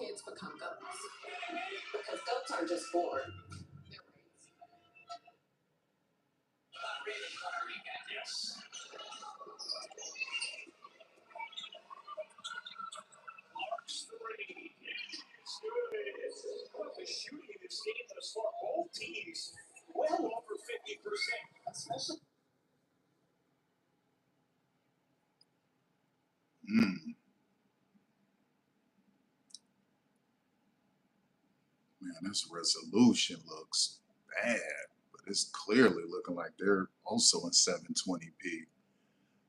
kids become goats. Because goats aren't just born. They're raised. Yes. Marks 3. The shooting in this game thus far, both teams well over 50%. Especially. Man, this resolution looks bad, but it's clearly looking like they're also in 720p.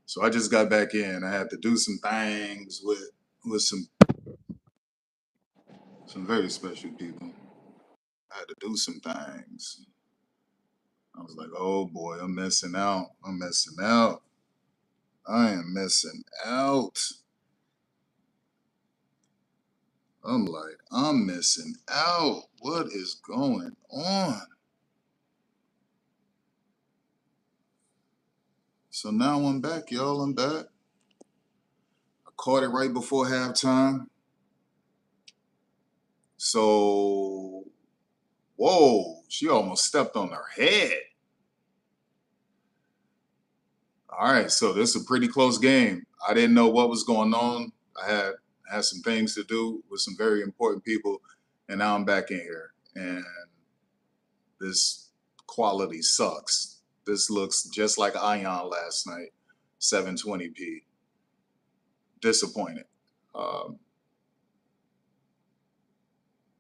So I just got back in. I had to do some things with some very special people. I had to do some things. I was like, oh boy, I'm missing out. I'm missing out. I am missing out. I'm like, I'm missing out. What is going on? So now I'm back, y'all. I'm back. I caught it right before halftime. So, whoa, she almost stepped on her head. All right, so this is a pretty close game. I didn't know what was going on. I had some things to do with some very important people, and now I'm back in here. And this quality sucks. This looks just like Ion last night, 720p. Disappointed.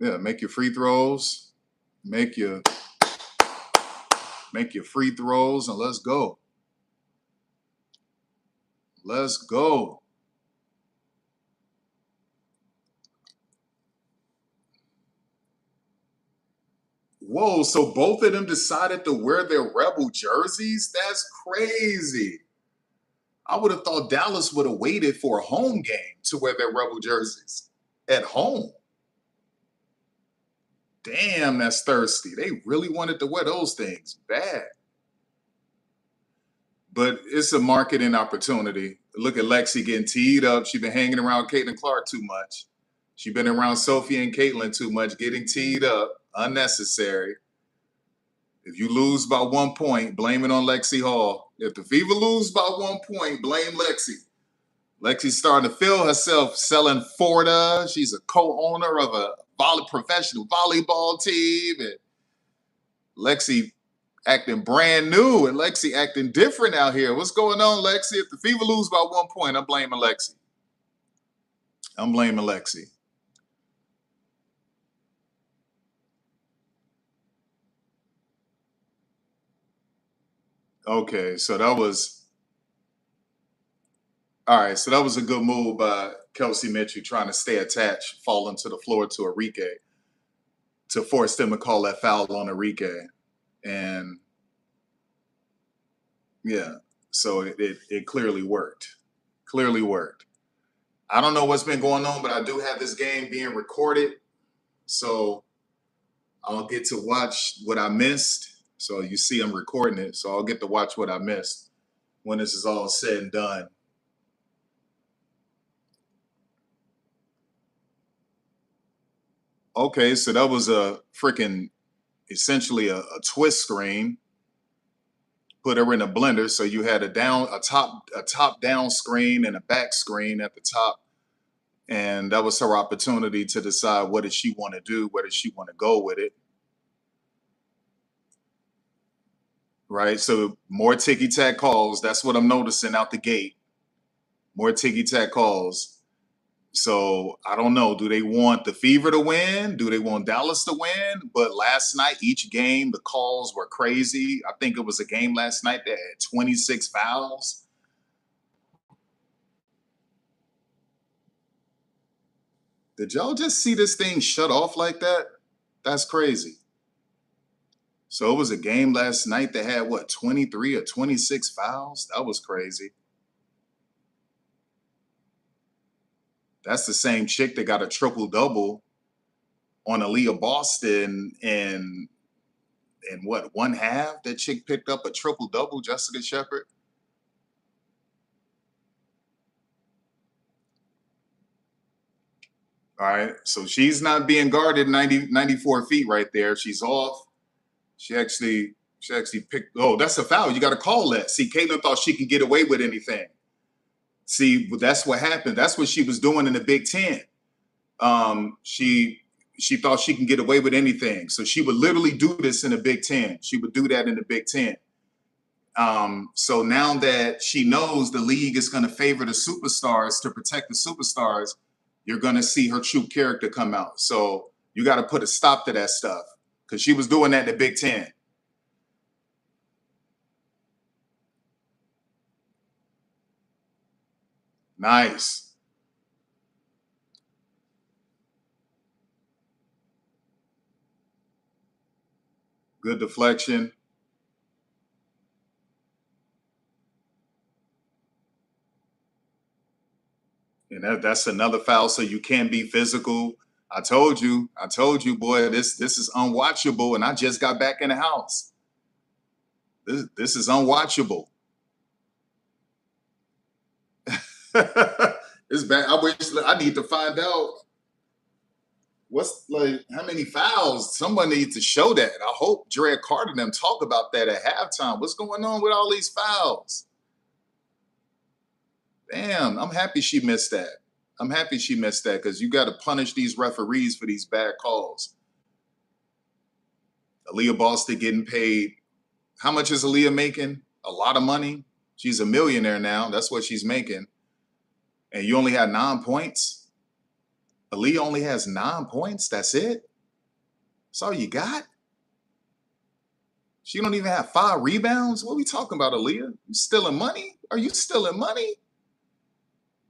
Yeah, make your free throws. Make your free throws, and let's go. Let's go. Whoa, so both of them decided to wear their Rebel jerseys? That's crazy. I would have thought Dallas would have waited for a home game to wear their Rebel jerseys at home. Damn, that's thirsty. They really wanted to wear those things bad. But it's a marketing opportunity. Look at Lexi getting teed up. She's been hanging around Caitlin Clark too much. She's been around Sophie and Caitlin too much, getting teed up. Unnecessary. If you lose by 1 point, blame it on Lexi Hall. If the Fever lose by 1 point, blame Lexi. Lexi's starting to feel herself selling Forda. She's a co-owner of a professional volleyball team. And Lexi acting brand new and Lexi acting different out here. What's going on, Lexi? If the Fever lose by 1 point, I'm blaming Lexi. I'm blaming Lexi. Okay, so that was all right. So that was a good move by Kelsey Mitchell trying to stay attached, falling to the floor to Enrique to force them to call that foul on Enrique. And yeah, so it clearly worked. Clearly worked. I don't know what's been going on, but I do have this game being recorded. So I'll get to watch what I missed. So you see I'm recording it. So I'll get to watch what I missed when this is all said and done. Okay, so that was a freaking, essentially a twist screen. Put her in a blender, so you had a top down screen and a back screen at the top, and that was her opportunity to decide what does she want to do, where does she want to go with it. Right, so more ticky-tack calls. That's what I'm noticing out the gate. More ticky-tack calls. So I don't know. Do they want the Fever to win? Do they want Dallas to win? But last night, each game, the calls were crazy. I think it was a game last night that had 26 fouls. Did y'all just see this thing shut off like that? That's crazy. So it was a game last night that had, what, 23 or 26 fouls? That was crazy. That's the same chick that got a triple-double on Aaliyah Boston in what, one half? That chick picked up a triple-double, Jessica Shepard. All right. So she's not being guarded 94 feet right there. She's off. She actually picked. Oh, that's a foul. You got to call that. See, Caitlin thought she could get away with anything. See, that's what happened. That's what she was doing in the Big Ten. She thought she can get away with anything. So she would literally do this in the Big Ten. She would do that in the Big Ten. So now that she knows the league is going to favor the superstars to protect the superstars, you're going to see her true character come out. So you got to put a stop to that stuff because she was doing that in the Big Ten. Nice. Good deflection. And that's another foul. So you can't be physical. I told you, boy, this is unwatchable. And I just got back in the house. This is unwatchable. It's bad. I need to find out what's like how many fouls. Someone needs to show that. I hope Dre Carter and them talk about that at halftime. What's going on with all these fouls? Damn, I'm happy she missed that. I'm happy she missed that because you got to punish these referees for these bad calls. Aaliyah Boston getting paid. How much is Aaliyah making? A lot of money. She's a millionaire now. That's what she's making. And you only had 9 points. Aaliyah only has 9 points. That's it. That's all you got. She don't even have 5 rebounds. What are we talking about, Aaliyah? You stealing money? Are you stealing money?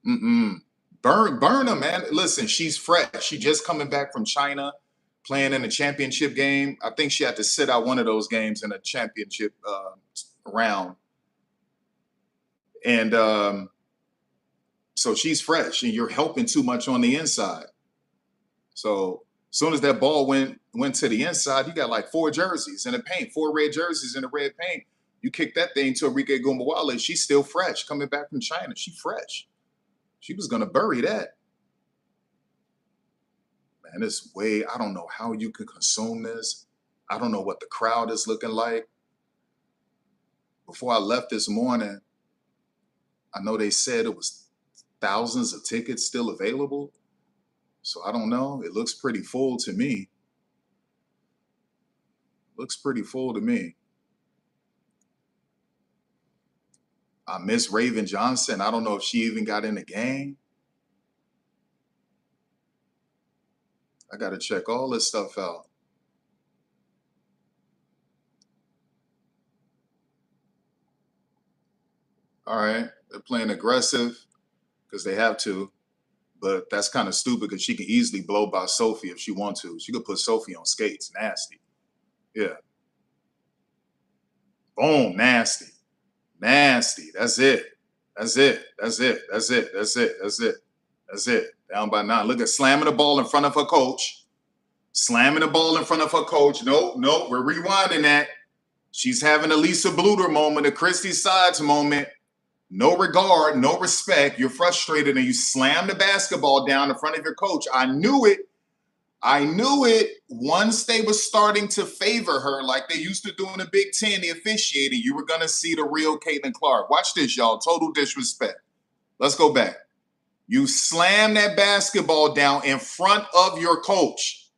Burn her, man. Listen, she's fresh. She just coming back from China, playing in a championship game. I think she had to sit out one of those games in a championship round. And so she's fresh, and you're helping too much on the inside. So as soon as that ball went to the inside, you got like 4 jerseys in the paint, 4 red jerseys in the red paint. You kick that thing to Enrique Gumbawale. She's still fresh, coming back from China. She's fresh. She was going to bury that. Man, I don't know how you can consume this. I don't know what the crowd is looking like. Before I left this morning, I know they said it was thousands of tickets still available. So I don't know. It looks pretty full to me. Looks pretty full to me. I miss Raven Johnson. I don't know if she even got in the game. I got to check all this stuff out. All right. They're playing aggressive because they have to. But that's kind of stupid because she could easily blow by Sophie if she wants to. She could put Sophie on skates. Nasty. Yeah. Boom. Nasty. Nasty. That's it. That's it. That's it. That's it. That's it. That's it. That's it. Down by 9. Look at slamming the ball in front of her coach. Slamming the ball in front of her coach. Nope. We're rewinding that. She's having a Lisa Bluter moment, a Christy Sides moment. No regard, no respect. You're frustrated and you slam the basketball down in front of your coach. I knew it. Once they were starting to favor her like they used to do in the Big Ten, the officiating, you were going to see the real Caitlin Clark. Watch this, y'all. Total disrespect. Let's go back. You slam that basketball down in front of your coach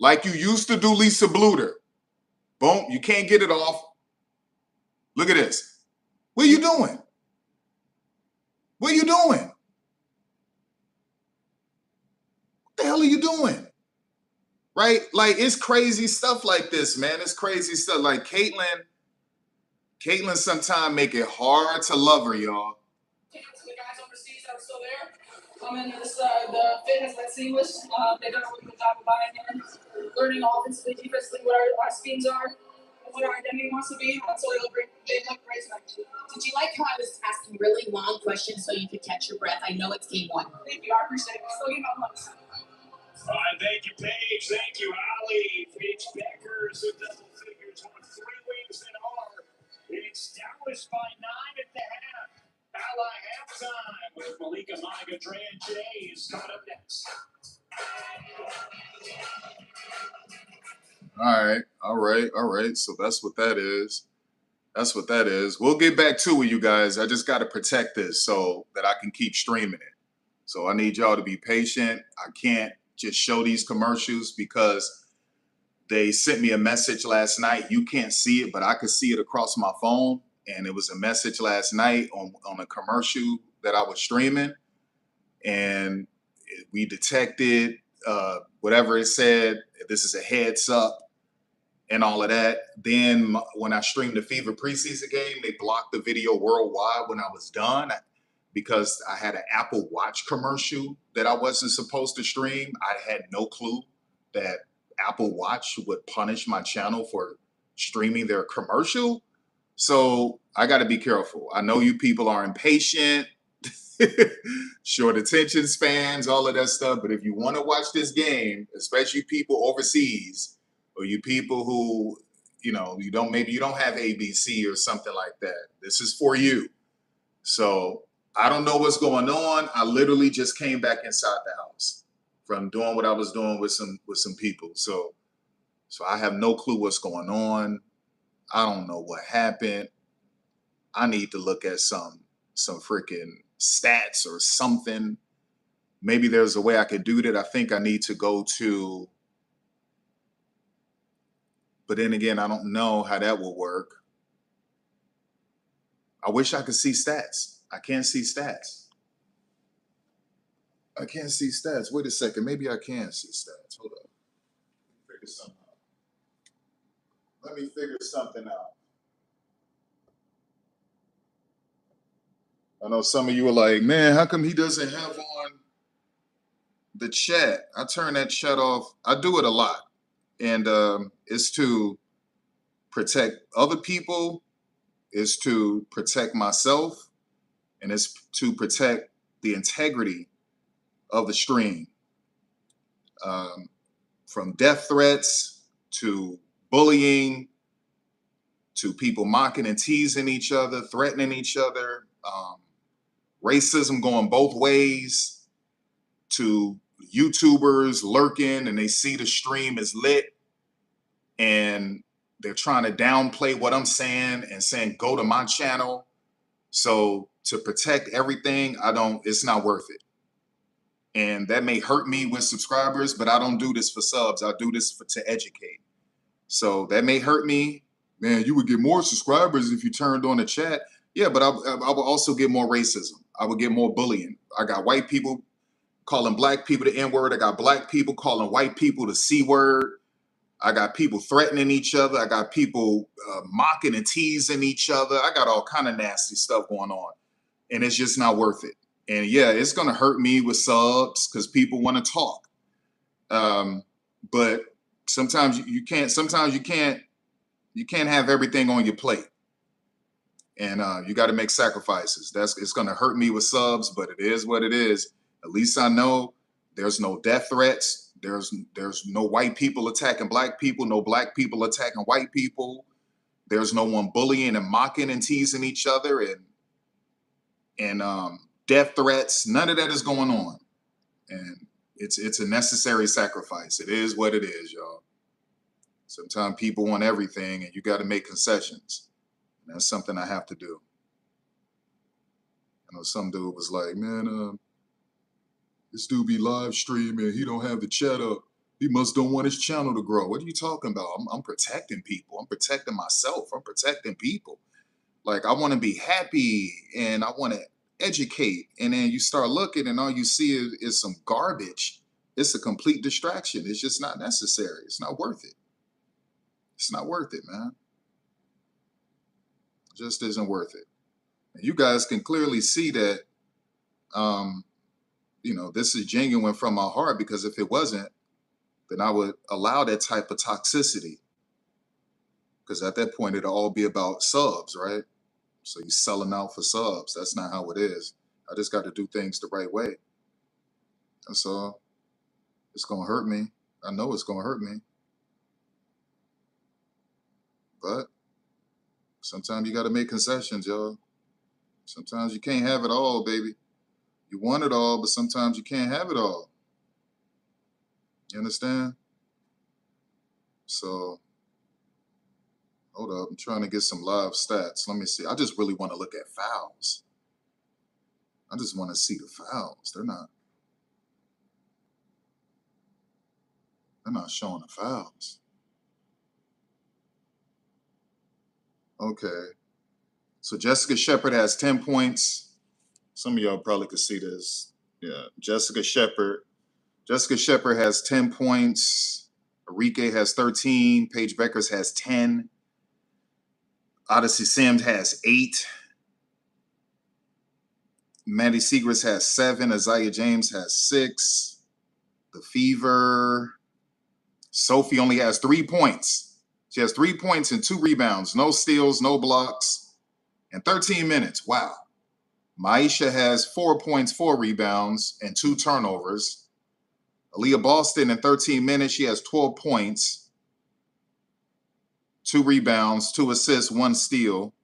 like you used to do Lisa Bluter. Boom. You can't get it off. Look at this. What are you doing? What are you doing? What the hell are you doing? Right? Like, it's crazy stuff like this, man. It's crazy stuff. Like, Caitlin sometimes make it hard to love her, y'all. The guys overseas that are still there. The fit has been seamless. They've done a really good job of buying in, learning offensively, defensively, what our schemes are, and what our identity wants to be. So they look great tonight. Did you like how I was asking really long questions so you could catch your breath? I know it's game 1. Thank you. I appreciate it. Still game about months. Thank you, Paige. Thank you, Ali. Paige Beckers with double figures on 3 wings and R. It's Dallas by 9 at the half. Ally Halftime with Malika, Monica, Dre, and Jay is coming up next. All right. So that's what that is. That's what that is. We'll get back to it, you guys. I just got to protect this so that I can keep streaming it. So I need y'all to be patient. I can't just show these commercials because they sent me a message last night. You can't see it, but I could see it across my phone. And it was a message last night on a commercial that I was streaming. And we detected whatever it said. This is a heads up and all of that. Then when I streamed the Fever preseason game, they blocked the video worldwide when I was done because I had an Apple Watch commercial that I wasn't supposed to stream. I had no clue that Apple Watch would punish my channel for streaming their commercial. So I got to be careful. I know you people are impatient, short attention spans, all of that stuff. But if you want to watch this game, especially people overseas, or you people who, maybe you don't have ABC or something like that, this is for you. So I don't know what's going on. I literally just came back inside the house from doing what I was doing with some people. So I have no clue what's going on. I don't know what happened. I need to look at some freaking stats or something. Maybe there's a way I could do that. I think I need to go to, but then again, I don't know how that will work. I wish I could see stats. I can't see stats. I can't see stats. Wait a second. Maybe I can see stats. Hold up. Figure something out. Let me figure something out. I know some of you are like, man, how come he doesn't have on the chat? I turn that chat off. I do it a lot. And it's to protect other people, it's to protect myself, and it's to protect the integrity of the stream. From death threats to bullying to people mocking and teasing each other, threatening each other, racism going both ways, to YouTubers lurking and they see the stream is lit and they're trying to downplay what I'm saying and saying, go to my channel. So to protect everything, it's not worth it. And that may hurt me with subscribers, but I don't do this for subs. I do this to educate. So that may hurt me. Man, you would get more subscribers if you turned on the chat. Yeah, but I would also get more racism. I would get more bullying. I got white people calling black people the N-word. I got black people calling white people the C-word. I got people threatening each other. I got people mocking and teasing each other. I got all kind of nasty stuff going on. And it's just not worth it. And yeah, it's going to hurt me with subs because people want to talk. But sometimes you can't have everything on your plate. And you got to make sacrifices. It's going to hurt me with subs, but it is what it is. At least I know there's no death threats. There's no white people attacking black people, no black people attacking white people. There's no one bullying and mocking and teasing each other and death threats. None of that is going on. And it's a necessary sacrifice. It is what it is, y'all. Sometimes people want everything and you got to make concessions. And that's something I have to do. I know some dude was like, man, this dude be live streaming. He don't have the chat up. He must don't want his channel to grow. What are you talking about? I'm protecting people. I'm protecting myself. I'm protecting people. Like, I want to be happy and I want to educate. And then you start looking and all you see is some garbage. It's a complete distraction. It's just not necessary. It's not worth it. It's not worth it, man. It just isn't worth it. And you guys can clearly see that, this is genuine from my heart, because if it wasn't, then I would allow that type of toxicity. Because at that point, it'll all be about subs, right? So you're selling out for subs. That's not how it is. I just got to do things the right way. That's all. It's going to hurt me. I know it's going to hurt me. But sometimes you got to make concessions, y'all. Sometimes you can't have it all, baby. You want it all, but sometimes you can't have it all. You understand? So, hold up. I'm trying to get some live stats. Let me see. I just really want to look at fouls. I just want to see the fouls. They're not showing the fouls. Okay. So Jessica Shepard has 10 points. Some of y'all probably could see this. Yeah, Jessica Shepard. Jessica Shepard has 10 points. Arike has 13. Paige Beckers has 10. Odyssey Sims has 8. Maddie Segrist has 7. Isaiah James has 6. The Fever. Sophie only has 3 points. She has 3 points and 2 rebounds. No steals, no blocks, and 13 minutes. Wow. Maisha has 4 points, 4 rebounds, and 2 turnovers. Aaliyah Boston in 13 minutes, she has 12 points, 2 rebounds, 2 assists, 1 steal.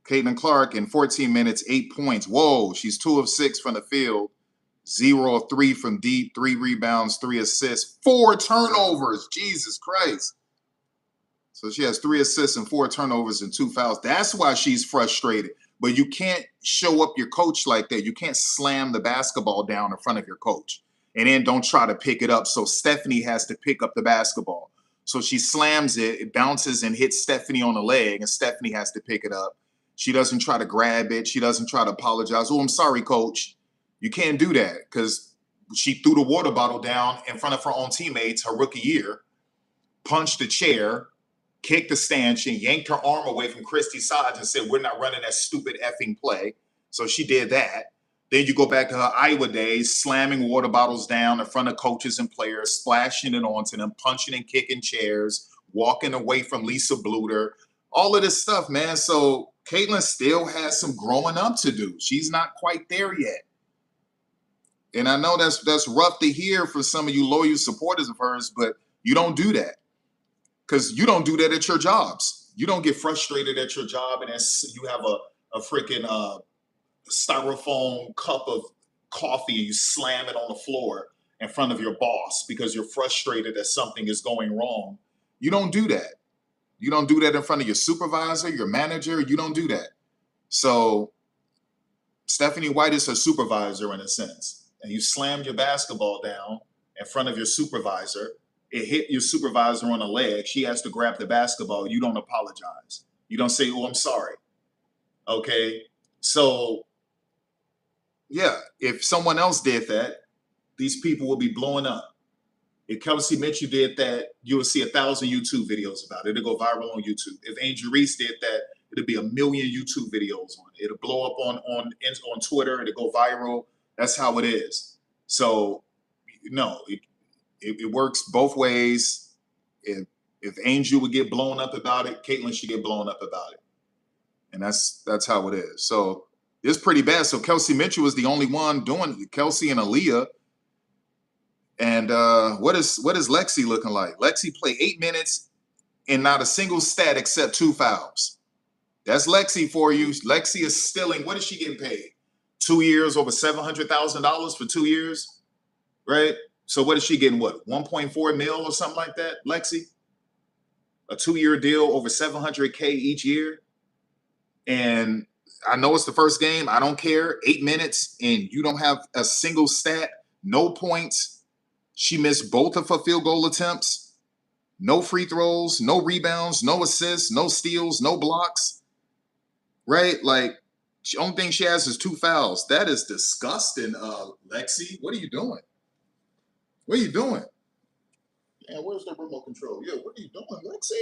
Caitlin Clark in 14 minutes, 8 points. Whoa, she's 2 of 6 from the field, 0 of 3 from deep, 3 rebounds, 3 assists, 4 turnovers. Jesus Christ. So she has 3 assists and 4 turnovers and 2 fouls. That's why she's frustrated. But you can't show up your coach like that. You can't slam the basketball down in front of your coach and then don't try to pick it up. So Stephanie has to pick up the basketball. So she slams it, it bounces and hits Stephanie on the leg, and Stephanie has to pick it up. She doesn't try to grab it. She doesn't try to apologize. Oh, I'm sorry, coach. You can't do that because she threw the water bottle down in front of her own teammates her rookie year, punched the chair, kicked the stanchion, yanked her arm away from Christy's side and said, we're not running that stupid effing play. So she did that. Then you go back to her Iowa days, slamming water bottles down in front of coaches and players, splashing it onto them, punching and kicking chairs, walking away from Lisa Bluter, all of this stuff, man. So Caitlin still has some growing up to do. She's not quite there yet. And I know that's rough to hear for some of you loyal supporters of hers, but you don't do that. Because you don't do that at your jobs. You don't get frustrated at your job and you have a freaking styrofoam cup of coffee and you slam it on the floor in front of your boss because you're frustrated that something is going wrong. You don't do that. You don't do that in front of your supervisor, your manager. You don't do that. So Stephanie White is her supervisor in a sense. And you slam your basketball down in front of your supervisor. It hit your supervisor on the leg. She has to grab the basketball. You don't apologize. You don't say, oh, I'm sorry. Okay. So, yeah, if someone else did that, these people will be blowing up. If Kelsey Mitchell did that, you will see 1,000 YouTube videos about it. It'll go viral on YouTube. If Angel Reese did that, it'll be 1 million YouTube videos on it. It'll blow up on Twitter. It'll go viral. That's how it is. So, no, it works both ways. If Angel would get blown up about it, Caitlin should get blown up about it. And that's how it is. So it's pretty bad. So Kelsey Mitchell was the only one doing it. Kelsey and Aaliyah. And what is Lexi looking like? Lexi played 8 minutes and not a single stat except 2 fouls. That's Lexi for you. Lexi is stealing. What is she getting paid? 2 years, over $700,000 for 2 years, right? So what is she getting? What, 1.4 mil or something like that, Lexi? A 2-year deal, over $700K each year. And I know it's the first game. I don't care. 8 minutes and you don't have a single stat, no points. She missed both of her field goal attempts. No free throws, no rebounds, no assists, no steals, no blocks. Right? Like, the only thing she has is 2 fouls. That is disgusting, Lexi. What are you doing? What are you doing? Yeah, where's the remote control? Yeah, what are you doing, Lexi?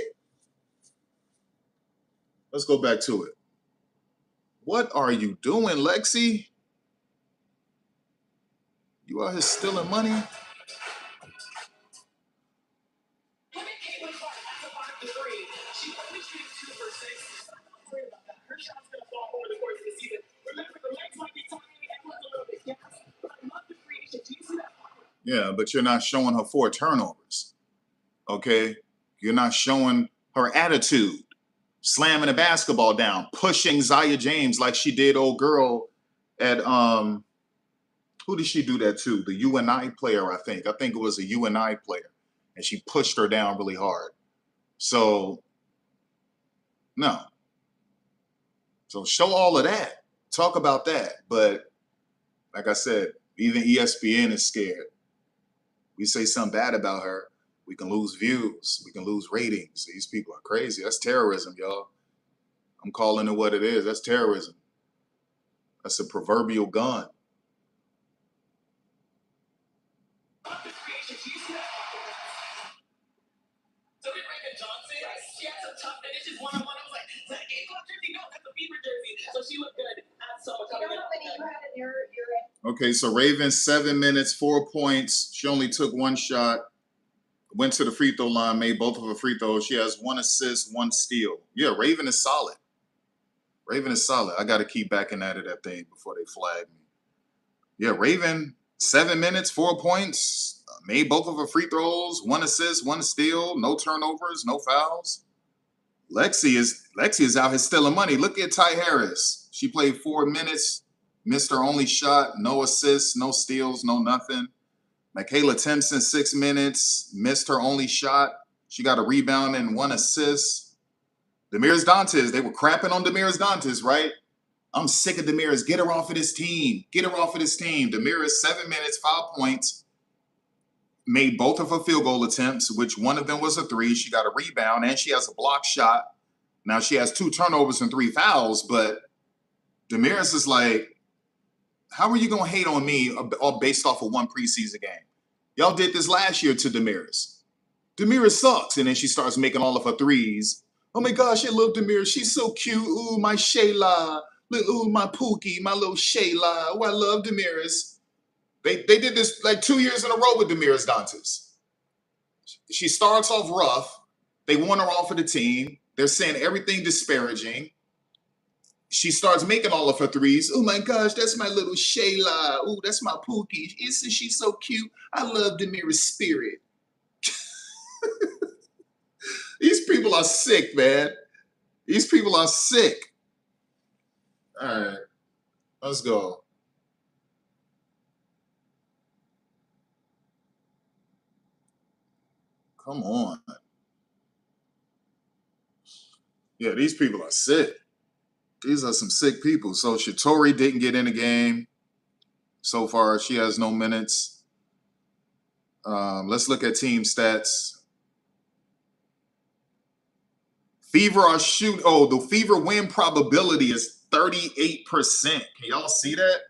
Let's go back to it. What are you doing, Lexi? You out here stealing money? Yeah, but you're not showing her 4 turnovers. Okay? You're not showing her attitude. slamming a basketball down, pushing Zaya James like she did old girl at who did she do that to? The UNI player, I think. I think it was a UNI player. And she pushed her down really hard. So, no. So show all of that. Talk about that. But like I said, even ESPN is scared. We say something bad about her, we can lose views. We can lose ratings. These people are crazy. That's terrorism, y'all. I'm calling it what it is. That's terrorism. That's a proverbial gun. So did Raven Johnson? She had some tough finishes one-on-one. I was like, that A-Club jersey? No, that's a Fever jersey. So she looked good. That's so much. You know how many you had in your Okay, so Raven, 7 minutes, 4 points. She only took one shot. Went to the free throw line, made both of her free throws. She has 1 assist, 1 steal. Yeah, Raven is solid. Raven is solid. I got to keep backing out of that thing before they flag me. Yeah, Raven, 7 minutes, 4 points. Made both of her free throws, 1 assist, 1 steal, no turnovers, no fouls. Lexi is out here stealing money. Look at Ty Harris. She played 4 minutes, missed her only shot, no assists, no steals, no nothing. Michaela Timpson, 6 minutes, missed her only shot. She got a rebound and 1 assist. Demiris Dantes, they were crapping on Demiris Dantes, right? I'm sick of Demiris. Get her off of this team. Get her off of this team. Demiris, 7 minutes, 5 points. Made both of her field goal attempts, which one of them was a 3. She got a rebound, and she has a block shot. Now, she has 2 turnovers and 3 fouls, but Demiris is like, how are you going to hate on me all based off of 1 preseason game? Y'all did this last year to Demiris. Demiris sucks, and then she starts making all of her threes. Oh, my gosh, I love Demiris. She's so cute. Ooh, my Shayla. Ooh, my Pookie, my little Shayla. Oh, I love Demiris. They did this like 2 years in a row with Demiris Dantes. She starts off rough. They want her off of the team. They're saying everything disparaging. She starts making all of her threes. Oh my gosh, that's my little Shayla. Oh, that's my Pookie. Isn't she so cute? I love Demiris' spirit. These people are sick, man. These people are sick. All right, let's go. Come on. Yeah, these people are sick. These are some sick people. So Shatori didn't get in the game so far. She has no minutes. Let's look at team stats. Fever are shoot. Oh, the Fever win probability is 38%. Can y'all see that?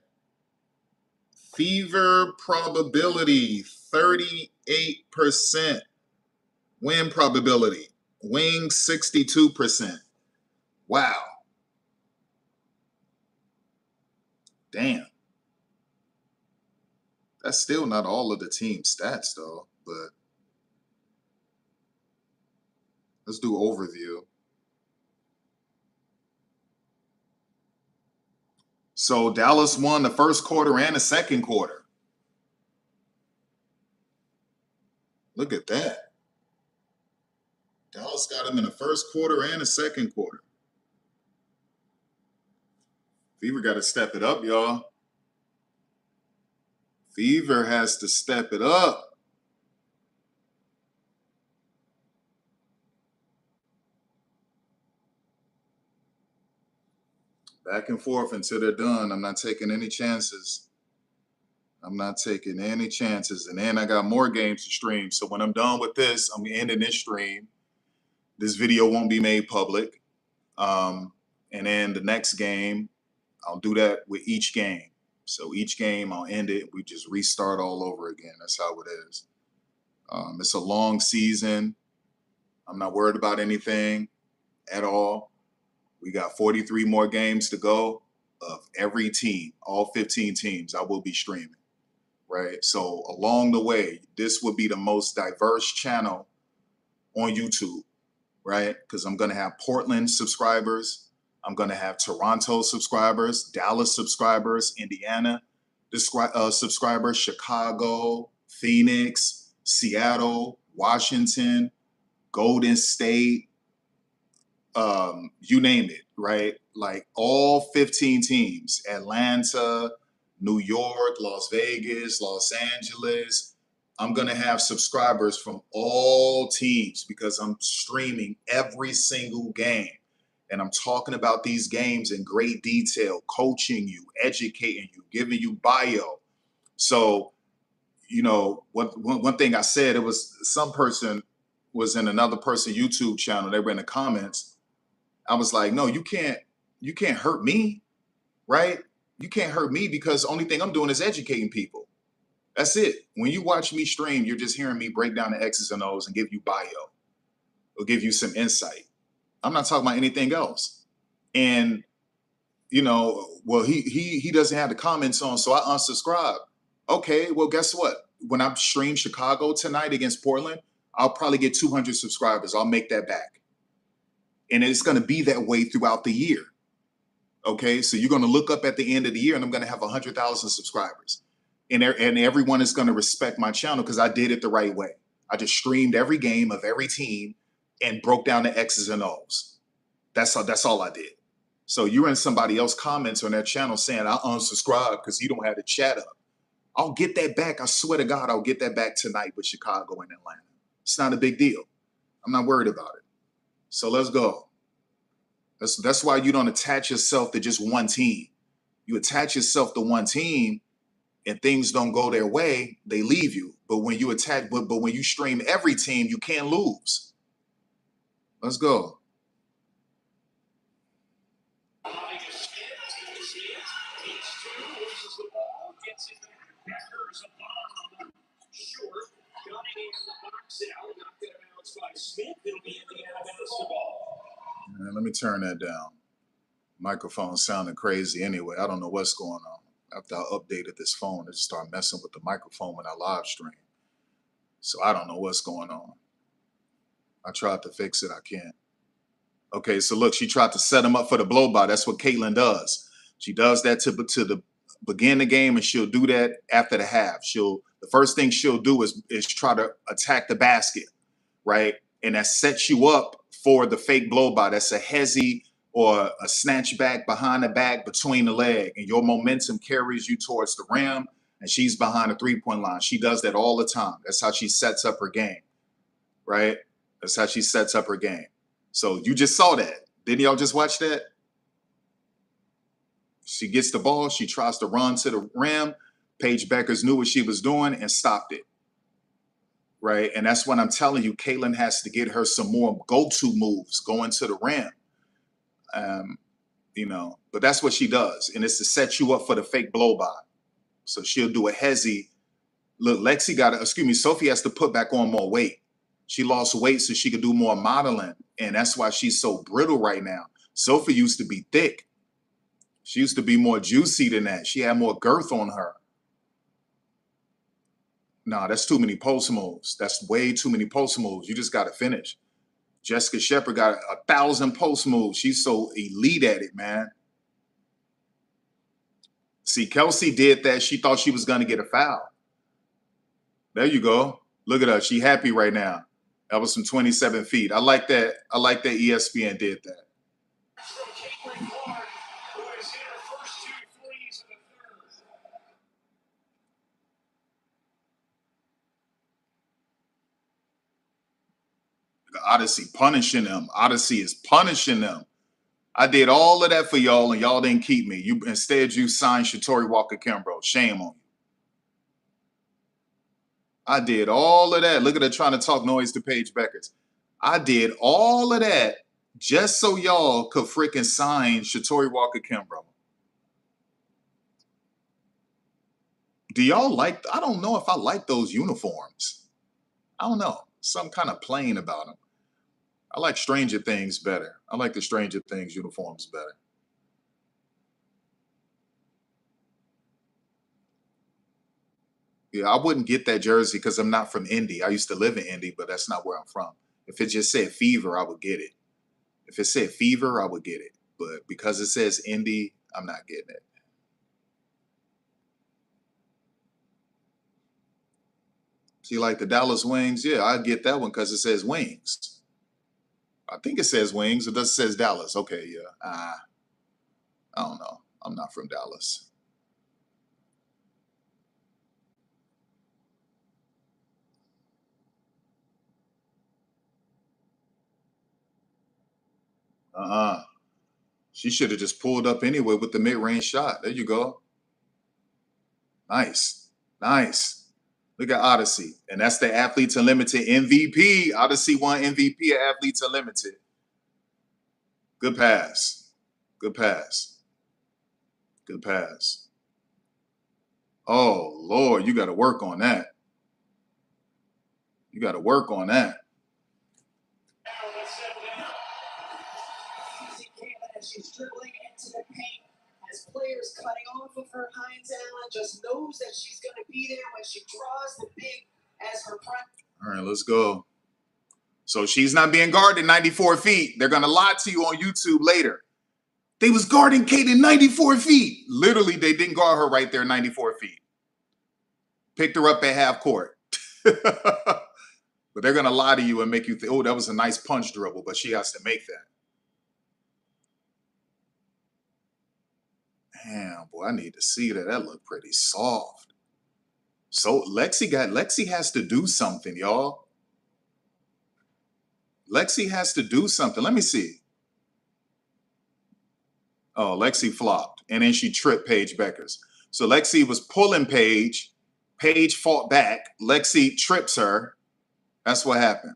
Fever probability, 38%. Win probability. Wing, 62%. Wow. Damn. That's still not all of the team stats, though. But let's do overview. So Dallas won the first quarter and the second quarter. Look at that. Dallas got them in the first quarter and the second quarter. Fever got to step it up, y'all. Fever has to step it up. Back and forth until they're done. I'm not taking any chances. I'm not taking any chances. And then I got more games to stream. So when I'm done with this, I'm ending this stream. This video won't be made public. And then the next game, I'll do that with each game. So each game, I'll end it. We just restart all over again. That's how it is. It's a long season. I'm not worried about anything at all. We got 43 more games to go of every team, all 15 teams. I will be streaming, right? So along the way, this will be the most diverse channel on YouTube, right? Because I'm going to have Portland subscribers. I'm going to have Toronto subscribers, Dallas subscribers, Indiana subscribers, Chicago, Phoenix, Seattle, Washington, Golden State, you name it, right? Like all 15 teams, Atlanta, New York, Las Vegas, Los Angeles. I'm going to have subscribers from all teams because I'm streaming every single game. And I'm talking about these games in great detail, coaching you, educating you, giving you bio. So, one thing I said, it was some person was in another person YouTube channel. They were in the comments. I was like, no, you can't hurt me, right? You can't hurt me because the only thing I'm doing is educating people. That's it. When you watch me stream, you're just hearing me break down the X's and O's and give you bio or give you some insight. I'm not talking about anything else. And well, he doesn't have the comments on, so I unsubscribe. Okay, well, guess what? When I stream Chicago tonight against Portland, I'll probably get 200 subscribers. I'll make that back. And it's going to be that way throughout the year. Okay, so you're going to look up at the end of the year and I'm going to have 100,000 subscribers. And everyone is going to respect my channel because I did it the right way. I just streamed every game of every team and broke down the X's and O's. That's all I did. So you're in somebody else's comments on their channel saying I unsubscribe because you don't have the chat up. I'll get that back. I swear to God, I'll get that back tonight with Chicago and Atlanta. It's not a big deal. I'm not worried about it. So let's go. That's why you don't attach yourself to just one team. You attach yourself to one team and things don't go their way, they leave you. But when you but when you stream every team, you can't lose. Let's go. Let me turn that down. Microphone sounding crazy anyway. I don't know what's going on. After I updated this phone, it started messing with the microphone when I live stream. So I don't know what's going on. I tried to fix it. I can't. Okay, so look, she tried to set him up for the blow by. That's what Caitlin does. She does that to begin the game, and she'll do that after the half. The first thing she'll do is try to attack the basket, right? And that sets you up for the fake blow by. That's a hezzy or a snatch back behind the back between the leg, and your momentum carries you towards the rim, and she's behind the three-point line. She does that all the time. That's how she sets up her game, right? That's how she sets up her game. So you just saw that. Didn't y'all just watch that? She gets the ball. She tries to run to the rim. Paige Beckers knew what she was doing and stopped it, right? And that's what I'm telling you. Caitlin has to get her some more go-to moves going to the rim. But that's what she does. And it's to set you up for the fake blow-by. So she'll do a hezzy. Look, Sophie has to put back on more weight. She lost weight so she could do more modeling. And that's why she's so brittle right now. Sophie used to be thick. She used to be more juicy than that. She had more girth on her. Nah, that's too many post moves. That's way too many post moves. You just got to finish. Jessica Shepard got 1,000 post moves. She's so elite at it, man. See, Kelsey did that. She thought she was going to get a foul. There you go. Look at her. She happy right now. That was from 27 feet. I like that. I like that ESPN did that. Odyssey punishing them. Odyssey is punishing them. I did all of that for y'all, and y'all didn't keep me. Instead, you signed Shatori Walker-Kimbrough. Shame on you. I did all of that. Look at her trying to talk noise to Paige Beckers. I did all of that just so y'all could freaking sign Shatori Walker-Kimbrough. Do y'all like? I don't know if I like those uniforms. I don't know. Some kind of plain about them. I like Stranger Things better. I like the Stranger Things uniforms better. Yeah, I wouldn't get that jersey because I'm not from Indy. I used to live in Indy, but that's not where I'm from. If it just said Fever, I would get it. If it said Fever, I would get it. But because it says Indy, I'm not getting it. See, like the Dallas Wings, yeah, I get that one because it says Wings. I think it says Wings. It does says Dallas. Okay, yeah. I don't know. I'm not from Dallas. She should have just pulled up anyway with the mid-range shot. There you go. Nice. Nice. Look at Odyssey. And that's the Athletes Unlimited MVP. Odyssey won MVP at Athletes Unlimited. Good pass. Good pass. Good pass. Oh, Lord, you got to work on that. You got to work on that. She's dribbling into the paint as players cutting off of her. Hines Allen just knows that she's going to be there when she draws the big as her prime. All right, let's go. So she's not being guarded 94 feet. They're going to lie to you on YouTube later. They was guarding Kaden 94 feet. Literally, they didn't guard her right there 94 feet. Picked her up at half court. But they're going to lie to you and make you think, oh, that was a nice punch dribble, but she has to make that. Damn, boy, I need to see that. That looked pretty soft. So Lexi has to do something, y'all. Lexi has to do something. Let me see. Oh, Lexi flopped. And then she tripped Paige Beckers. So Lexi was pulling Paige. Paige fought back. Lexi trips her. That's what happened.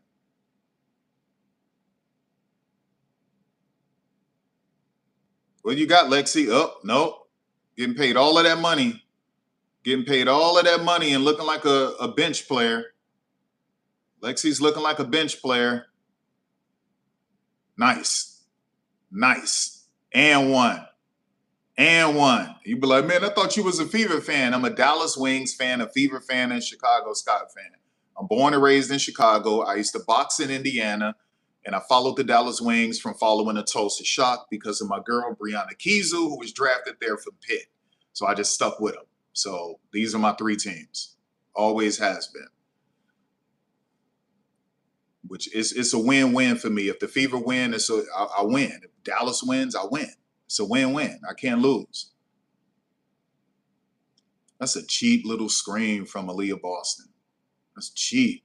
What you got, Lexi? Oh, no. Getting paid all of that money. Getting paid all of that money and looking like a bench player. Lexi's looking like a bench player. Nice. Nice. And one. And one. You be like, man, I thought you was a Fever fan. I'm a Dallas Wings fan, a Fever fan, and Chicago Sky fan. I'm born and raised in Chicago. I used to box in Indiana, and I followed the Dallas Wings from following the Tulsa Shock because of my girl, Brianna Kizu, who was drafted there from Pitt. So I just stuck with them. So these are my three teams. Always has been. Which is it's a win-win for me. If the Fever win, I win. If Dallas wins, I win. It's a win-win. I can't lose. That's a cheap little screen from Aaliyah Boston. That's cheap.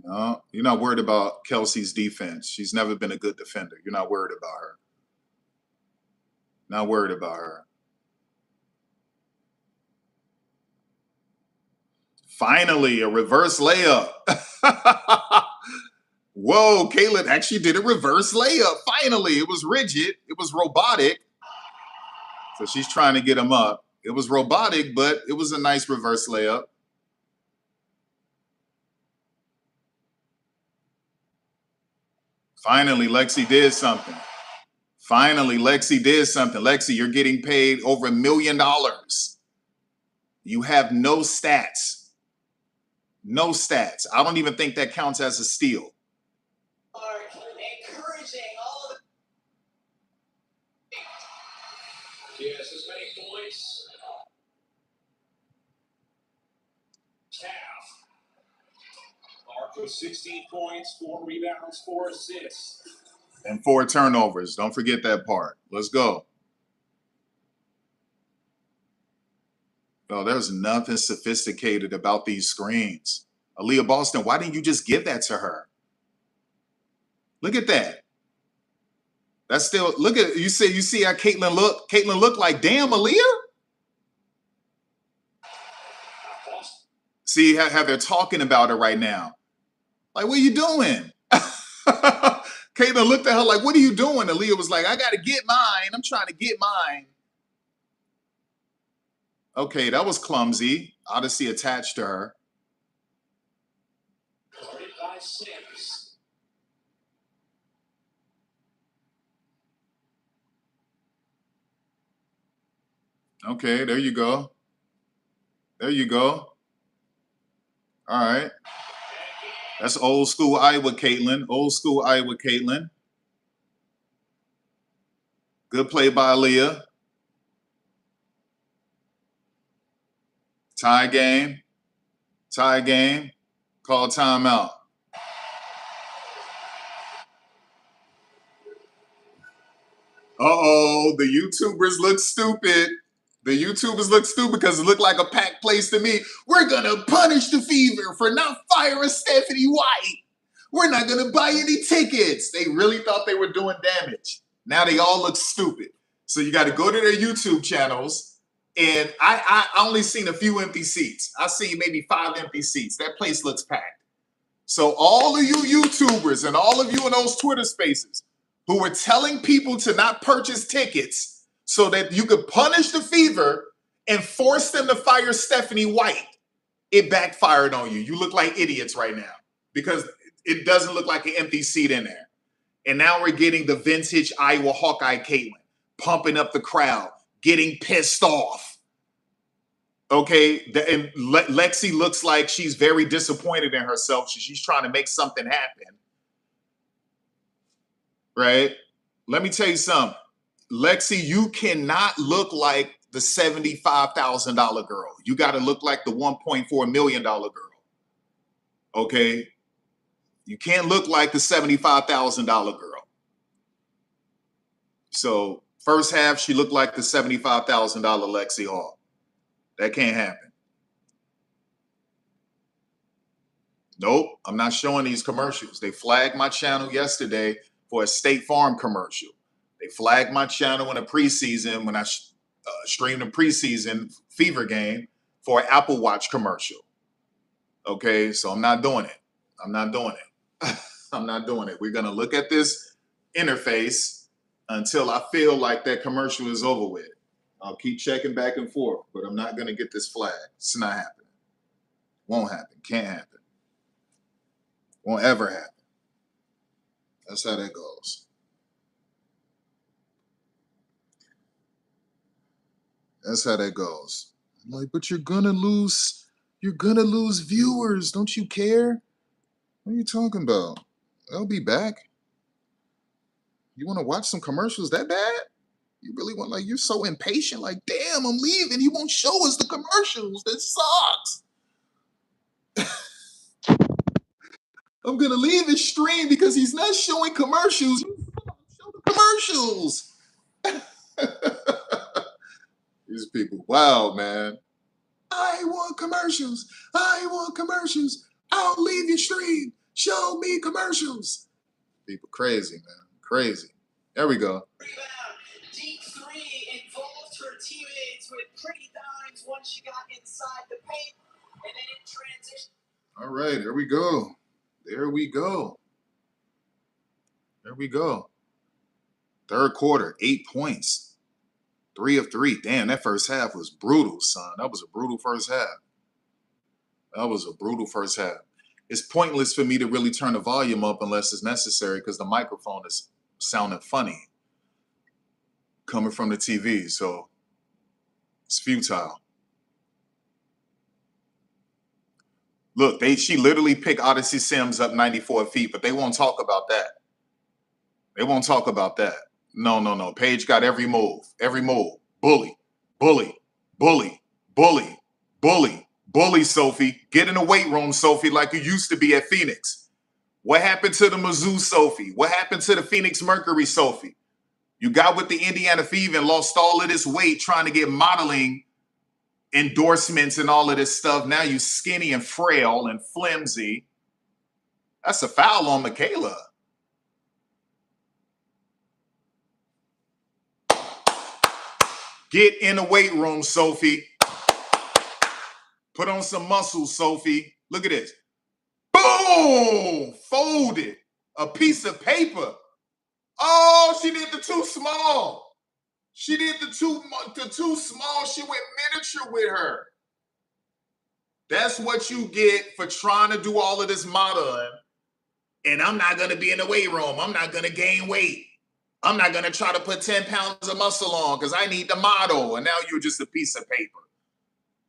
No, you're not worried about Kelsey's defense. She's never been a good defender. You're not worried about her. Not worried about her. Finally, a reverse layup. Whoa, Caitlin actually did a reverse layup. Finally, it was rigid. It was robotic. So she's trying to get him up. It was robotic, but it was a nice reverse layup. Finally, Lexi did something. Finally, Lexi did something. Lexi, you're getting paid over $1 million. You have no stats. No stats. I don't even think that counts as a steal. Are encouraging all of the. Yes, as many points. Calf. Mark with 16 points, 4 rebounds, 4 assists. And 4 turnovers. Don't forget that part. Let's go. Oh, there's nothing sophisticated about these screens. Aaliyah Boston, why didn't you just give that to her? Look at that. That's still, look at, you see how Caitlin looked? Caitlin looked like, damn, Aaliyah? See how they're talking about her right now. Like, what are you doing? Caitlin looked at her like, what are you doing? Aaliyah was like, I got to get mine. I'm trying to get mine. Okay, that was clumsy. Odyssey attached to her. Okay, there you go. There you go. All right. That's old school Iowa Caitlin. Old school Iowa Caitlin. Good play by Aaliyah. Tie game. Tie game. Call timeout. Uh-oh, the YouTubers look stupid. The YouTubers look stupid because it looked like a packed place to me. We're going to punish the Fever for not firing Stephanie White. We're not going to buy any tickets. They really thought they were doing damage. Now they all look stupid. So you got to go to their YouTube channels. And I only seen a few empty seats. I seen maybe 5 empty seats. That place looks packed. So all of you YouTubers and all of you in those Twitter spaces who were telling people to not purchase tickets so that you could punish the Fever and force them to fire Stephanie White, it backfired on you. You look like idiots right now because it doesn't look like an empty seat in there. And now we're getting the vintage Iowa Hawkeye Caitlin pumping up the crowd, getting pissed off. Okay, and Lexi looks like she's very disappointed in herself. She's trying to make something happen. Right? Let me tell you something. Lexi, you cannot look like the $75,000 girl. You got to look like the $1.4 million girl. Okay? You can't look like the $75,000 girl. So, first half, she looked like the $75,000 Lexi Hall. That can't happen. Nope, I'm not showing these commercials. They flagged my channel yesterday for a State Farm commercial. They flagged my channel in a preseason when I streamed a preseason Fever game for an Apple Watch commercial. Okay, so I'm not doing it. I'm not doing it. I'm not doing it. We're going to look at this interface until I feel like that commercial is over with. I'll keep checking back and forth, but I'm not going to get this flag. It's not happening. Won't happen. Can't happen. Won't ever happen. That's how that goes. That's how that goes. I'm like, but you're going to lose viewers. Don't you care? What are you talking about? They'll be back. You want to watch some commercials that bad? You really want, like, you're so impatient. Like, damn, I'm leaving. He won't show us the commercials. That sucks. I'm going to leave his stream because he's not showing commercials. Show the commercials. These people, wow, man. I want commercials. I want commercials. I'll leave your stream. Show me commercials. People crazy, man. Crazy. There we go. Rebound. Deep three involved her teammates with pretty dimes once she got inside the paint, and then in transition. All right, there we go. There we go. There we go. Third quarter, 8 points. 3 of 3. Damn, that first half was brutal, son. That was a brutal first half. That was a brutal first half. It's pointless for me to really turn the volume up unless it's necessary because the microphone is sounding funny coming from the TV, so it's futile. Look, she literally picked Odyssey Sims up 94 feet, but they won't talk about that. They won't talk about that. No. Paige got every move. Every move. Bully. Bully. Bully. Bully. Bully. Bully, Sophie. Get in the weight room, Sophie, like you used to be at Phoenix. What happened to the Mizzou Sophie? What happened to the Phoenix Mercury Sophie? You got with the Indiana Fever and lost all of this weight trying to get modeling endorsements and all of this stuff. Now you skinny and frail and flimsy. That's a foul on Michaela. Get in the weight room, Sophie. Put on some muscles, Sophie. Look at this. Boom! Folded. A piece of paper. Oh, she did the too small. She did the too small. She went miniature with her. That's what you get for trying to do all of this modeling. And I'm not going to be in the weight room. I'm not going to gain weight. I'm not going to try to put 10 pounds of muscle on because I need the model. And now you're just a piece of paper.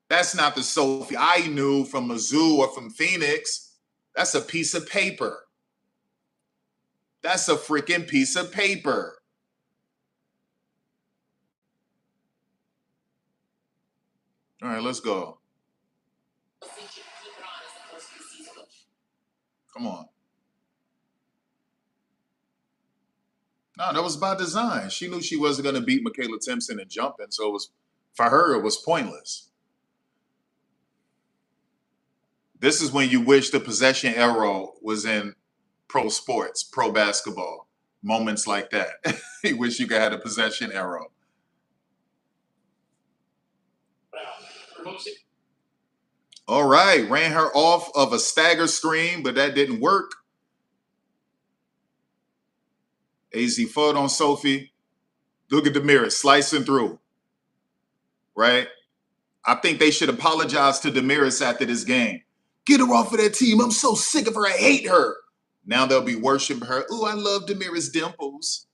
That's not the Sophie I knew from Mizzou or from Phoenix. That's a piece of paper. That's a freaking piece of paper. All right, let's go. Come on. No, that was by design. She knew she wasn't going to beat Michaela Timpson in jumping, so it was, for her, it was pointless. This is when you wish the possession arrow was in pro sports, pro basketball. Moments like that. You wish you could have a possession arrow. All right, ran her off of a stagger screen, but that didn't work. AZ foot on Sophie. Look at the mirror, slicing through. Right? I think they should apologize to Damaris after this game. Get her off of that team. I'm so sick of her. I hate her. Now they'll be worshiping her. Ooh, I love Damaris dimples.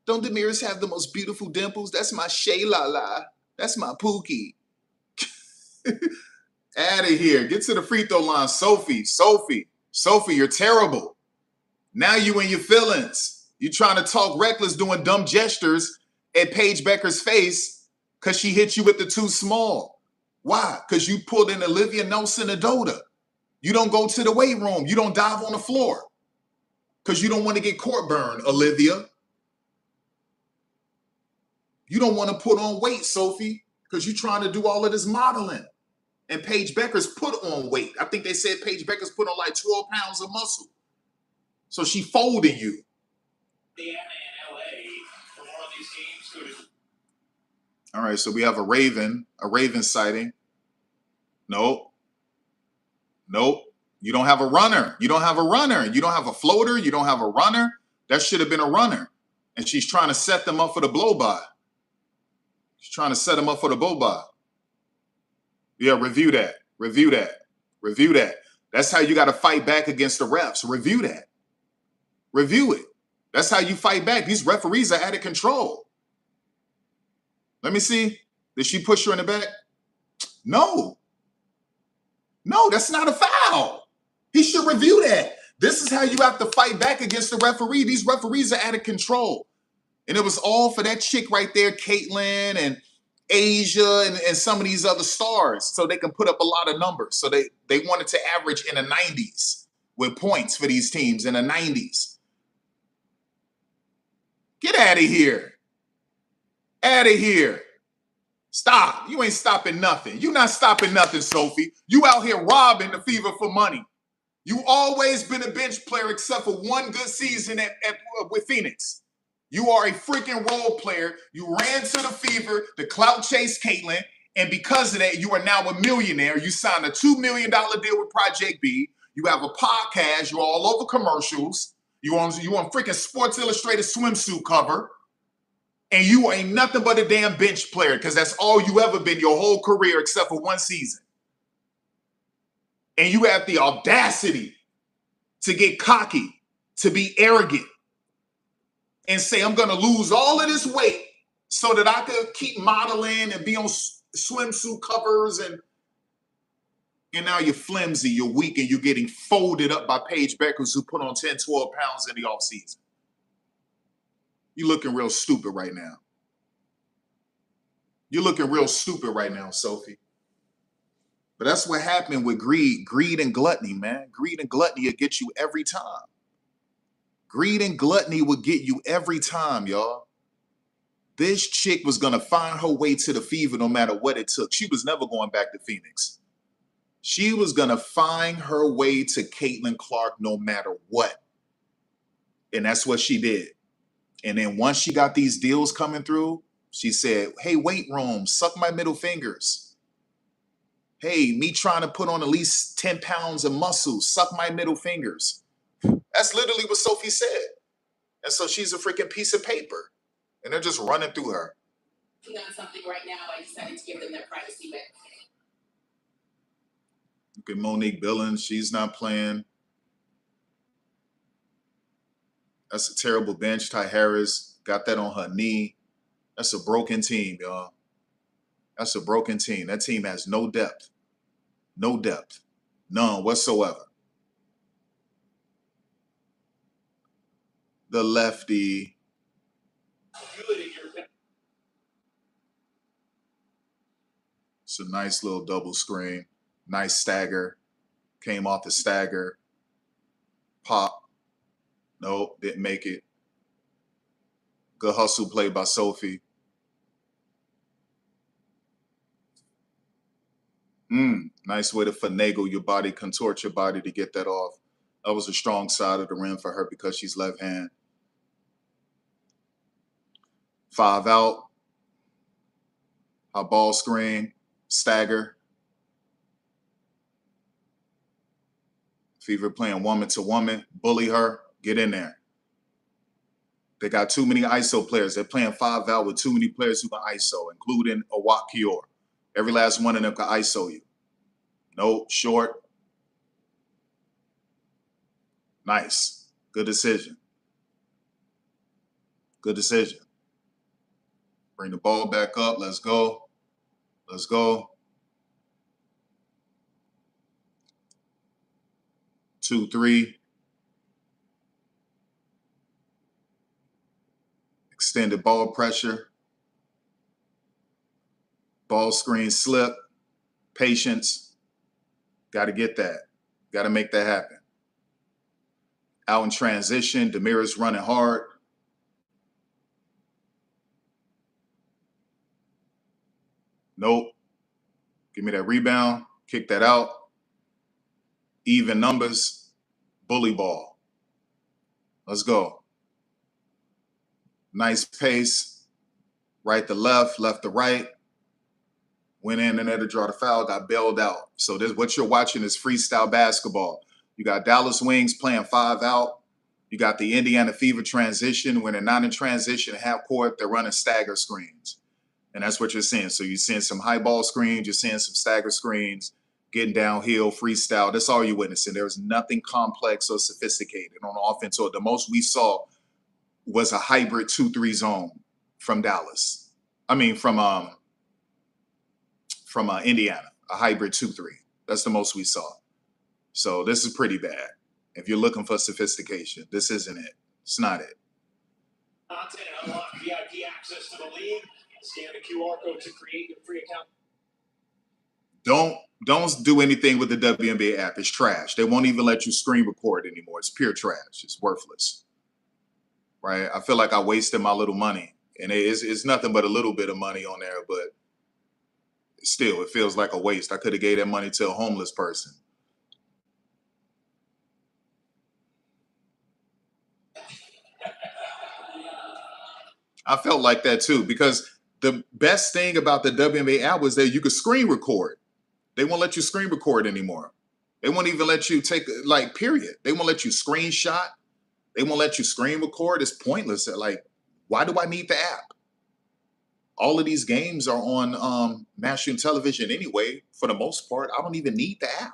Don't Damaris have the most beautiful dimples? That's my Shay-La-La. That's my Pookie. Out of here. Get to the free throw line. Sophie, you're terrible. Now you in your feelings. You trying to talk reckless, doing dumb gestures at Paige Becker's face because she hit you with the too small. Why? Because you pulled in Olivia Nelson-Adota. You don't go to the weight room. You don't dive on the floor because you don't want to get court burn, Olivia. You don't want to put on weight, Sophie, because you're trying to do all of this modeling. And Paige Becker's put on weight. I think they said Paige Becker's put on like 12 pounds of muscle. So she folding you. All right, so we have a Raven sighting. Nope. You don't have a runner. You don't have a floater. You don't have a runner. That should have been a runner. And she's trying to set them up for the blow-by. Yeah, review that. That's how you got to fight back against the refs. Review that. Review it. That's how you fight back. These referees are out of control. Let me see. Did she push her in the back? No, that's not a foul. He should review that. This is how you have to fight back against the referee. These referees are out of control. And it was all for that chick right there, Caitlin and Asia and some of these other stars, so they can put up a lot of numbers. So they wanted to average in the 90s with points for these teams in the 90s. Get out of here. Stop. You ain't stopping nothing. You not stopping nothing, Sophie. You out here robbing the Fever for money. You always been a bench player except for one good season with Phoenix. You are a freaking role player. You ran to the Fever to clout chase Caitlin, and because of that, you are now a millionaire. You signed a $2 million deal with Project B. You have a podcast. You're all over commercials. You on freaking Sports Illustrated swimsuit cover. And you ain't nothing but a damn bench player because that's all you ever been your whole career except for one season. And you have the audacity to get cocky, to be arrogant, and say, I'm going to lose all of this weight so that I could keep modeling and be on swimsuit covers. And now you're flimsy, you're weak, and you're getting folded up by Paige Beckers, who put on 10, 12 pounds in the offseason. You're looking real stupid right now. Sophie. But that's what happened with greed and gluttony, man. Greed and gluttony will get you every time. Y'all. This chick was going to find her way to the Fever no matter what it took. She was never going back to Phoenix. She was going to find her way to Caitlin Clark no matter what. And that's what she did. And then once she got these deals coming through, she said, hey, weight room, suck my middle fingers. Hey, me trying to put on at least 10 pounds of muscle, suck my middle fingers. That's literally what Sophie said. And so she's a freaking piece of paper. And they're just running through her. On something right now, I decided to give them their privacy back. Look at Monique Billings. She's not playing. That's a terrible bench. Ty Harris got that on her knee. That's a broken team, y'all. That's a broken team. That team has no depth. No depth. None whatsoever. The lefty. It's a nice little double screen. Nice stagger. Came off the stagger. Pop. Nope, didn't make it. Good hustle play by Sophie. Nice way to finagle your body, contort your body to get that off. That was a strong side of the rim for her because she's left hand. 5 out. High ball screen. Stagger. Fever playing woman to woman. Bully her. Get in there. They got too many ISO players. They're playing 5 out with too many players who can ISO, including Awak Kior. Every last one of them can ISO you. Nope, short. Nice. Good decision. Good decision. Bring the ball back up. Let's go. Let's go. 2-3. Extended ball pressure. Ball screen slip. Patience. Got to get that. Got to make that happen. Out in transition. Demira's running hard. Nope. Give me that rebound. Kick that out. Even numbers. Bully ball. Let's go. Nice pace. Right to left, left to right. Went in and there to draw the foul, got bailed out. So this, what you're watching is freestyle basketball. You got Dallas Wings playing 5 out. You got the Indiana Fever transition. When they're not in transition, half court, they're running stagger screens. And that's what you're seeing. So you're seeing some high ball screens, you're seeing some stagger screens, getting downhill, freestyle. That's all you're witnessing. There's nothing complex or sophisticated on offense. So the most we saw was a hybrid 2-3 zone from Dallas. I mean, from Indiana, a hybrid 2-3. That's the most we saw. So this is pretty bad. If you're looking for sophistication, this isn't it. It's not it. Content and unlock VIP access to the league. Scan the QR code to create your free account. Don't do anything with the WNBA app. It's trash. They won't even let you screen record anymore. It's pure trash. It's worthless. Right? I feel like I wasted my little money. And it's nothing but a little bit of money on there, but still, it feels like a waste. I could have gave that money to a homeless person. I felt like that too, because the best thing about the WNBA app was that you could screen record. They won't let you screen record anymore. They won't even let you take, like, period. They won't let you screenshot. They won't let you screen record. It's pointless. Like, why do I need the app? All of these games are on national television anyway, for the most part. I don't even need the app.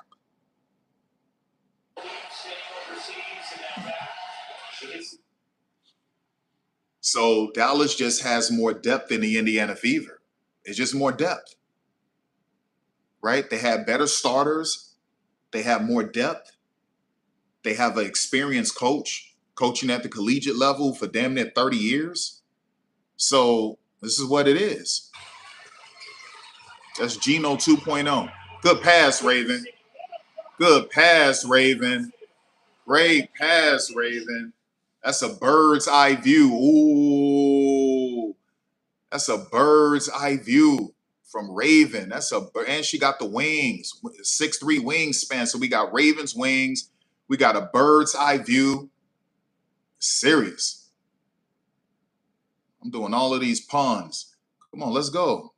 So Dallas just has more depth than the Indiana Fever. It's just more depth, right? They have better starters. They have more depth. They have an experienced coach coaching at the collegiate level for damn near 30 years. So this is what it is. That's Geno 2.0. Good pass, Raven. Good pass, Raven. Great pass, Raven. That's a bird's eye view. Ooh. That's a bird's eye view from Raven. And she got the wings, 6'3" wingspan. So we got Raven's wings. We got a bird's eye view. Serious. I'm doing all of these puns. Come on, let's go.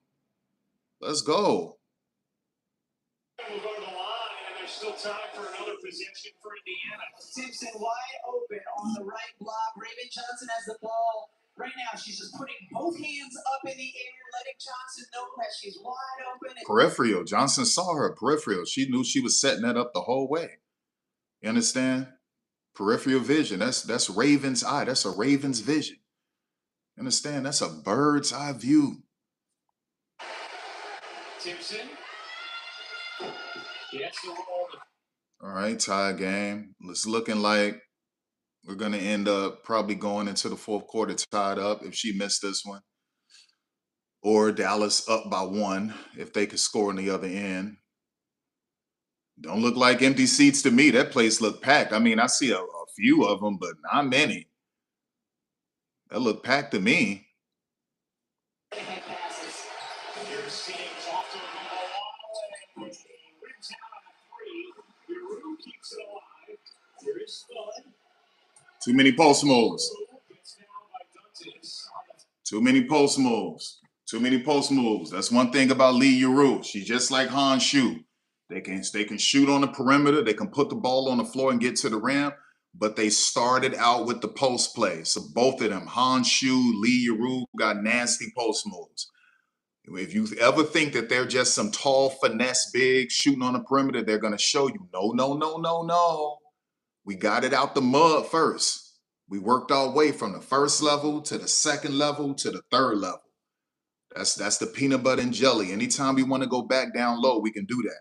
Let's go. We'll go to the line, and there's still time for another possession for Indiana. Simpson wide open on the right block. Raven Johnson has the ball. Right now, she's just putting both hands up in the air, letting Johnson know that she's wide open. Peripheral. Johnson saw her peripheral. She knew she was setting that up the whole way. You understand? Peripheral vision. That's Raven's eye. That's a Raven's vision. You understand? That's a bird's eye view. Simpson gets the ball. All right, tie game. It's looking like we're going to end up probably going into the fourth quarter tied up if she missed this one. Or Dallas up by 1 if they could score on the other end. Don't look like empty seats to me. That place looked packed. I mean, I see a few of them, but not many. That look packed to me. Passes. Here's Sims off to a wall. Rings out on a 3. Giroux keeps it alive. There is Spud. Too many post moves. Gets down by Duntis. Too many post moves. Too many post moves. That's one thing about Lee Giroux. She's just like Han Shu. They can shoot on the perimeter. They can put the ball on the floor and get to the rim. But they started out with the post play. So both of them, Han Shu, Lee Giroux, got nasty post moves. If you ever think that they're just some tall finesse big shooting on the perimeter, they're going to show you, no. We got it out the mud first. We worked our way from the first level to the second level to the third level. That's the peanut butter and jelly. Anytime we want to go back down low, we can do that.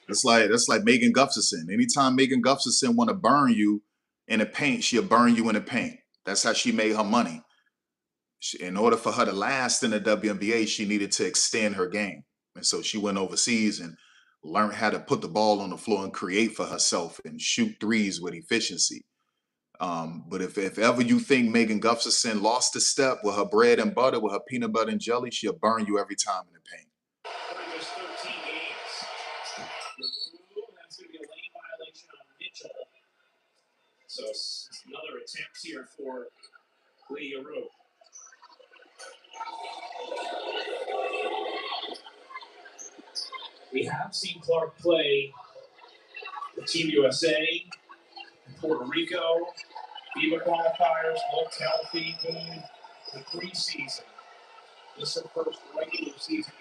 That's like Megan Gustafson. Anytime Megan Gustafson want to burn you in the paint, she'll burn you in the paint. That's how she made her money. In order for her to last in the WNBA, she needed to extend her game. And so she went overseas and learned how to put the ball on the floor and create for herself and shoot threes with efficiency. But if ever you think Megan Gustafson lost a step with her bread and butter, with her peanut butter and jelly, she'll burn you every time in the paint. There's 13 games. That's going to be a lane violation on Mitchell. So another attempt here for Lee Giroux. We have seen Clark play the Team USA, Puerto Rico, FIBA qualifiers, looked healthy, good the preseason. This is her first regular season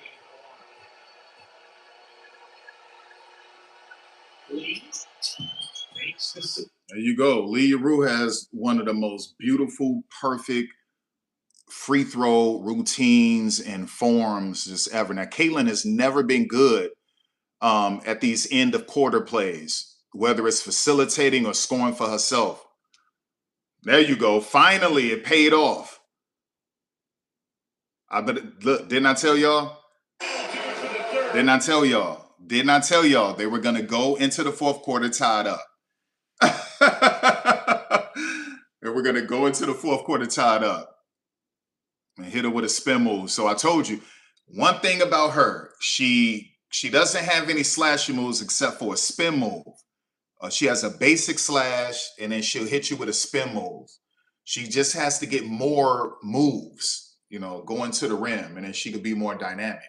game. Lee makes this. There you go. Lee Giroux has one of the most beautiful, perfect free throw routines and forms just ever. Now, Caitlin has never been good at these end of quarter plays, whether it's facilitating or scoring for herself. There you go. Finally, it paid off. Look, didn't I tell y'all? Didn't I tell y'all they were going to go into the fourth quarter tied up? They were going to go into the fourth quarter tied up and hit her with a spin move. So I told you, one thing about her, she doesn't have any slashy moves except for a spin move. She has a basic slash, and then she'll hit you with a spin move. She just has to get more moves, going to the rim, and then she could be more dynamic.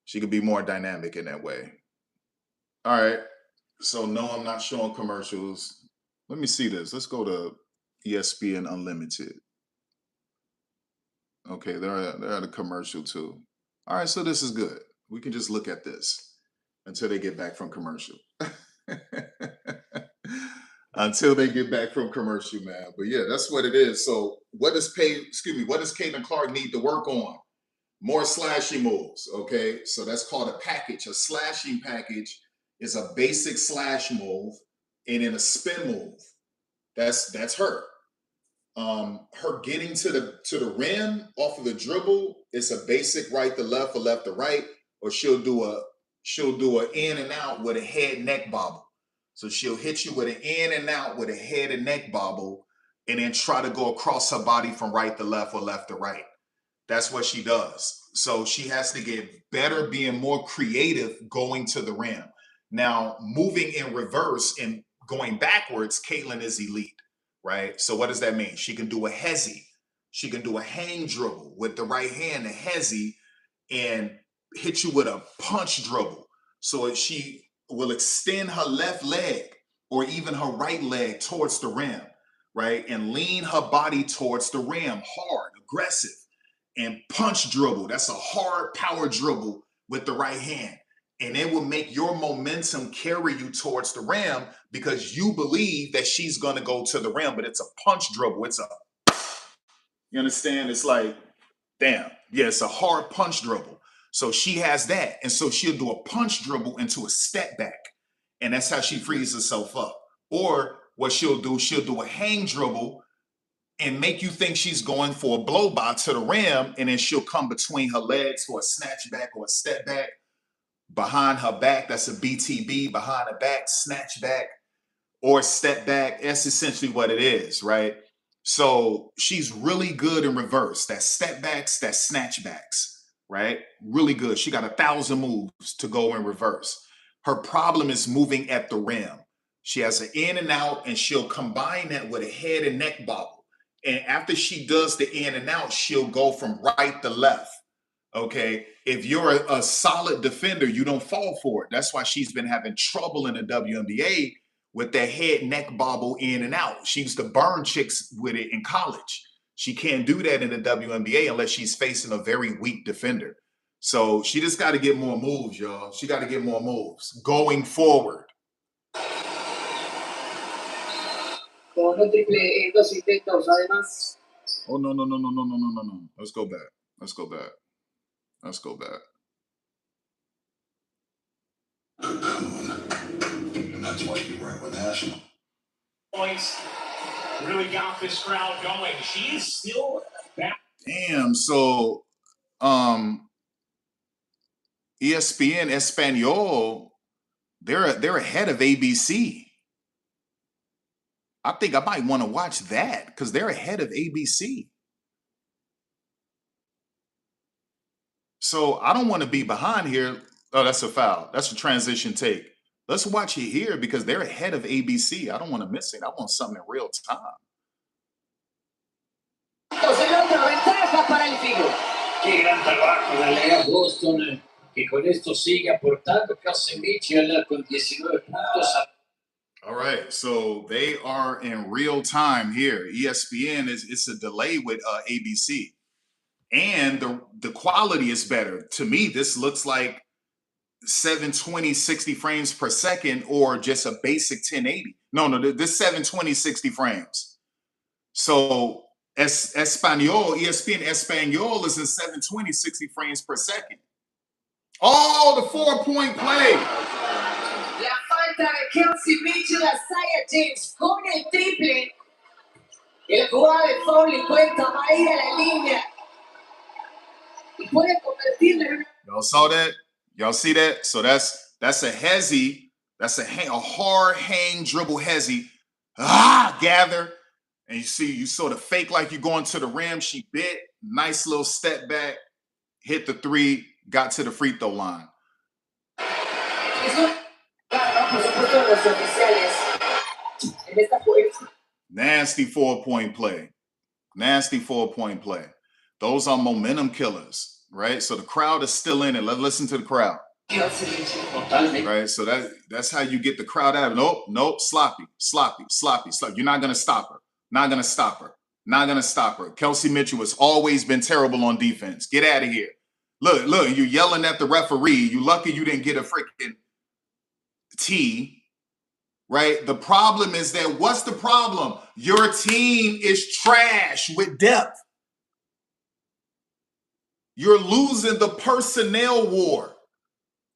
She could be more dynamic in that way. All right. So no, I'm not showing commercials. Let me see this. Let's go to ESPN Unlimited. Okay, they're at a commercial too. All right, so this is good. We can just look at this until they get back from commercial. Until they get back from commercial, man. But yeah, that's what it is. So what does Caitlin Clark need to work on? More slashy moves, okay? So that's called a package. A slashing package is a basic slash move and then a spin move. That's her. Her getting to the rim off of the dribble is a basic right to left or left to right, or she'll do a in and out with a head neck bobble. So she'll hit you with an in and out with a head and neck bobble, and then try to go across her body from right to left or left to right. That's what she does. So she has to get better, being more creative going to the rim. Now, moving in reverse and going backwards, Caitlin is elite, right? So what does that mean? She can do a hezzy. She can do a hang dribble with the right hand, a hezzy, and hit you with a punch dribble. So she will extend her left leg or even her right leg towards the rim, right? And lean her body towards the rim, hard, aggressive, and punch dribble. That's a hard power dribble with the right hand. And it will make your momentum carry you towards the rim because you believe that she's going to go to the rim, but it's a punch dribble. You understand? It's like, damn. Yeah, it's a hard punch dribble. So she has that. And so she'll do a punch dribble into a step back. And that's how she frees herself up. Or what she'll do a hang dribble and make you think she's going for a blow by to the rim. And then she'll come between her legs for a snatch back or a step back. behind her back. That's a BTB, behind her back, snatch back, or step back. That's essentially what it is, right? So she's really good in reverse. That's step backs, that's snatch backs, right? Really good. She got 1,000 moves to go in reverse. Her problem is moving at the rim. She has an in and out, and she'll combine that with a head and neck bobble. And after she does the in and out, she'll go from right to left. Okay. If you're a solid defender, you don't fall for it. That's why she's been having trouble in the WNBA with that head neck bobble in and out. She used to burn chicks with it in college. She can't do that in the WNBA unless she's facing a very weak defender. So she just got to get more moves, y'all. She got to get more moves going forward. Con un triple en 2 intentos, además. Oh, no. Let's go back. Let's go back. And that's why you were with National. Points really got this crowd going. She is still back. Damn. So, ESPN Espanol, they're ahead of ABC. I think I might want to watch that because they're ahead of ABC. So I don't want to be behind here. Oh, that's a foul. That's a transition take. Let's watch it here because they're ahead of ABC. I don't want to miss it. I want something in real time. Ventaja para el Figo. Qué gran trabajo de Lea Boston, que con esto sigue aportando casi Mitchell con 19 puntos. All right, so they are in real time here. ESPN it's a delay with ABC, and the quality is better. To me, this looks like 720 60 frames per second or just a basic 1080. No, this 720 60 frames. So Espanol, ESPN Espanol is in 720 60 frames per second. Oh, the 4-point play. La falta de Kelsey Mitchell a Zaya James con el triple. El jugada de foul y cuenta va a ir a la línea. Y puede convertirlo en una. Y'all saw that? Y'all see that? So that's a hezzy. That's a hard hang dribble hezzy. Gather. And you sort of fake like you're going to the rim. She bit. Nice little step back. Hit the three. Got to the free throw line. Nasty 4-point play. Nasty 4-point play. Those are momentum killers, right? So the crowd is still in it. Let's listen to the crowd. Right? So that's how you get the crowd out. Nope. Sloppy. You're not going to stop her. Kelsey Mitchell has always been terrible on defense. Get out of here. Look, you're yelling at the referee. You lucky you didn't get a freaking T. Right? The problem is that what's the problem? Your team is trash with depth. You're losing the personnel war.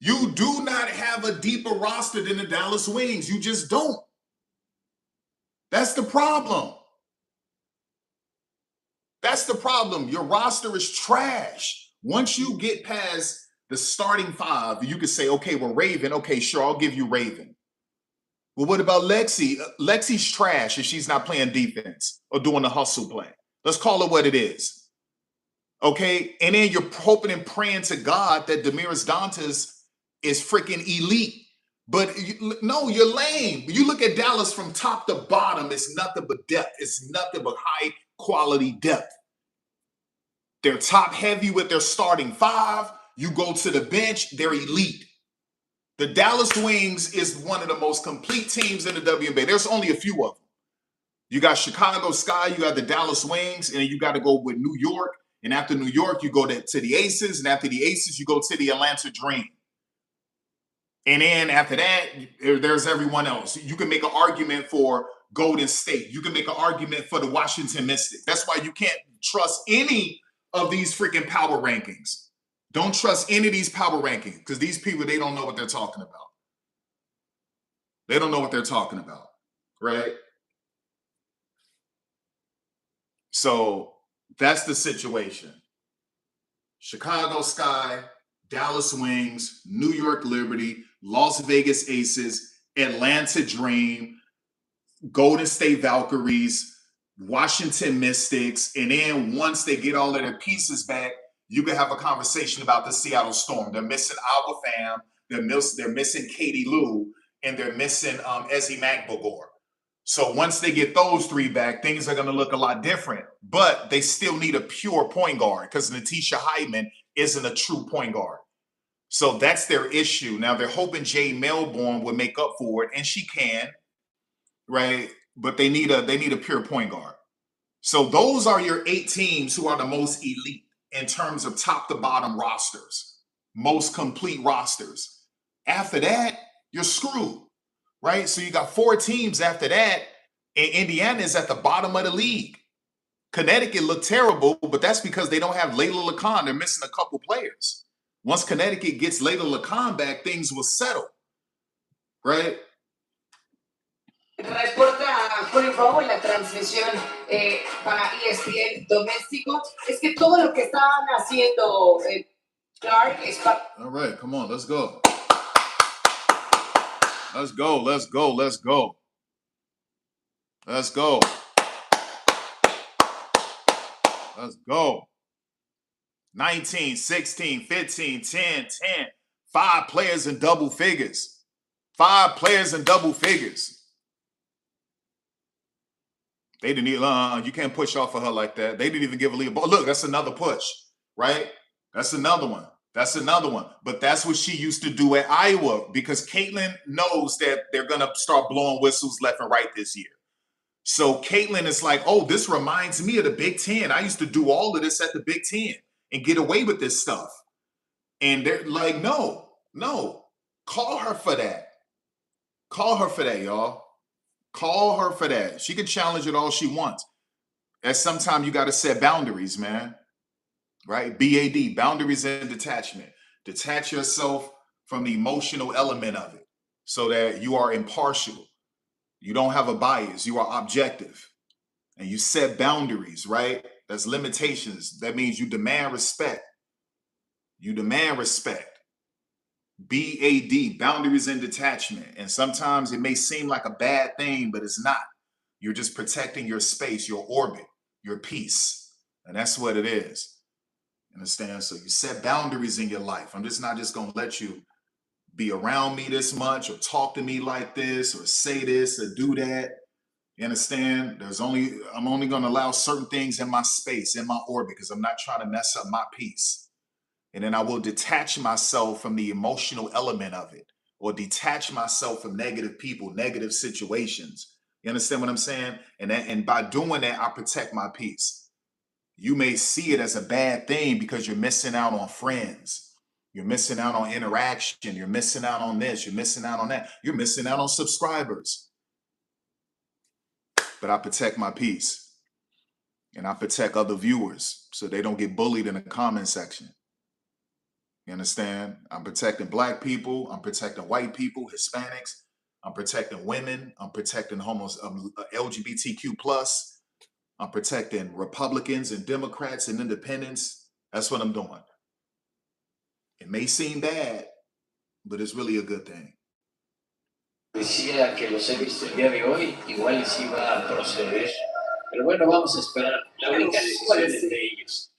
You do not have a deeper roster than the Dallas Wings. You just don't. That's the problem. Your roster is trash. Once you get past the starting five, you can say, okay, well, Raven, okay, sure, I'll give you Raven. Well, what about Lexi? Lexi's trash if she's not playing defense or doing the hustle play. Let's call it what it is. Okay? And then you're hoping and praying to God that Damiris Dantas is freaking elite. But no, you're lame. You look at Dallas from top to bottom, it's nothing but depth. It's nothing but high quality depth. They're top heavy with their starting five. You go to the bench, they're elite. The Dallas Wings is one of the most complete teams in the WNBA. There's only a few of them. You got Chicago Sky, you got the Dallas Wings, and you got to go with New York. And after New York, you go to the Aces. And after the Aces, you go to the Atlanta Dream. And then after that, there's everyone else. You can make an argument for Golden State. You can make an argument for the Washington Mystics. That's why you can't trust any of these freaking power rankings. Don't trust any of these power rankings because these people, they don't know what they're talking about. They don't know what they're talking about, right? So that's the situation. Chicago Sky, Dallas Wings, New York Liberty, Las Vegas Aces, Atlanta Dream, Golden State Valkyries, Washington Mystics, and then once they get all of their pieces back, you can have a conversation about the Seattle Storm. They're missing Alba Fam, they're missing Katie Lou, and they're missing Ezzy Magbogor. So once they get those three back, things are going to look a lot different. But they still need a pure point guard because Natisha Hyman isn't a true point guard. So that's their issue. Now they're hoping Jade Melbourne would make up for it, and she can, right? But they need a pure point guard. So those are your 8 teams who are the most elite in terms of top to bottom rosters, most complete rosters. After that, you're screwed, right? So you got 4 teams after that, and Indiana is at the bottom of the league. Connecticut looked terrible, but that's because they don't have Layla Lacan. They're missing a couple players. Once Connecticut gets Layla Lacan back, things will settle, right? Reporta Jorge Robo en la transmisión para ESPN doméstico. Es que todo lo que estaban haciendo Clark es para... All right, come on, let's go. Let's go, let's go, let's go. Let's go. Let's go. 19, 16, 15, 10, 10. 5 players in double figures. 5 players in double figures. They didn't even, you can't push off of her like that. They didn't even give Aaliyah a ball. Look, that's another push, right? That's another one. That's another one. But that's what she used to do at Iowa because Caitlin knows that they're going to start blowing whistles left and right this year. So Caitlin is like, oh, this reminds me of the Big Ten. I used to do all of this at the Big Ten and get away with this stuff. And they're like, no, call her for that. Call her for that, y'all. Call her for that. She can challenge it all she wants. At some time, you got to set boundaries, man. Right? BAD, boundaries and detachment. Detach yourself from the emotional element of it so that you are impartial. You don't have a bias. You are objective. And you set boundaries, right? That's limitations. That means you demand respect. You demand respect. BAD, boundaries and detachment. And sometimes it may seem like a bad thing, but it's not. You're just protecting your space, your orbit, your peace. And that's what it is. Understand? So you set boundaries in your life. I'm just not just going to let you be around me this much or talk to me like this or say this or do that. You understand? I'm only going to allow certain things in my space, in my orbit, because I'm not trying to mess up my peace. And then I will detach myself from the emotional element of it or detach myself from negative people, negative situations. You understand what I'm saying? And by doing that, I protect my peace. You may see it as a bad thing because you're missing out on friends. You're missing out on interaction. You're missing out on this. You're missing out on that. You're missing out on subscribers. But I protect my peace. And I protect other viewers so they don't get bullied in the comment section. You understand? I'm protecting Black people. I'm protecting white people, Hispanics. I'm protecting women. I'm protecting LGBTQ+. I'm protecting Republicans and Democrats and independents. That's what I'm doing. It may seem bad, but it's really a good thing. Decía que los he visto el día de hoy, igual les iba a proceder. Pero bueno, vamos a esperar. La única decisión es de ellos.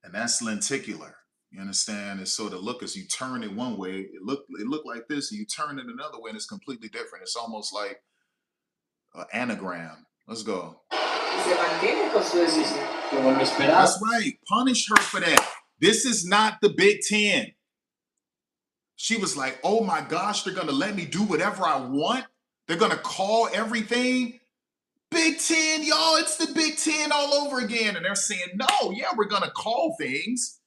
And that's lenticular. You understand? It's sort of look as you turn it one way, it look like this, and you turn it another way, and it's completely different. It's almost like an anagram. Let's go. That's right. Punish her for that. This is not the Big Ten. She was like, oh my gosh, they're going to let me do whatever I want. They're going to call everything Big Ten, y'all. It's the Big Ten all over again. And they're saying, no, yeah, we're going to call things.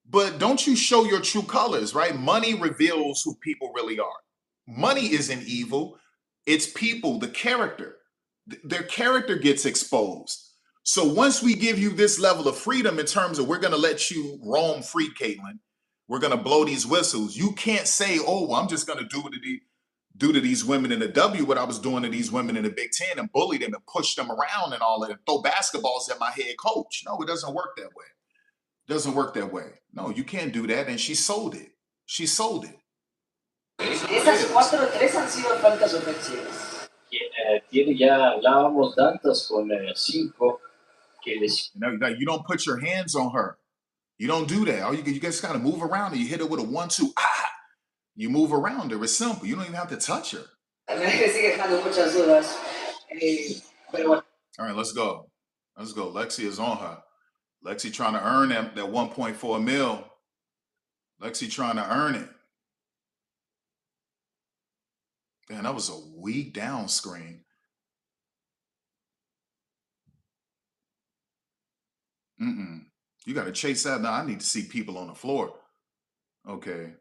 But don't you show your true colors, right? Money reveals who people really are. Money isn't evil. It's people, the character. Their character gets exposed. So once we give you this level of freedom in terms of we're going to let you roam free, Caitlin, we're going to blow these whistles. You can't say, oh, well, I'm just going to do to these women in the W what I was doing to these women in the Big Ten and bully them and push them around and all that and throw basketballs at my head coach. No, it doesn't work that way. It Doesn't work that way. No, you can't do that. And she sold it. She sold it. Esas 4-3 han sido faltas ofensivas. Tiene ya, hablábamos tantas con 5 que les... You don't put your hands on her. You don't do that. All you just gotta move around and you hit her with a 1-2. You move around her. It's simple. You don't even have to touch her. Sigue dejando muchas dudas. Pero bueno. All right, let's go. Let's go. Lexi is on her. Lexi trying to earn that 1.4 mil. Lexi trying to earn it. Man, that was a weak down screen. You got to chase that. Now I need to see people on the floor. Okay.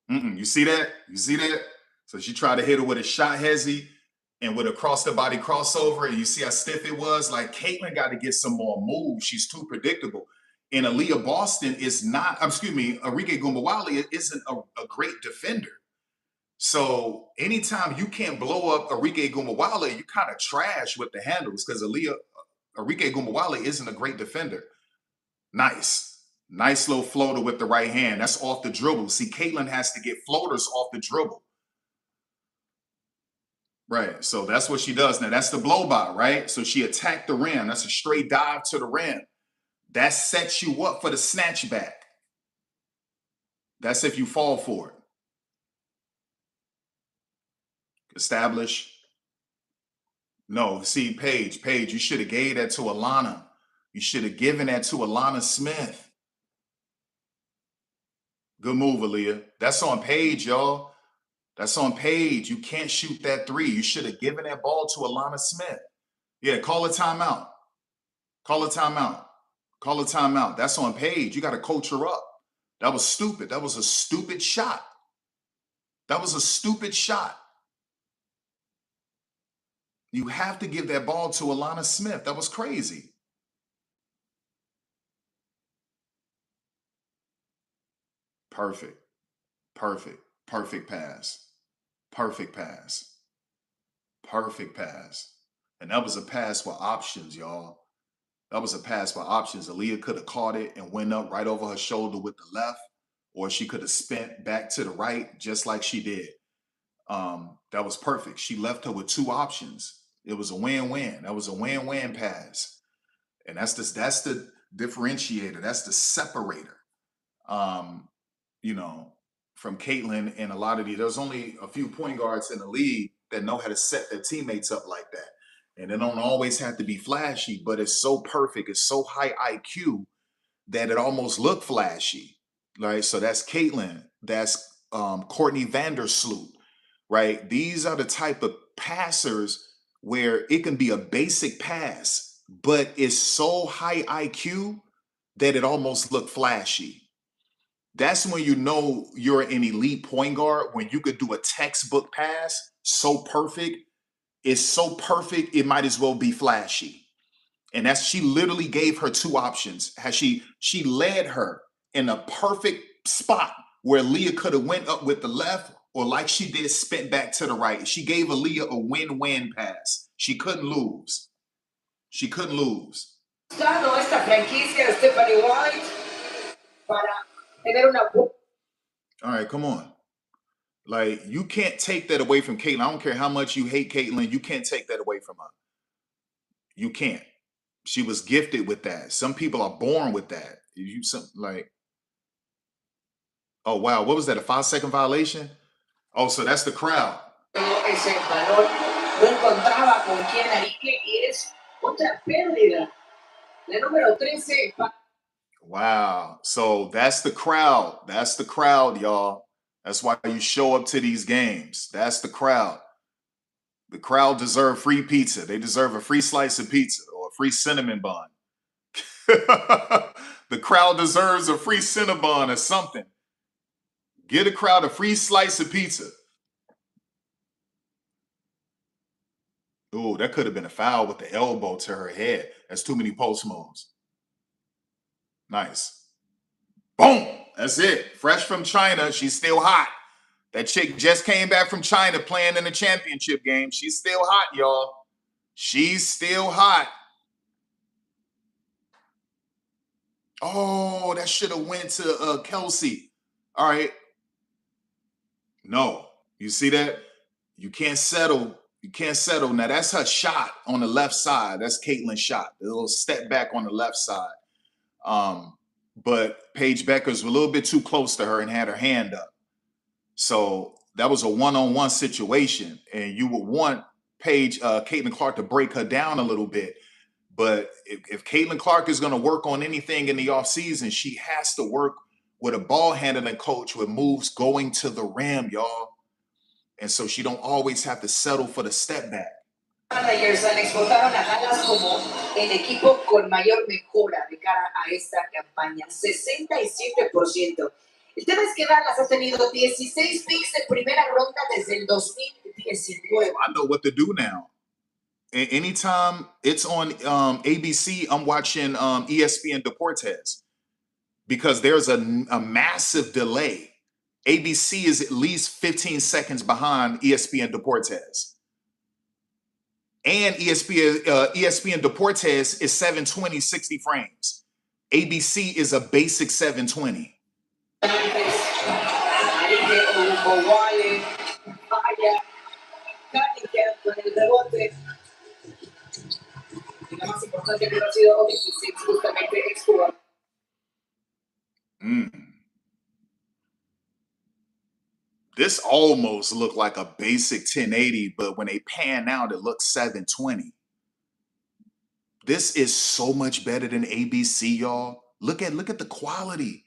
You see that? You see that? So she tried to hit her with a shot hezzy and with a cross the body crossover. And you see how stiff it was? Like, Caitlin got to get some more moves. She's too predictable. And Aaliyah Boston is not, Arike Gumbawali isn't a great defender. So anytime you can't blow up Arike Gumbawali, you kind of trash with the handles because Arike Gumbawali isn't a great defender. Nice little floater with the right hand. That's off the dribble. See, Caitlin has to get floaters off the dribble. Right, so that's what she does now. That's the blow by, right? So she attacked the rim. That's a straight dive to the rim. That sets you up for the snatch back. That's if you fall for it. Establish. No, see, Paige, you should have gave that to Alana. You should have given that to Alana Smith. Good move, Aaliyah. That's on Paige, y'all. That's on Paige. You can't shoot that 3. You should have given that ball to Alana Smith. Yeah, call a timeout. Call a timeout. Call a timeout. That's on Paige. You got to coach her up. That was stupid. That was a stupid shot. That was a stupid shot. You have to give that ball to Alana Smith. That was crazy. Perfect. Perfect. Perfect pass. Perfect pass. Perfect pass. And that was a pass with options, y'all. That was a pass with options. Aaliyah could have caught it and went up right over her shoulder with the left, or she could have spent back to the right just like she did. That was perfect. She left her with 2 options. It was a win-win. That was a win-win pass. And that's the differentiator. That's the separator. From Caitlin and a lot of there's only a few point guards in the league that know how to set their teammates up like that. And it don't always have to be flashy, but it's so perfect. It's so high IQ that it almost looked flashy, right? So that's Caitlin. That's Courtney Vandersloot, right? These are the type of passers where it can be a basic pass, but it's so high IQ that it almost looked flashy. That's when you know you're an elite point guard, when you could do a textbook pass so perfect. It's so perfect, it might as well be flashy. And she literally gave her 2 options. She led her in a perfect spot where Leah could have went up with the left, or like she did, spent back to the right. She gave Aaliyah a win-win pass. She couldn't lose. She couldn't lose. Esta franquicia de Stephanie White para tener una. All right, come on. Like, you can't take that away from Caitlin. I don't care how much you hate Caitlin. You can't take that away from her. You can't. She was gifted with that. Some people are born with that. Oh, wow. What was that? A 5-second violation? Oh, so that's the crowd. Ese balón no encontraba con quién Arique y es otra pérdida. La número 13. Wow. So that's the crowd. That's the crowd, y'all. That's why you show up to these games. That's the crowd. The crowd deserve free pizza. They deserve a free slice of pizza or a free cinnamon bun. The crowd deserves a free Cinnabon or something. Get a crowd a free slice of pizza. Ooh, that could have been a foul with the elbow to her head. That's too many post moves. Nice. Boom. That's it. Fresh from China. She's still hot. That chick just came back from China playing in the championship game. She's still hot, y'all. She's still hot. Oh, that should have went to Kelsey. All right. No. You see that? You can't settle. You can't settle. Now, that's her shot on the left side. That's Caitlin's shot. The little step back on the left side. But Paige Beckers was a little bit too close to her and had her hand up. So that was a one-on-one situation. And you would want Caitlin Clark to break her down a little bit. But if Caitlin Clark is going to work on anything in the offseason, she has to work with a ball handling coach with moves going to the rim, y'all. And so she don't always have to settle for the step back. Managers exportaron a Dallas como el equipo con mayor mejora de cara a esta campaña, 67%. El tema es que Dallas ha tenido 16 picks de primera ronda desde el 2019. I know what to do now. Anytime it's on ABC, I'm watching ESPN Deportes because there's a massive delay. ABC is at least 15 seconds behind ESPN Deportes. And ESPN Deportes is 720, 60 frames. ABC is a basic 720. This almost looked like a basic 1080, but when they pan out, it looks 720. This is so much better than ABC, y'all. Look at the quality.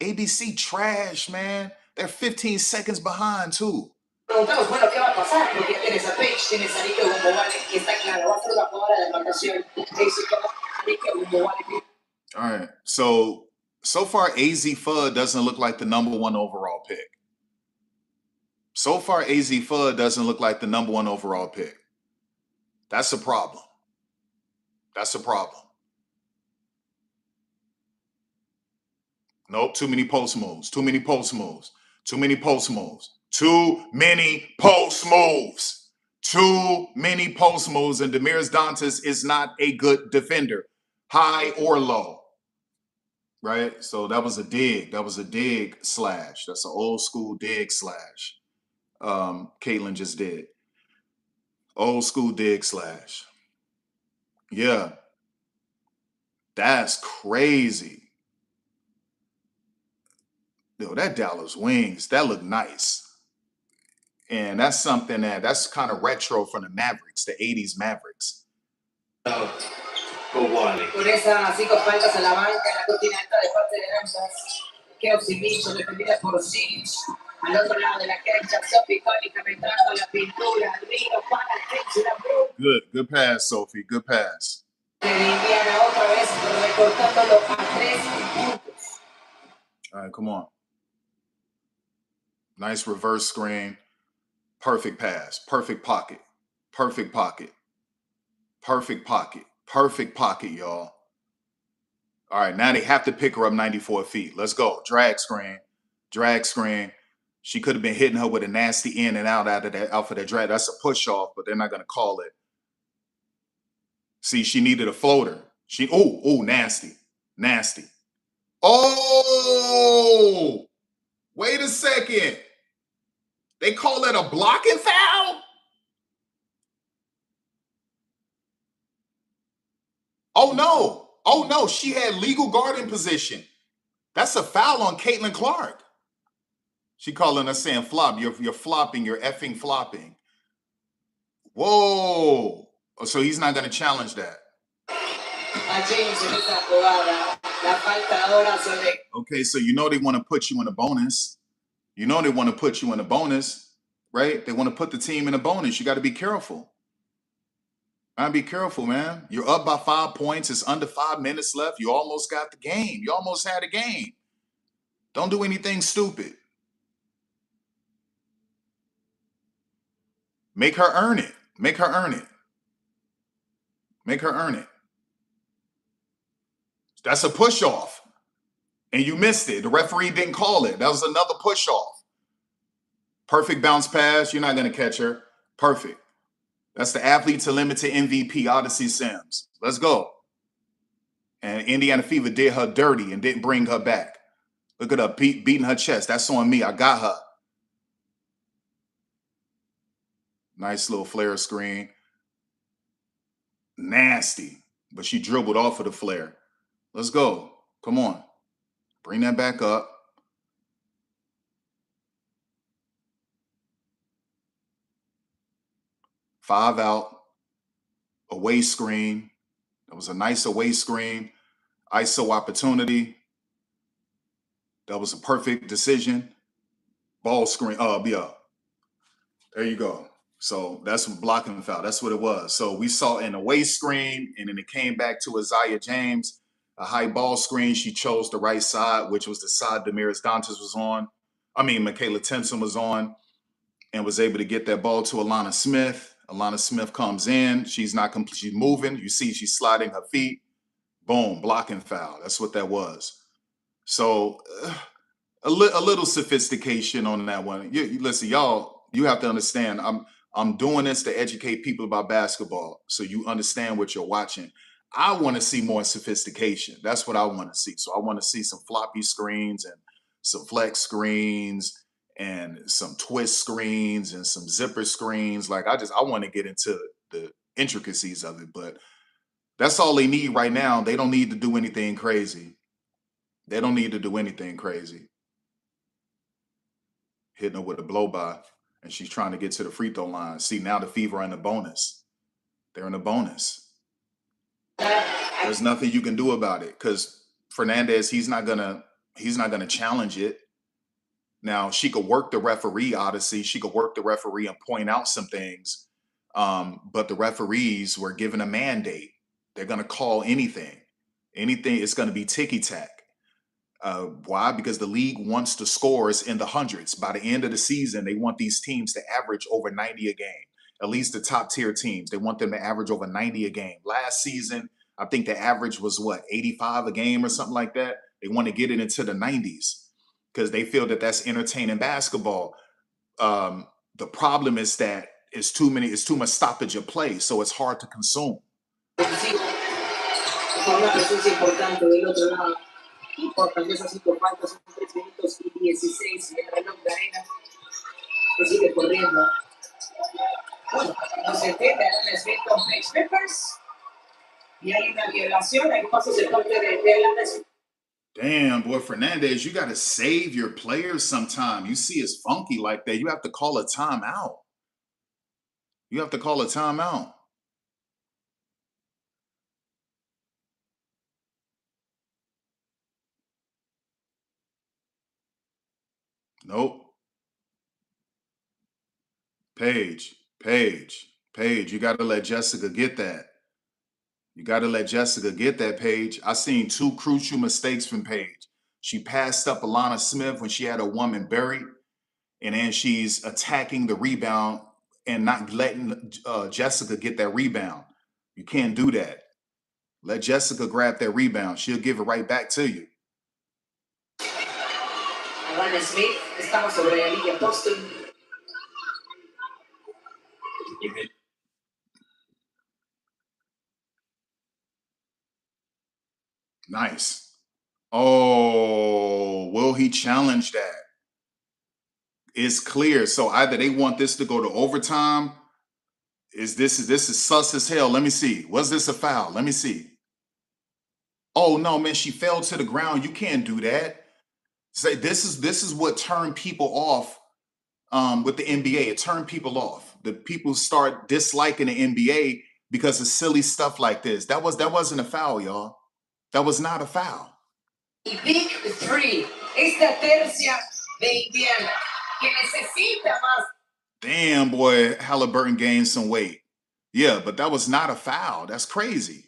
ABC trash, man. They're 15 seconds behind, too. Preguntamos, bueno, ¿qué va a pasar? Porque tienes a Paige, tienes a Nico Gumbovale, que está claro, va a ser una jugadora de rotación. Nico Gumbovale. All right. So far, AZ Fudd doesn't look like the #1 overall pick. So far, AZ Fudd doesn't look like the #1 overall pick. That's a problem. That's a problem. Nope, too many post moves. Too many post moves. Too many post moves. Too many post moves. Too many post moves. And Demiris Dantas is not a good defender, high or low. Right? So that was a dig. That was a dig slash. That's an old school dig slash. Caitlin just did. Old school dig slash. Yeah. That's crazy. Yo, that Dallas Wings, that looked nice. And that's something that's kind of retro from the Mavericks, the 80s Mavericks. Con esas 5 faltas en la banca, en la cortina alta de parte de ambas. Qué optimismo, defendida por Siege. Al otro lado de la cancha, Sophie icónica entrando la pintura. Río para el techo, la Good pass, Sophie. Good pass. De Indiana otra vez, recortándolo a 3 puntos. All right, come on. Nice reverse screen. Perfect pass. Perfect pocket. Perfect pocket. Perfect pocket. Perfect pocket, y'all. All right, now they have to pick her up 94 feet. Let's go. Drag screen. Drag screen. She could have been hitting her with a nasty in and out for that drag. That's a push off, but they're not going to call it. See, she needed a floater. Nasty. Nasty. Oh, wait a second. They call it a blocking foul? Oh, no. Oh, no. She had legal guarding position. That's a foul on Caitlin Clark. She calling us saying flop. You're flopping. You're effing flopping. Whoa. So he's not going to challenge that. Okay, so you know they want to put you in a bonus. You know they want to put you in a bonus, right? They want to put the team in a bonus. You got to be careful. Be careful, man. You're up by 5 points. It's under 5 minutes left. You almost got the game. You almost had a game. Don't do anything stupid. Make her earn it. Make her earn it. Make her earn it. That's a push off. And you missed it. The referee didn't call it. That was another push off. Perfect bounce pass. You're not going to catch her. Perfect. That's the athlete to limit to MVP, Odyssey Sims. Let's go. And Indiana Fever did her dirty and didn't bring her back. Look at her beating her chest. That's on me. I got her. Nice little flare screen. Nasty. But she dribbled off of the flare. Let's go. Come on. Bring that back up. Five out. Away screen. That was a nice away screen. ISO opportunity. That was a perfect decision. Ball screen. Yeah. There you go. So that's what blocking foul. That's what it was. So we saw an away screen, and then it came back to Isaiah James, a high ball screen. She chose the right side, which was the side Damaris Dantas was on. Michaela Tenson was on, and was able to get that ball to Alana Smith. Alana Smith comes in. She's not complete. She's moving. You see she's sliding her feet. Boom, blocking foul. That's what that was. So a little sophistication on that one. Listen, y'all, you have to understand. I'm doing this to educate people about basketball, so you understand what you're watching. I want to see more sophistication. That's what I want to see. So I want to see some floppy screens and some flex screens and some twist screens and some zipper screens. Like I want to get into the intricacies of it, but that's all they need right now. They don't need to do anything crazy. They don't need to do anything crazy. Hitting her with a blow by, and she's trying to get to the free throw line. See, now the Fever are in the bonus. They're in the bonus. There's nothing you can do about it because Fernandez, he's not gonna challenge it. Now she could work the referee, Odyssey. She could work the referee and point out some things. But the referees were given a mandate. They're gonna call anything. Anything, it's gonna be ticky-tack. Why? Because the league wants the scores in the hundreds. By the end of the season, they want these teams to average over 90 a game. At least the top tier teams, they want them to average over 90 a game. Last season, I think the average was 85 a game or something like that. They want to get it into the 90s because they feel that that's entertaining basketball. The problem is that it's too much stoppage of play, so it's hard to consume. Cambió esas 5 faltas, son 3 minutos y 16 y el reloj de arena que sigue corriendo. Bueno, no se entiende, Aaron Smith con Flex Peppers y hay una violación, hay pasos de parte de Aaron Smith. Damn, boy, Fernandez, you got to save your players sometime. You see it's funky like that. You have to call a timeout. You have to call a timeout. Nope. Paige, you got to let Jessica get that. You got to let Jessica get that, Paige. I seen 2 crucial mistakes from Paige. She passed up Alana Smith when she had a woman buried, and then she's attacking the rebound and not letting Jessica get that rebound. You can't do that. Let Jessica grab that rebound. She'll give it right back to you. Aaron Smith, estamos sobre la línea Boston. Nice. Oh, will he challenge that? It's clear. So either they want this to go to overtime. This is sus as hell. Let me see. Was this a foul? Let me see. Oh no, man, she fell to the ground. You can't do that. Say this is what turned people off with the NBA. It turned people off. The people start disliking the NBA because of silly stuff like this. That wasn't a foul, y'all. That was not a foul. Big three. Esta tercia de Indiana que necesita más. Damn, boy, Halliburton gained some weight. Yeah, but that was not a foul. That's crazy.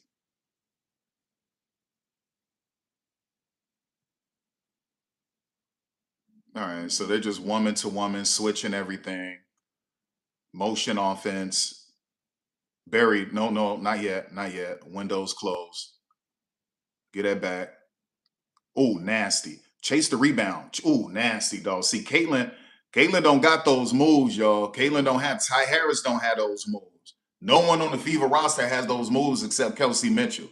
All right, so they're just woman to woman, switching everything. Motion offense. Buried. No, not yet. Not yet. Windows closed. Get that back. Oh, nasty. Chase the rebound. Oh, nasty, dog. See, Caitlin don't got those moves, y'all. Caitlin don't have, Ty Harris don't have those moves. No one on the Fever roster has those moves except Kelsey Mitchell.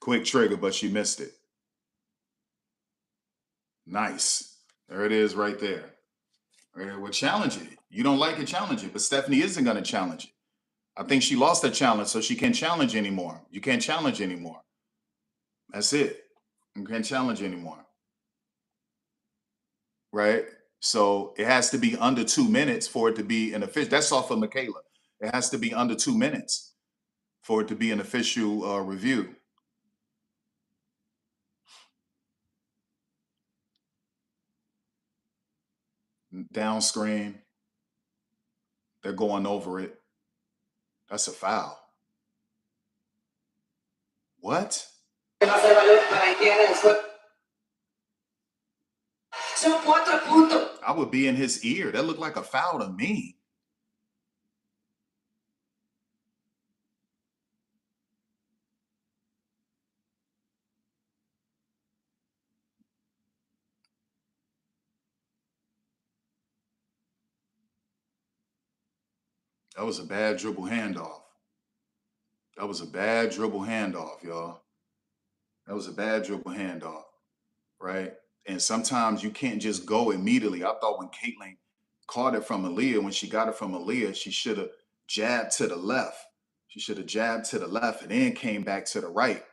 Quick trigger, but she missed it. Nice. There it is right there. Well, challenge it. You don't like it, challenge it. But Stephanie isn't going to challenge it. I think she lost her challenge, so she can't challenge anymore. You can't challenge anymore. That's it. You can't challenge anymore. Right? So it has to be under 2 minutes for it to be an official. That's off of Michaela. It has to be under 2 minutes for it to be an official review. Down screen. They're going over it. That's a foul. What? I would be in his ear. That looked like a foul to me. That was a bad dribble handoff. That was a bad dribble handoff, y'all. That was a bad dribble handoff, right? And sometimes you can't just go immediately. I thought when Caitlin caught it from Aaliyah, when she got it from Aaliyah, she should have jabbed to the left. She should have jabbed to the left and then came back to the right.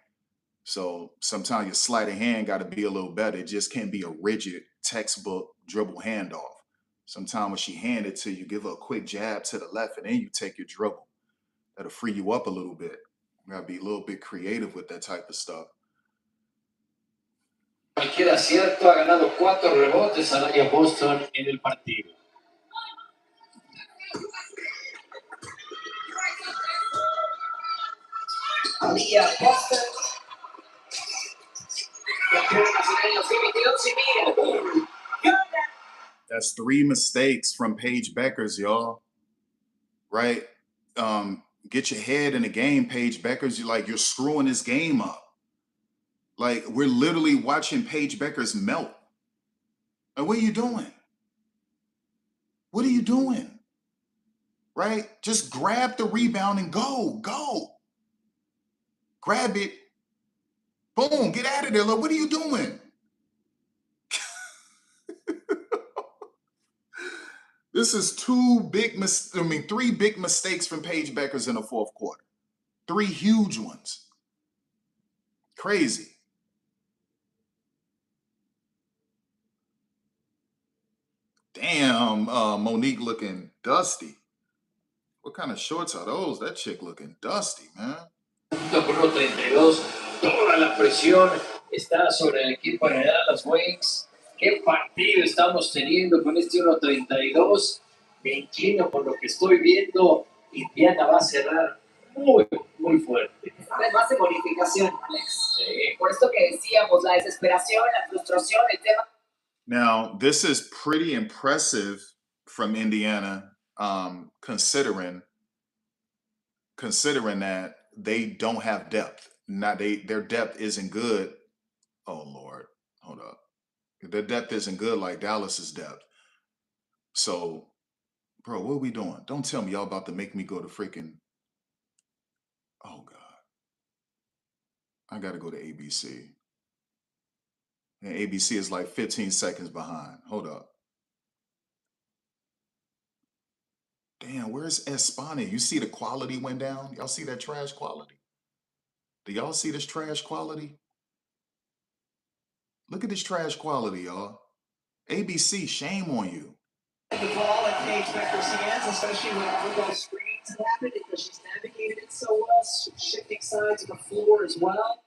So sometimes your sleight of hand got to be a little better. It just can't be a rigid textbook dribble handoff. Sometimes when she hand it to you, give her a quick jab to the left and then you take your dribble. That'll free you up a little bit. You gotta be a little bit creative with that type of stuff. Cualquier acierto ha ganado 4 rebotes al área Boston en el partido. Boston. That's 3 mistakes from Paige Beckers, y'all. Right? Get your head in the game, Paige Beckers. You're screwing this game up. Like, we're literally watching Paige Beckers melt. Like, what are you doing? What are you doing? Right? Just grab the rebound and go. Grab it. Boom, get out of there. Like, what are you doing? This is 3 big mistakes from Paige Beckers in the fourth quarter. 3 huge ones. Crazy. Damn, Monique looking dusty. What kind of shorts are those? That chick looking dusty, man. Por 1:32, toda la presión está sobre el equipo de Dallas Wings. ¿Qué partido estamos teniendo con este 1:32? Me inclino por lo que estoy viendo. Indiana va a cerrar muy, muy fuerte. Además de bonificación, Alex. Por esto que decíamos, la desesperación, la frustración, el tema. Now, this is pretty impressive from Indiana, considering that they don't have depth. Their depth isn't good. Oh Lord, hold up. Their depth isn't good like Dallas's depth. So, bro, what are we doing? Don't tell me y'all about to make me go to freaking. Oh God, I gotta go to ABC. And ABC is like 15 seconds behind. Hold up. Damn, where's Espana? You see the quality went down? Y'all see that trash quality? Do y'all see this trash quality? Look at this trash quality, y'all. ABC, shame on you. The ball in Paige Becker's hands, especially when all those screens happen, because she's navigated it so well, shifting sides of the floor as well.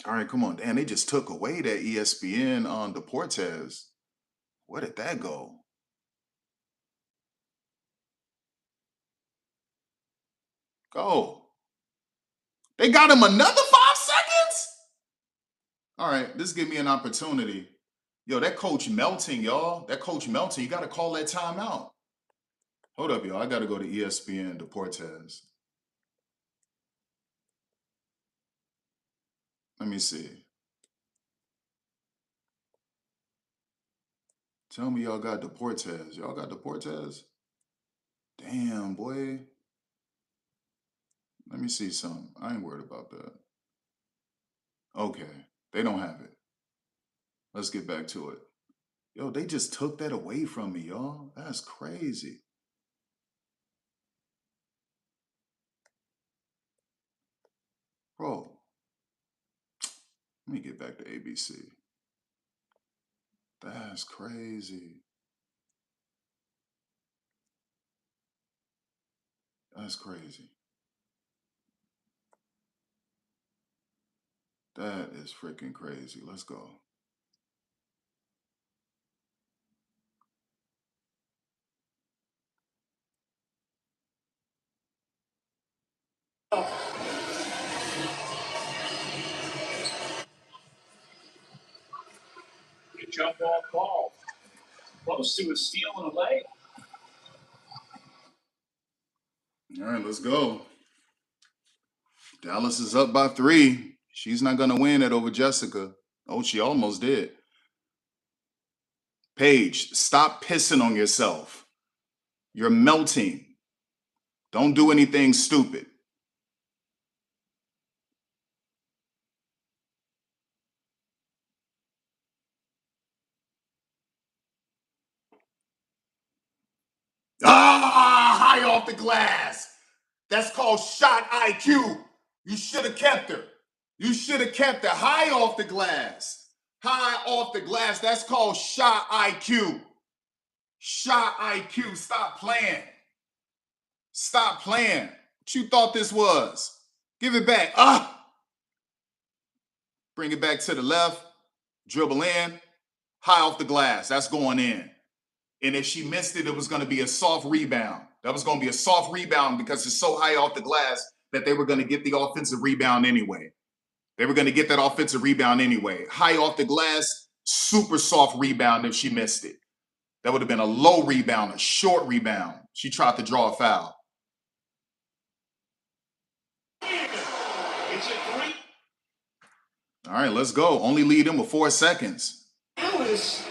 All right, come on. Damn, they just took away that ESPN on Deportes. Where did that go? Go. They got him another 5 seconds? All right, this give me an opportunity. Yo, that coach melting, y'all. That coach melting. You got to call that timeout. Hold up, y'all. I got to go to ESPN Deportes. Let me see. Tell me y'all got Deportes. Y'all got Deportes? Damn, boy. Let me see something. I ain't worried about that. Okay, they don't have it. Let's get back to it. Yo, they just took that away from me, y'all. That's crazy. Bro, let me get back to ABC. That's crazy. That's crazy. That is freaking crazy. Let's go. Good jump ball call. Close to a steal and a leg. All right, let's go. Dallas is up by 3. She's not going to win it over Jessica. Oh, she almost did. Paige, stop pissing on yourself. You're melting. Don't do anything stupid. High off the glass. That's called shot IQ. You should have kept her. You should have kept her high off the glass. High off the glass. That's called shot IQ. Shot IQ. Stop playing. Stop playing. What you thought this was? Give it back. Bring it back to the left. Dribble in. High off the glass. That's going in. And if she missed it, it was going to be a soft rebound. That was going to be a soft rebound because it's so high off the glass that they were going to get the offensive rebound anyway. They were going to get that offensive rebound anyway. High off the glass, super soft rebound if she missed it. That would have been a low rebound, a short rebound. She tried to draw a foul. It's a 3. All right, let's go. Only lead them with 4 seconds. Alice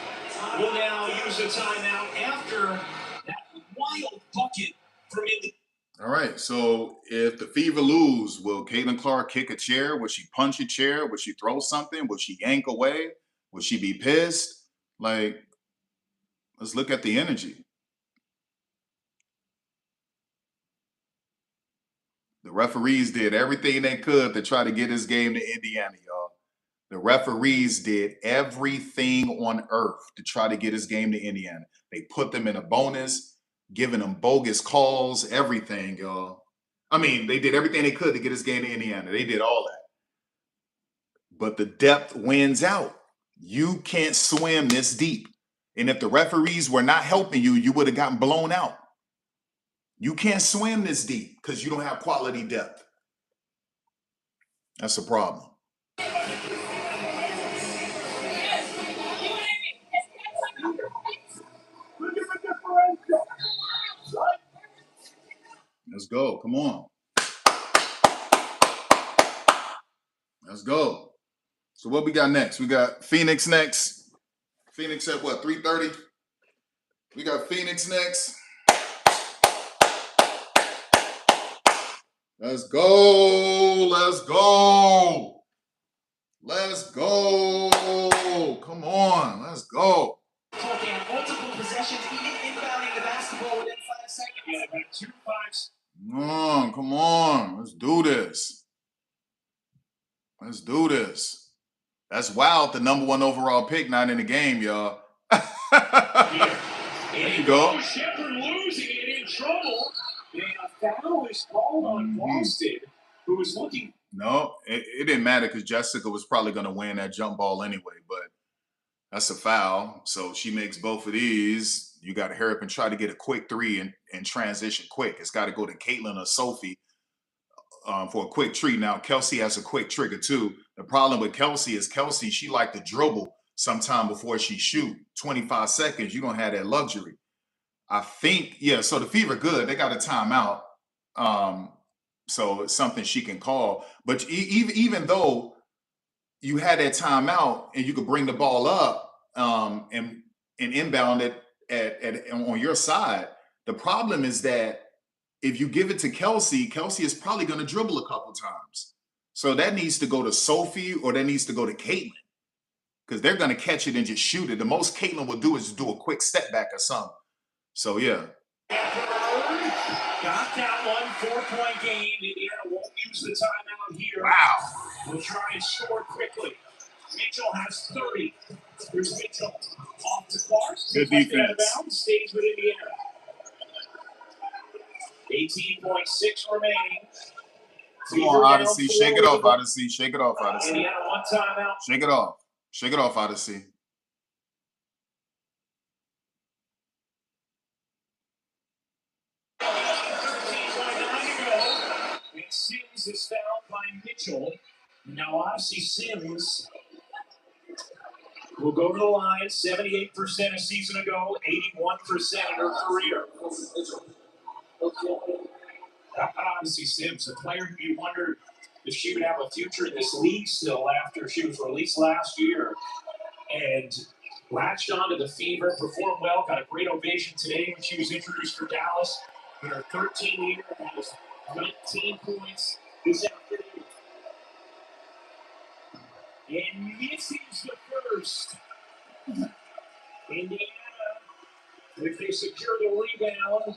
will now use a timeout after that wild bucket from Indy. All right, so if the Fever lose, will Caitlin Clark kick a chair? Will she punch a chair? Will she throw something? Will she yank away? Will she be pissed? Like, let's look at the energy. The referees did everything they could to try to get this game to Indiana, y'all. The referees did everything on earth to try to get this game to Indiana. They put them in a bonus, giving them bogus calls, everything, y'all. I mean, they did everything they could to get this game to Indiana. They did all that. But the depth wins out. You can't swim this deep. And if the referees were not helping you, you would have gotten blown out. You can't swim this deep because you don't have quality depth. That's a problem. Let's go. Come on. Let's go. So what we got next? We got Phoenix next. Phoenix at what, 3:30? We got Phoenix next. Let's go. Let's go. Let's go. Come on. Let's go. They have multiple possessions, even inbounding the basketball within 5 seconds. Yeah, about 2 5s. Come on. Let's do this. Let's do this. That's wild. The number 1 overall pick not in the game, y'all. There you go. Shepherd losing it, in trouble. And a foul is called on Boston, who was looking. No, it didn't matter because Jessica was probably going to win that jump ball anyway, but that's a foul. So she makes both of these. You got to hurry up and try to get a quick 3 and transition quick. It's got to go to Caitlin or Sophie for a quick treat. Now, Kelsey has a quick trigger too. The problem with Kelsey is she like to dribble sometime before she shoot. 25 seconds, you don't have that luxury. I think, so the Fever good. They got a timeout. So it's something she can call. But even though you had that timeout and you could bring the ball up and inbound it on your side, the problem is that if you give it to Kelsey is probably going to dribble a couple times. So that needs to go to Sophie or that needs to go to Caitlin. Because they're going to catch it and just shoot it. The most Caitlin will do is do a quick step back or something. So, yeah. Got that one, 4-point game. Indiana won't use the timeout here. Wow. We'll try and score quickly. Mitchell has 30. Here's Mitchell. Off to Clark. Good defense. Out of defense. bounds. Stays with Indiana. 18.6 remaining. Come on, Odyssey. Shake it off, Odyssey. Shake it off, Odyssey. Indiana one timeout. Shake it off. Shake it off, Odyssey. And Sims is fouled by Mitchell. Now Odyssey Sims will go to the line 78% a season ago, 81% in her career. Odyssey Sims, a player who you wondered if she would have a future in this league still after she was released last year. And latched onto the fever, performed well, got a great ovation today when she was introduced for Dallas. In her 13 years, has 19 points this afternoon. And misses the first. Indiana, if they secure the rebound,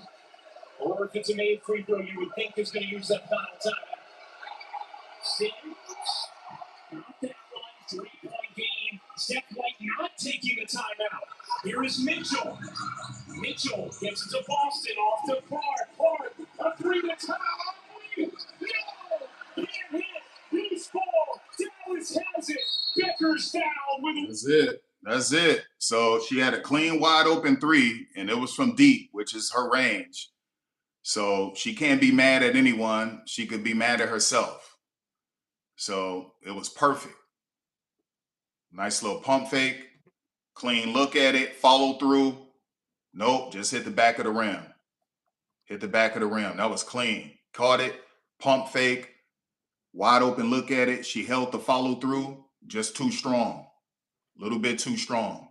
or if it's a made free throw, you would think is going to use that final time. Sims, not that one, 3-point game. Steph White not taking the timeout. Here is Mitchell. Mitchell gets it to Boston, off to Clark. Clark, a 3 to tie. No! Can't hit. Loose ball. Dallas has it. Becker's down with it. That's it. That's it. So she had a clean, wide open 3, and it was from deep, which is her range. So she can't be mad at anyone. She could be mad at herself. So it was perfect. Nice little pump fake. Clean look at it. Follow through. Nope, just hit the back of the rim. Hit the back of the rim. That was clean. Caught it. Pump fake. Wide open look at it. She held the follow through. Just too strong. A little bit too strong.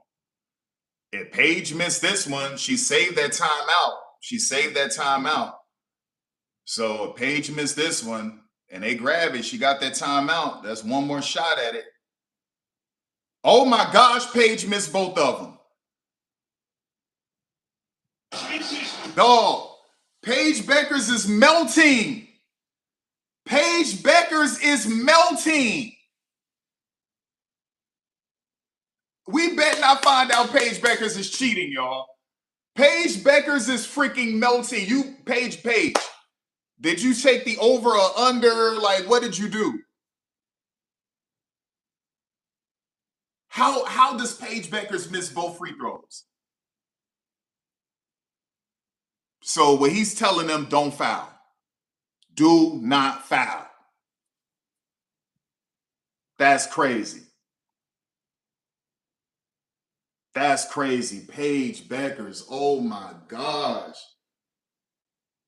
If Paige missed this one, she saved that timeout. She saved that timeout. So if Paige missed this one and they grab it, she got that timeout. That's one more shot at it. Oh my gosh, Paige missed both of them. Dog, Paige Beckers is melting. Paige Beckers is melting. We bet not find out Paige Beckers is cheating, y'all. Paige Beckers is freaking melting. You, Paige, did you take the over or under? Like, what did you do? How does Paige Beckers miss both free throws? So what he's telling them, don't foul. Do not foul. That's crazy. That's crazy. Paige Beckers. Oh my gosh.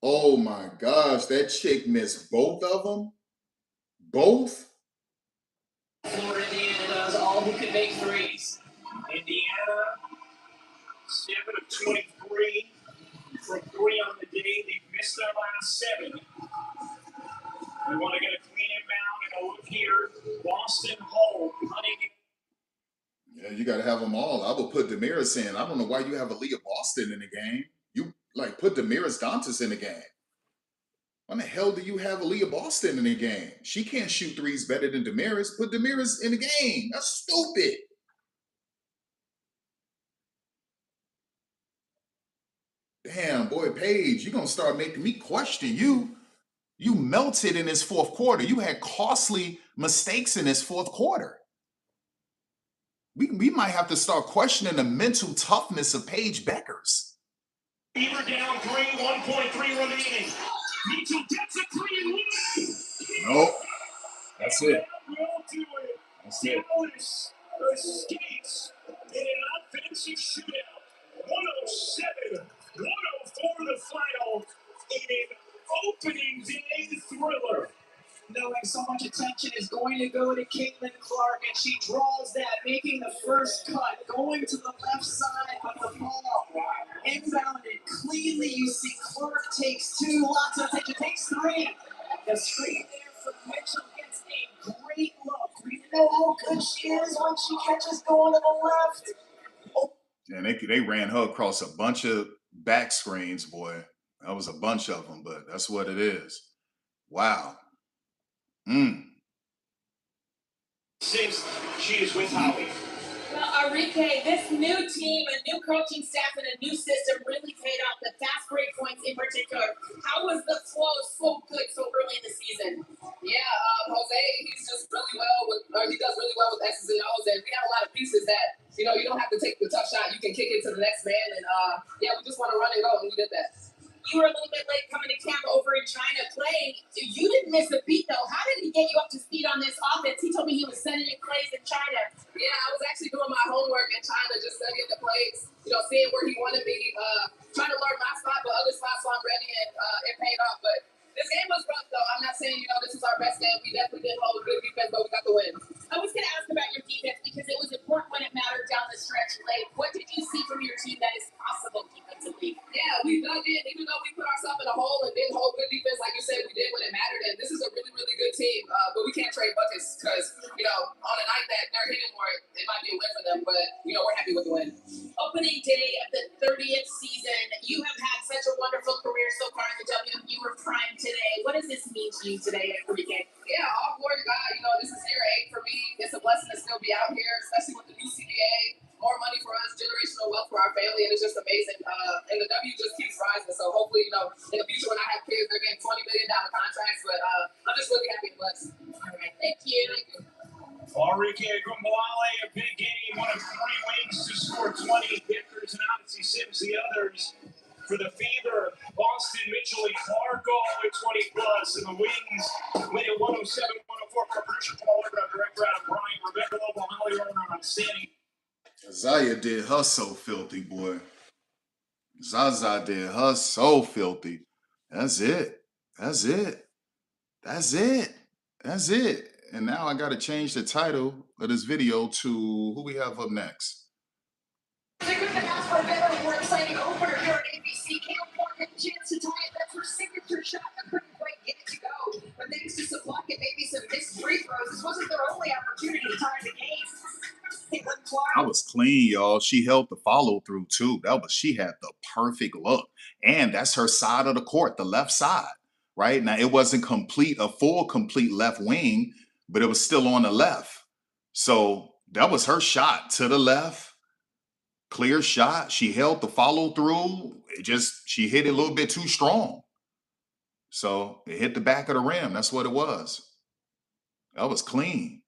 Oh my gosh. That chick missed both of them? Both? Florida, Indiana does all who can make threes. Indiana, 7 of 23 from 3 on the day. They've missed their last 7. We want to get a clean inbound and a look here. Boston home, hunting. Yeah, you got to have them all. I will put Damaris in. I don't know why you have Aaliyah Boston in the game. You like put Damaris Dantas in the game. Why the hell do you have Aaliyah Boston in the game? She can't shoot threes better than Damaris. Put Damaris in the game. That's stupid. Damn, boy, Paige, you're going to start making me question you. You melted in this fourth quarter. You had costly mistakes in this fourth quarter. We might have to start questioning the mental toughness of Paige Beckers. Beaver down 3, 1.3 remaining. Mitchell gets a 3 and wins. Nope. That's it. Will do it. That's it. Dallas escapes in an offensive shootout. 107, 104 the final in an opening day thriller. Knowing so much attention is going to go to Caitlin Clark, and she draws that, making the first cut, going to the left side, but the ball inbounded cleanly. You see Clark takes 2, lots of attention, takes 3. The screen there from Mitchell gets a great look. We know how good she is when she catches going to the left. And they ran her across a bunch of back screens, boy. That was a bunch of them, but that's what it is. Wow. Since she is with Howie. Well, Enrique, this new team, a new coaching staff, and a new system really paid off. The fast break points in particular. How was the flow so good so early in the season? Yeah, Jose, he's just really well with, or he does really well with X's and O's, and we have a lot of pieces that, you don't have to take the tough shot. You can kick it to the next man, and yeah, we just want to run and go, and we did that. You were a little bit late coming to camp over in China playing. You didn't miss a beat, though. How did he get you up to speed on this offense? He told me he was sending you plays in China. Yeah, I was actually doing my homework in China, just studying the plays, seeing where he wanted me, trying to learn my spot, but other spots so I'm ready, and it paid off. But this game was rough, though. I'm not saying, this is our best game. We definitely didn't hold a good defense, but we got the win. I was going to ask about your defense because it was important when it mattered down the stretch late. What did you see from your team that is possible defensively? Yeah, we dug in, even though we put ourselves in a hole and didn't hold good defense like you said we did when it mattered. And this is a really, really good team, but we can't trade buckets because, on a night that they're hitting more, it might be a win for them. But, we're happy with the win. Opening day of the 30th season, you have had such a wonderful career so far in the WNBA. You were primed today. What does this mean to you today, Enrique? Yeah, all glory to God. This is year 8 for me. It's a blessing to still be out here, especially with the new CBA. More money for us, generational wealth for our family, and it's just amazing. And the W just keeps rising. So hopefully, in the future when I have kids, they're getting $20 million contracts. But I'm just really happy and blessed. All right, thank you. Thank you. Enrique Gumbale, a big game, one of 3 wings to score 20. Vickers and Odyssey Sims, the others. For the Fever, Boston, Mitchell, and Clark all at 20 plus, and the Wings win at 107-104. For producer Paul Everett, director Adam Bryant, Rebecca Lobo, Holly Roner, on standing. Zaya did her so filthy, boy. Zaza did her so filthy. That's it. That's it. That's it. That's it. And now I got to change the title of this video to who we have up next. They couldn't ask for a better, more exciting opener here at ABC. Caleb Clark had a chance to tie it. That's her signature shot. I couldn't quite get it to go. But thanks to some luck and maybe some missed free throws, this wasn't their only opportunity to tie the game. Caitlin Clark. That was clean, y'all. She held the follow through too. She had the perfect look. And that's her side of the court, the left side, right? Now it wasn't a full complete left wing, but it was still on the left. So that was her shot to the left. Clear shot. She held the follow through. She hit it a little bit too strong. So it hit the back of the rim. That's what it was. That was clean.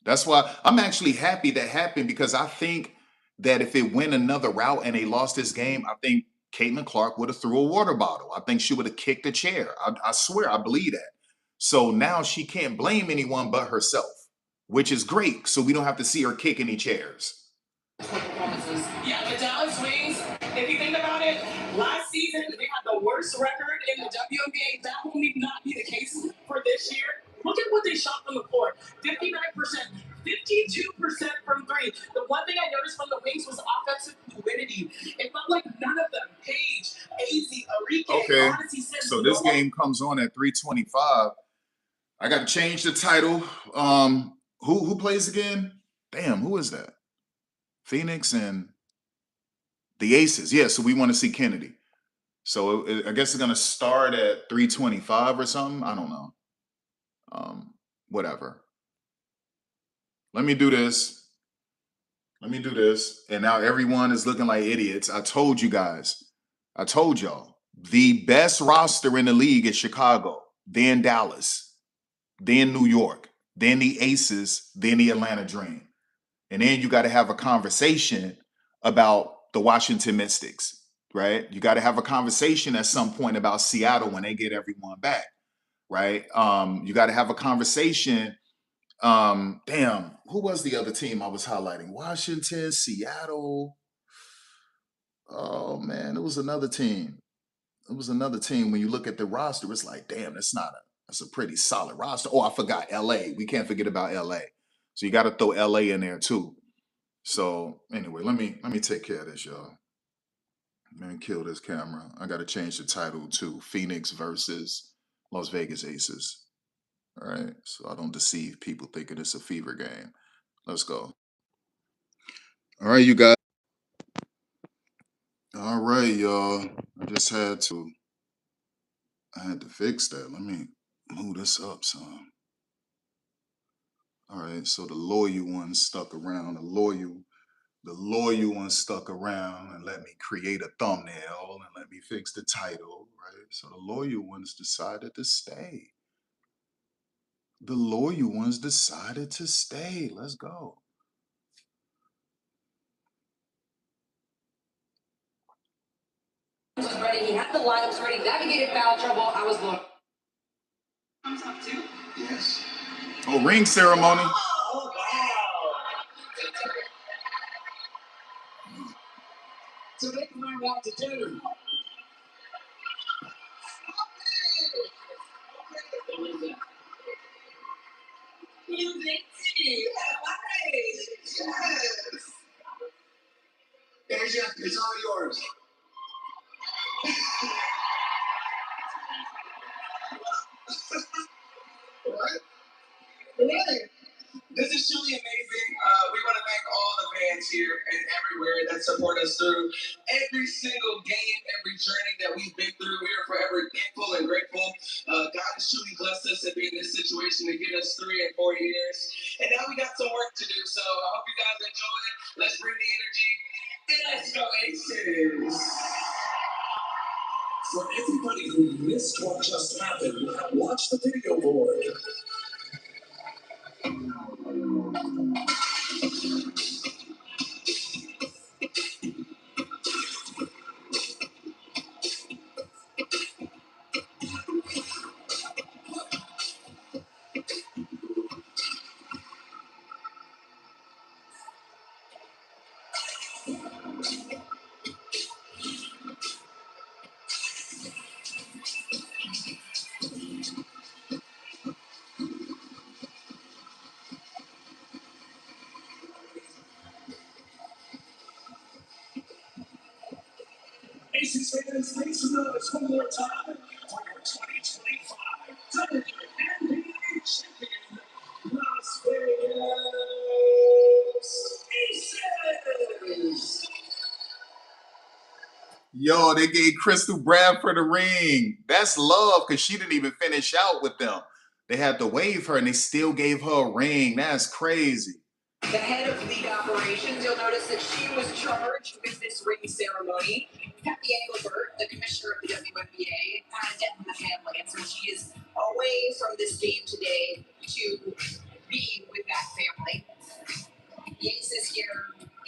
That's why I'm actually happy that happened, because I think that if it went another route and they lost this game, I think Caitlin Clark would have threw a water bottle. I think she would have kicked a chair. I swear, I believe that. So now she can't blame anyone but herself, which is great. So we don't have to see her kick any chairs. Yeah, the Dallas Wings, if you think about it, last season they had the worst record in the WNBA. That will not be the case for this year. Look at what they shot from the floor. 59%, 52% from 3. The one thing I noticed from the Wings was offensive fluidity. It felt like none of them, Paige, AZ, Enrique, Okay, Odyssey, Sims, so this game comes on at 3:25. I got to change the title. Who plays again? Damn, who is that? Phoenix and the Aces. Yeah, so we want to see Kennedy. So I guess it's going to start at 3:25 or something. I don't know. Whatever. Let me do this. And now everyone is looking like idiots. I told you guys. I told y'all. The best roster in the league is Chicago, then Dallas, then New York, then the Aces, then the Atlanta Dream. And then you got to have a conversation about the Washington Mystics, right? You got to have a conversation at some point about Seattle when they get everyone back, right? You got to have a conversation. Damn, who was the other team I was highlighting? Washington, Seattle. Oh man, it was another team. When you look at the roster, it's like, damn, that's a pretty solid roster. Oh, I forgot LA. We can't forget about LA. So you got to throw LA in there too. So anyway, let me take care of this, y'all. Let me kill this camera. I got to change the title to Phoenix versus Las Vegas Aces. All right, so I don't deceive people thinking it's a fever game. Let's go. All right, you guys. All right, y'all. I just had to fix that. Let me move this up some. All right, so the loyal one stuck around. The loyal one stuck around and let me create a thumbnail and let me fix the title, right? So the loyal ones decided to stay. The loyal ones decided to stay. Let's go. Was ready. He had the lineups ready. Navigated foul trouble. I was blown. Comes up too. Yes. Oh, ring ceremony. Oh, wow. So they can learn what to do. Yes. Asia, it's all yours. What? Really? This is truly amazing. We want to thank all the fans here and everywhere that support us through every single game, every journey that we've been through. We are forever thankful and grateful. God has truly blessed us to be in this situation to get us 3 and 4 years. And now we got some work to do. So I hope you guys enjoy it. Let's bring the energy. And let's go ACES. For everybody who missed what just happened, watch the video board. ACES fans, make some noise one more time for your 2025 WNBA champion, Las Vegas Aces. Yo, they gave Crystal Bradford a ring. That's love because she didn't even finish out with them. They had to waive her and they still gave her a ring. That's crazy. The head of league operations, you'll notice that she was charged with this ring ceremony. Kathy Engelbert, the commissioner of the WNBA, had a death in the family, and so she is away from this game today to be with that family. The Aces here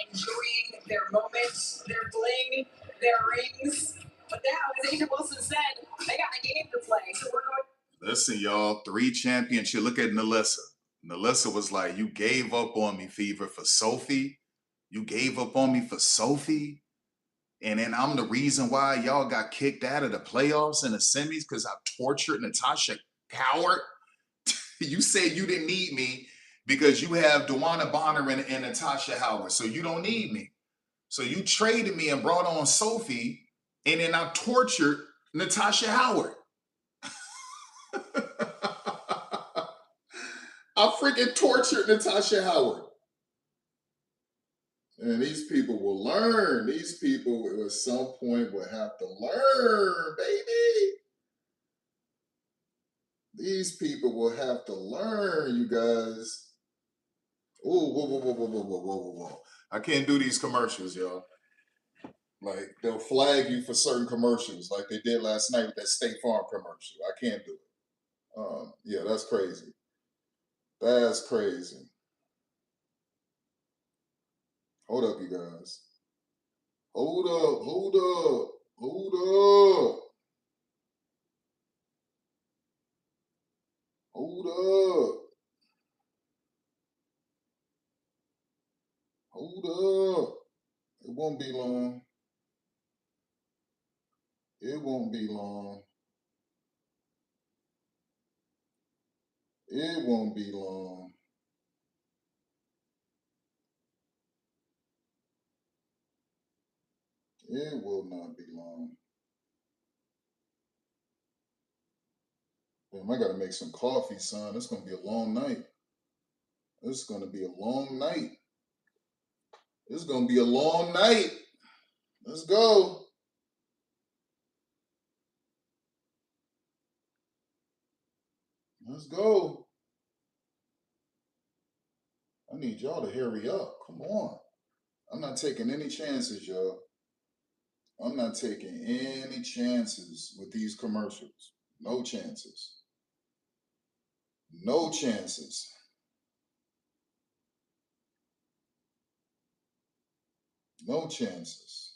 enjoying their moments, their bling, their rings. But now, as Agent Wilson said, they got a game to play, so we're going. Listen, y'all, 3 championships. Look at Nalissa. Nalissa was like, you gave up on me, Fever, for Sophie. You gave up on me for Sophie. And then I'm the reason why y'all got kicked out of the playoffs and the semis because I tortured Natasha Howard. You said you didn't need me because you have Dewana Bonner and Natasha Howard, so you don't need me. So you traded me and brought on Sophie, and then I tortured Natasha Howard. I freaking tortured Natasha Howard. And these people will learn. These people at some point will have to learn, baby. These people will have to learn, you guys. Oh, whoa, whoa, whoa, whoa, whoa, whoa, whoa, whoa. I can't do these commercials, y'all. Like, they'll flag you for certain commercials, like they did last night with that State Farm commercial. I can't do it. Yeah, that's crazy. That's crazy. Hold up, you guys. Hold up, hold up, hold up. Hold up. Hold up. It won't be long. It won't be long. It won't be long. It will not be long. Damn, I gotta make some coffee, son. It's gonna be a long night. It's gonna be a long night. It's gonna be a long night. Let's go. Let's go. I need y'all to hurry up. Come on. I'm not taking any chances, y'all. I'm not taking any chances with these commercials. No chances. No chances. No chances.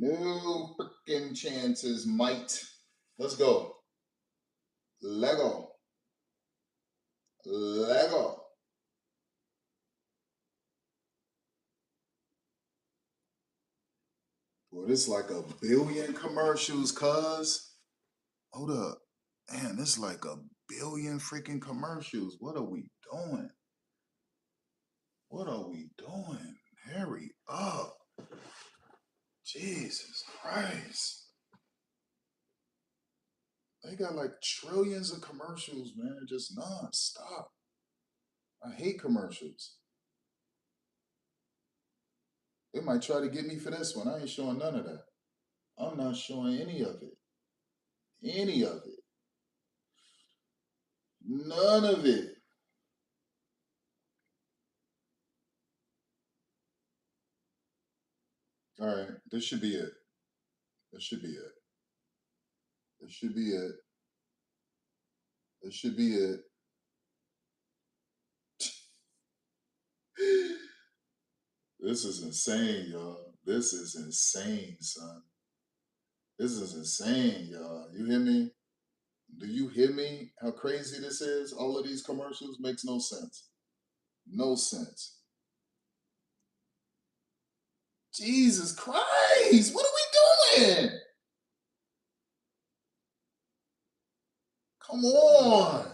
No freaking chances, mate. Let's go. Lego. Lego. Boy, this like a billion commercials, cuz. Hold up. Man, this like a billion freaking commercials. What are we doing? What are we doing? Hurry up. Jesus Christ. They got like trillions of commercials, man, just non-stop. I hate commercials. They might try to get me for this one. I ain't showing none of that. I'm not showing any of it. Any of it. None of it. All right, this should be it. This should be it. This should be it. This should be it. This is insane, y'all. This is insane, son. This is insane, y'all. You hear me? Do you hear me? How crazy this is? All of these commercials makes no sense. No sense. Jesus Christ! What are we doing? Come on.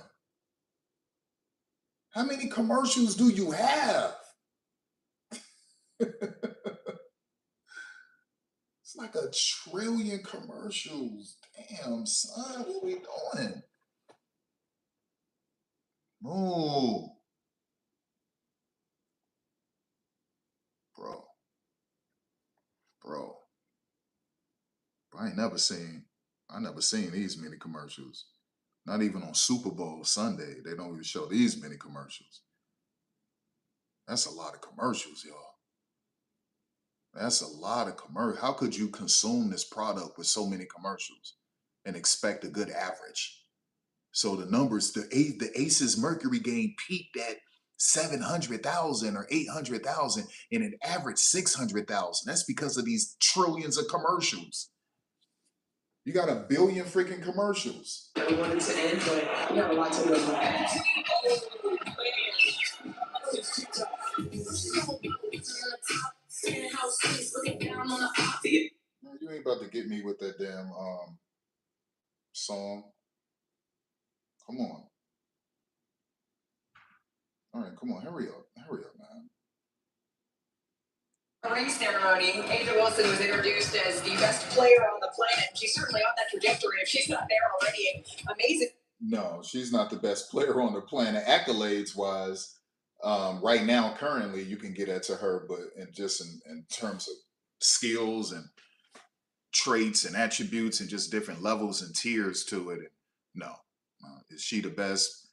How many commercials do you have? It's like a trillion commercials. Damn, son, what are we doing? Move. Bro. Bro. I never seen these many commercials. Not even on Super Bowl Sunday. They don't even show these many commercials. That's a lot of commercials, y'all. That's a lot of commercials. How could you consume this product with so many commercials and expect a good average? So the numbers, the ACES Mercury game peaked at 700,000 or 800,000 and it averaged 600,000. That's because of these trillions of commercials. You got a billion freaking commercials. We wanted to end, but we have a lot to go through. Man, you ain't about to get me with that damn song. Come on. All right, come on, hurry up, man. Ring ceremony, Angel Wilson was introduced as the best player on the planet. She's certainly on that trajectory. If she's not there already, amazing. No, she's not the best player on the planet. Accolades wise, right now, currently, you can get that to her, but in terms of skills and traits and attributes and just different levels and tiers to it, no. Is she the best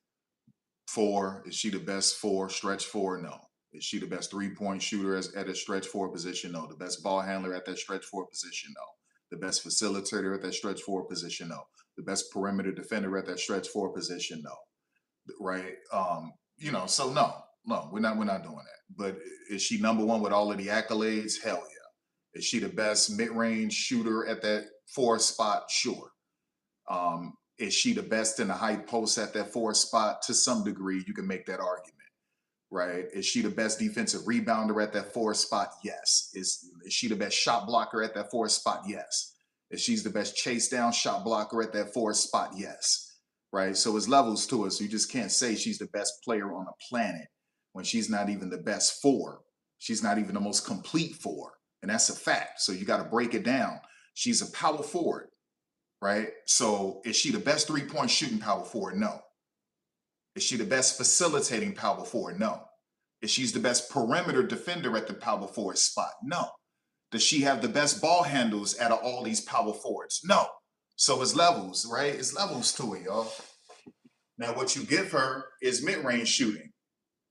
four? Is she the best four, stretch four? No. Is she the best three-point shooter at a stretch four position? No. The best ball handler at that stretch four position? No. The best facilitator at that stretch four position? No. The best perimeter defender at that stretch four position? No. Right? So no, we're not doing that. But is she number one with all of the accolades? Hell yeah. Is she the best mid-range shooter at that four spot? Sure. Is she the best in the high post at that four spot? To some degree, you can make that argument. Right? Is she the best defensive rebounder at that four spot? Yes. Is she the best shot blocker at that four spot? Yes. If she's the best chase down shot blocker at that four spot? Yes. Right? So it's levels to it. So you just can't say she's the best player on the planet when she's not even the best 4. She's not even the most complete 4. And that's a fact. So you got to break it down. She's a power forward, right? So is she the best 3-point shooting power forward? No. Is she the best facilitating power forward? No. Is she the best perimeter defender at the power forward spot? No. Does she have the best ball handles out of all these power forwards? No. So it's levels, right? It's levels to it, y'all. Now, what you give her is mid-range shooting.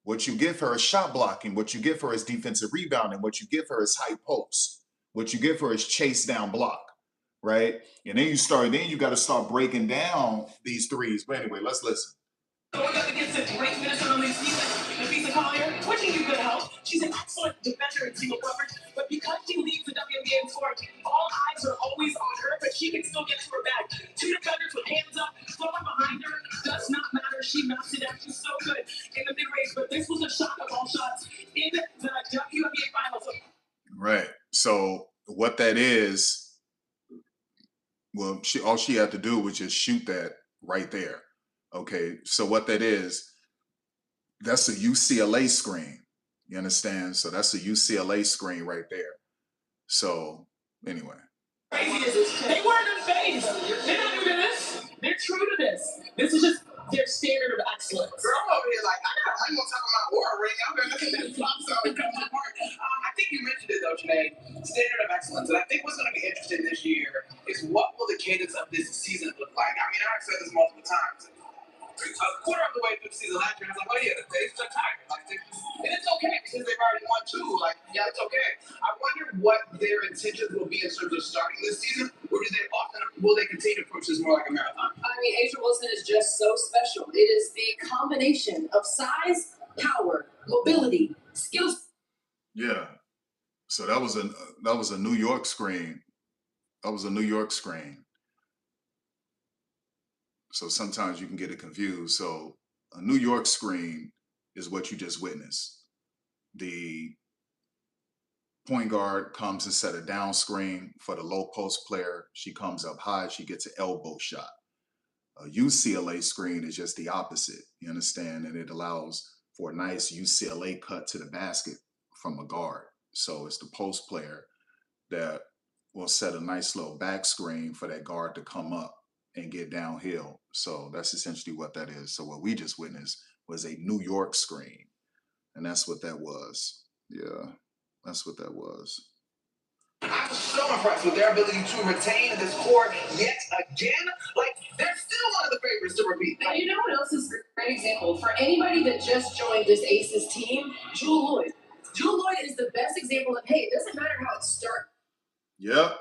What you give her is shot blocking. What you give her is defensive rebounding. What you give her is high post. What you give her is chase down block, right? And then you got to start breaking down these threes. But anyway, let's listen. Going up against a great finisher on this season, Nafisa Collier, which can give good help. She's an excellent defender in single coverage, but because she leads the WNBA in scoring, all eyes are always on her, but she can still get to her bag. 2 defenders with hands up, throwing behind her, does not matter. She knocks it out. She's so good in the mid-range, but this was a shot of all shots in the WNBA Finals. Right. So what that is, well, all she had to do was just shoot that right there. Okay, so what that is, that's a UCLA screen. You understand? So that's a UCLA screen right there. So anyway. They weren't unfazed. They're not new to this. They're true to this. This is just their standard of excellence. Girl, I'm over here like, I'm gonna talk about Aura ring. I'm gonna look at that flop zone and come to work. I think you mentioned it though, Janae. Standard of excellence. And I think what's gonna be interesting this year is what will the cadence of this season look like? I mean, I've said this multiple times. A quarter of the way through the season last year, I was like, oh yeah, they're tired. Like, and it's okay because they've already won 2. Like, yeah, it's okay. I wonder what their intentions will be in terms of starting this season, or will they continue to approach this more like a marathon? I mean, Asia Wilson is just so special. It is the combination of size, power, mobility, skills. Yeah. So that was a New York screen. That was a New York screen. So sometimes you can get it confused. So a New York screen is what you just witnessed. The point guard comes and set a down screen for the low post player. She comes up high. She gets an elbow shot. A UCLA screen is just the opposite. You understand? And it allows for a nice UCLA cut to the basket from a guard. So it's the post player that will set a nice little back screen for that guard to come up and get downhill. So that's essentially what that is. So what we just witnessed was a New York screen. And that's what that was. Yeah, that's what that was. I was so impressed with their ability to retain this core yet again. Like, they're still one of the favorites to repeat. And you know what else is a great example? For anybody that just joined this ACES team, Jewel Lloyd. Jewel Lloyd is the best example of, hey, it doesn't matter how it starts. Yep.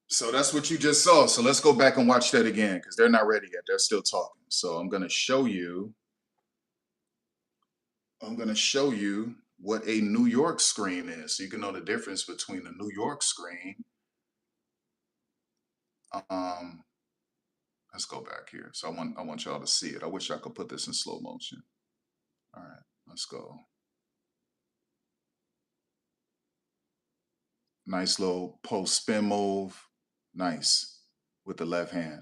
So that's what you just saw. So let's go back and watch that again because they're not ready yet. They're still talking. So I'm going to show you what a New York screen is. So you can know the difference between a New York screen. Let's go back here. So I want y'all to see it. I wish I could put this in slow motion. All right, let's go. Nice little post spin move. Nice with the left hand.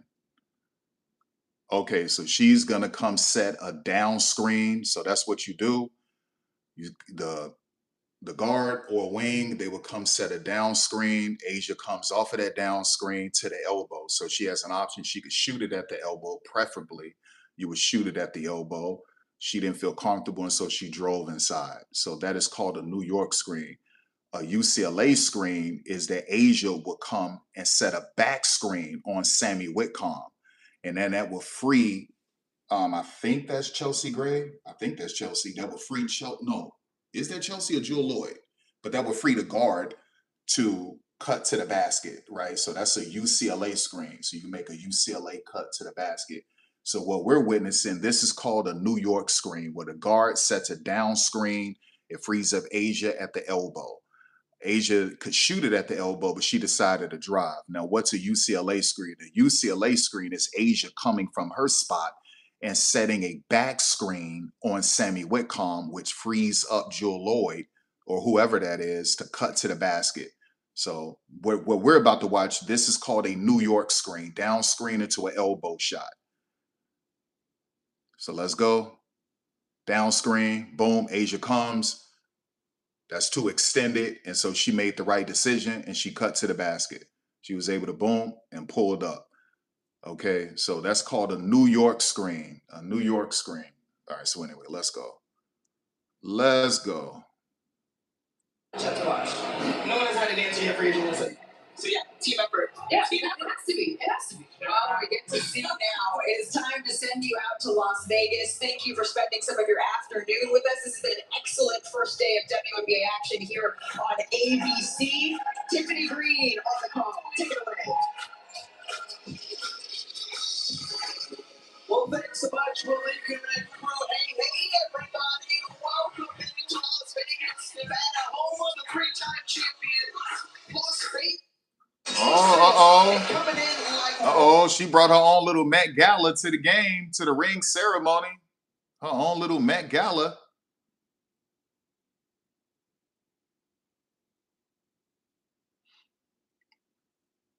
Okay, so she's gonna come set a down screen. So that's what you do. The guard or wing, they will come set a down screen. Asia comes off of that down screen to the elbow. So she has an option. She could shoot it at the elbow, preferably. You would shoot it at the elbow. She didn't feel comfortable, and so she drove inside. So that is called a New York screen. A UCLA screen is that Asia will come and set a back screen on Sammy Whitcomb. And then that will free, I think that's Chelsea Gray. I think that's Chelsea. That will free no. Is that Chelsea or Jewel Lloyd? But that would free the guard to cut to the basket, right? So that's a UCLA screen. So you can make a UCLA cut to the basket. So what we're witnessing, this is called a New York screen, where the guard sets a down screen. It frees up Asia at the elbow. Asia could shoot it at the elbow, but she decided to drive. Now, what's a UCLA screen? A UCLA screen is Asia coming from her spot and setting a back screen on Sammy Whitcomb, which frees up Jewel Lloyd or whoever that is to cut to the basket. So what we're about to watch, this is called a New York screen, down screen into an elbow shot. So let's go. Down screen, boom, Asia comes. That's too extended. And so she made the right decision and she cut to the basket. She was able to boom and pulled up. Okay, so that's called a New York screen. A New York screen. All right, so anyway, let's go. Let's go. Chat to watch. No one has had an answer yet for you to listen. So yeah, team effort. Yeah, it has to be. It has to be. Oh, we get to see now. It is time to send you out to Las Vegas. Thank you for spending some of your afternoon with us. This has been an excellent first day of WNBA action here on ABC. Tiffany Green on the call. Take it away. Well, thanks so much, Malika and crew. Hey, everybody. Welcome into Las Vegas, Nevada, home of the three-time champion Las Vegas. She brought her own little Met Gala to the game, to the ring ceremony. Her own little Met Gala.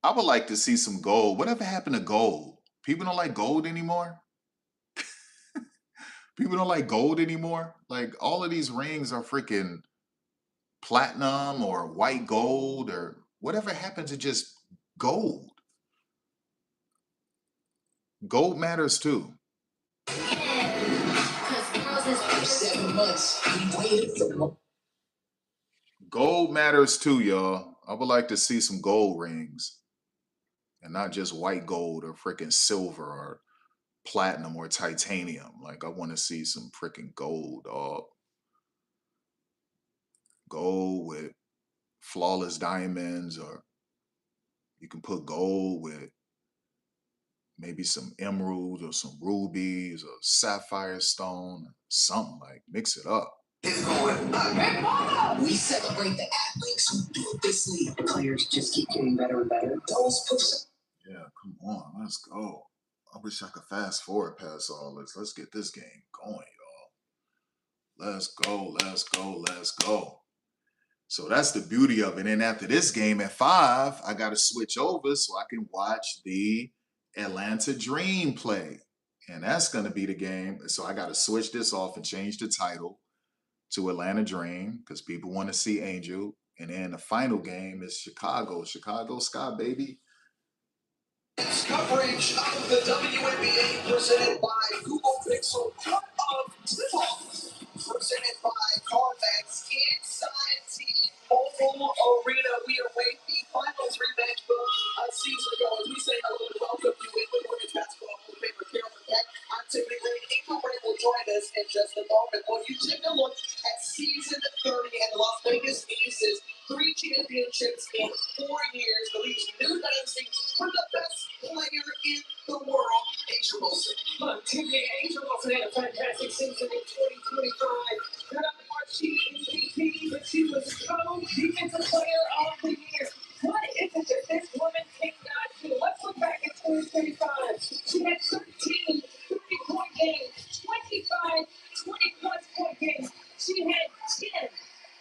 I would like to see some gold. Whatever happened to gold? People don't like gold anymore? People don't like gold anymore? Like, all of these rings are freaking platinum or white gold or whatever happened to just gold? Gold matters too. For 7 months, we waited for Gold matters too, y'all. I would like to see some gold rings and not just white gold or freaking silver or platinum or titanium. Like, I want to see some freaking gold, dog. Gold with flawless diamonds, or you can put gold with maybe some emeralds or some rubies or sapphire stone, something, like mix it up. We celebrate the athletes who built this league. Players just keep getting better and better. Those push. Yeah, come on, let's go. I wish I could fast forward past all this. Let's get this game going, y'all. Let's go, let's go, let's go. So that's the beauty of it. And after this game at 5, I got to switch over so I can watch the Atlanta Dream play. And that's going to be the game. So I got to switch this off and change the title to Atlanta Dream because people want to see Angel. And then the final game is Chicago. Chicago Sky, baby. Coverage of the WNBA presented by Google Pixel of Tip-Off. Presented by CarMax inside T-Mobile Arena. We await the finals rematch of a season ago as we say hello and welcome you in the women's basketball Hall of Famer Carol Beck. I'm Tiffany Green. April Ray will join us in just a moment. Well, you take a look at season 30 and the Las Vegas ACES. 3 championships in 4 years. The league's new dynasty for the best player in the world, Angel Wilson. Look, Tiffany, Angel Wilson had a fantastic season in 2025. Not only was she MVP, but she was co-defensive player of the year. What is it that this woman cannot do? Let's look back at 2025. She had 13 30-point games, 25 20-plus point games. She had 10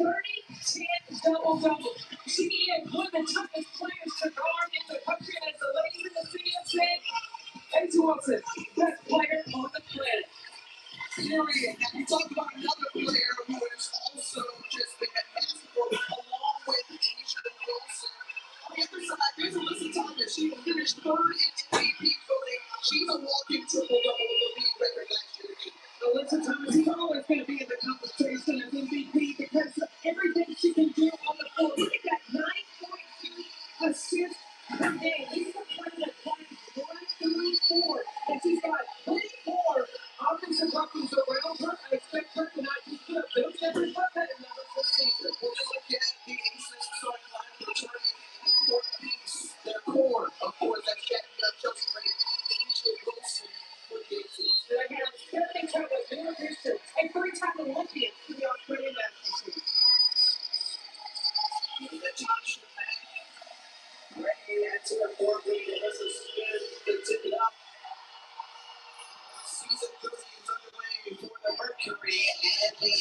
30-10 double-double. She is one of the toughest players to guard in the country, as the ladies in the stadium said. Angel Wilson, best player on the planet. Period. Now we talk about another player who has also just been masterful along with Angel Wilson. On the other side, there's Alyssa Thomas. She finished 3rd in MVP voting. She's a walking triple-double with the league record last year. Alyssa Thomas is always going to be in the conversation as MVP because of everything she can do on the floor. Look at that, 9.2 assists per game. She's a player that plays 1 through 4, and she's got 3 more offensive weapons around her. I expect her to not just put up those numbers, but better numbers this season. When you look at the Aces starting line returning the core piece, their core, of course, that's Chelsea Ray, Angel Wilson for the Aces. They have 7 times more distance and 3-time Olympians to the Australian national team. Ray adds to their core lead, and this is good to tip it up. Season 30 is underway for the Mercury and the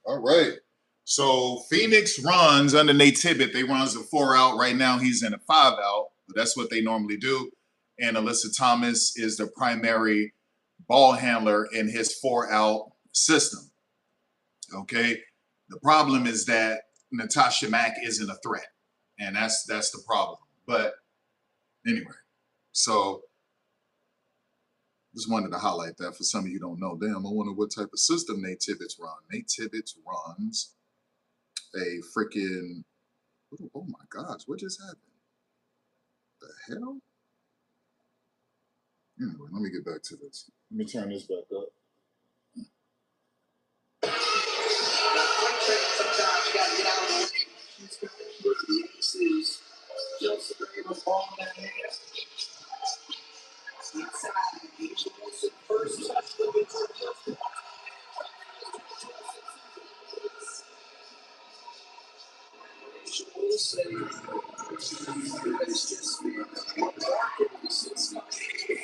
All right. So Phoenix runs under Nate Tibbet. They runs a 4 out. Right now he's in a 5 out. But that's what they normally do. And Alyssa Thomas is the primary ball handler in his 4-out system. Okay. The problem is that Natasha Mack isn't a threat, and that's the problem. But anyway, so just wanted to highlight that for some of you who don't know. Damn, I wonder what type of system Nate Tibbetts run. Nate Tibbetts runs a freaking, oh my gosh, what just happened? The hell? Anyway, let me get back to this. Let me turn this back up. Sometimes you gotta get out of the way. She's got the ACES. Just a very much ball in their hands. Inside, Angel Wilson first touch looking for just Angel Wilson. Everybody's just one back since the season.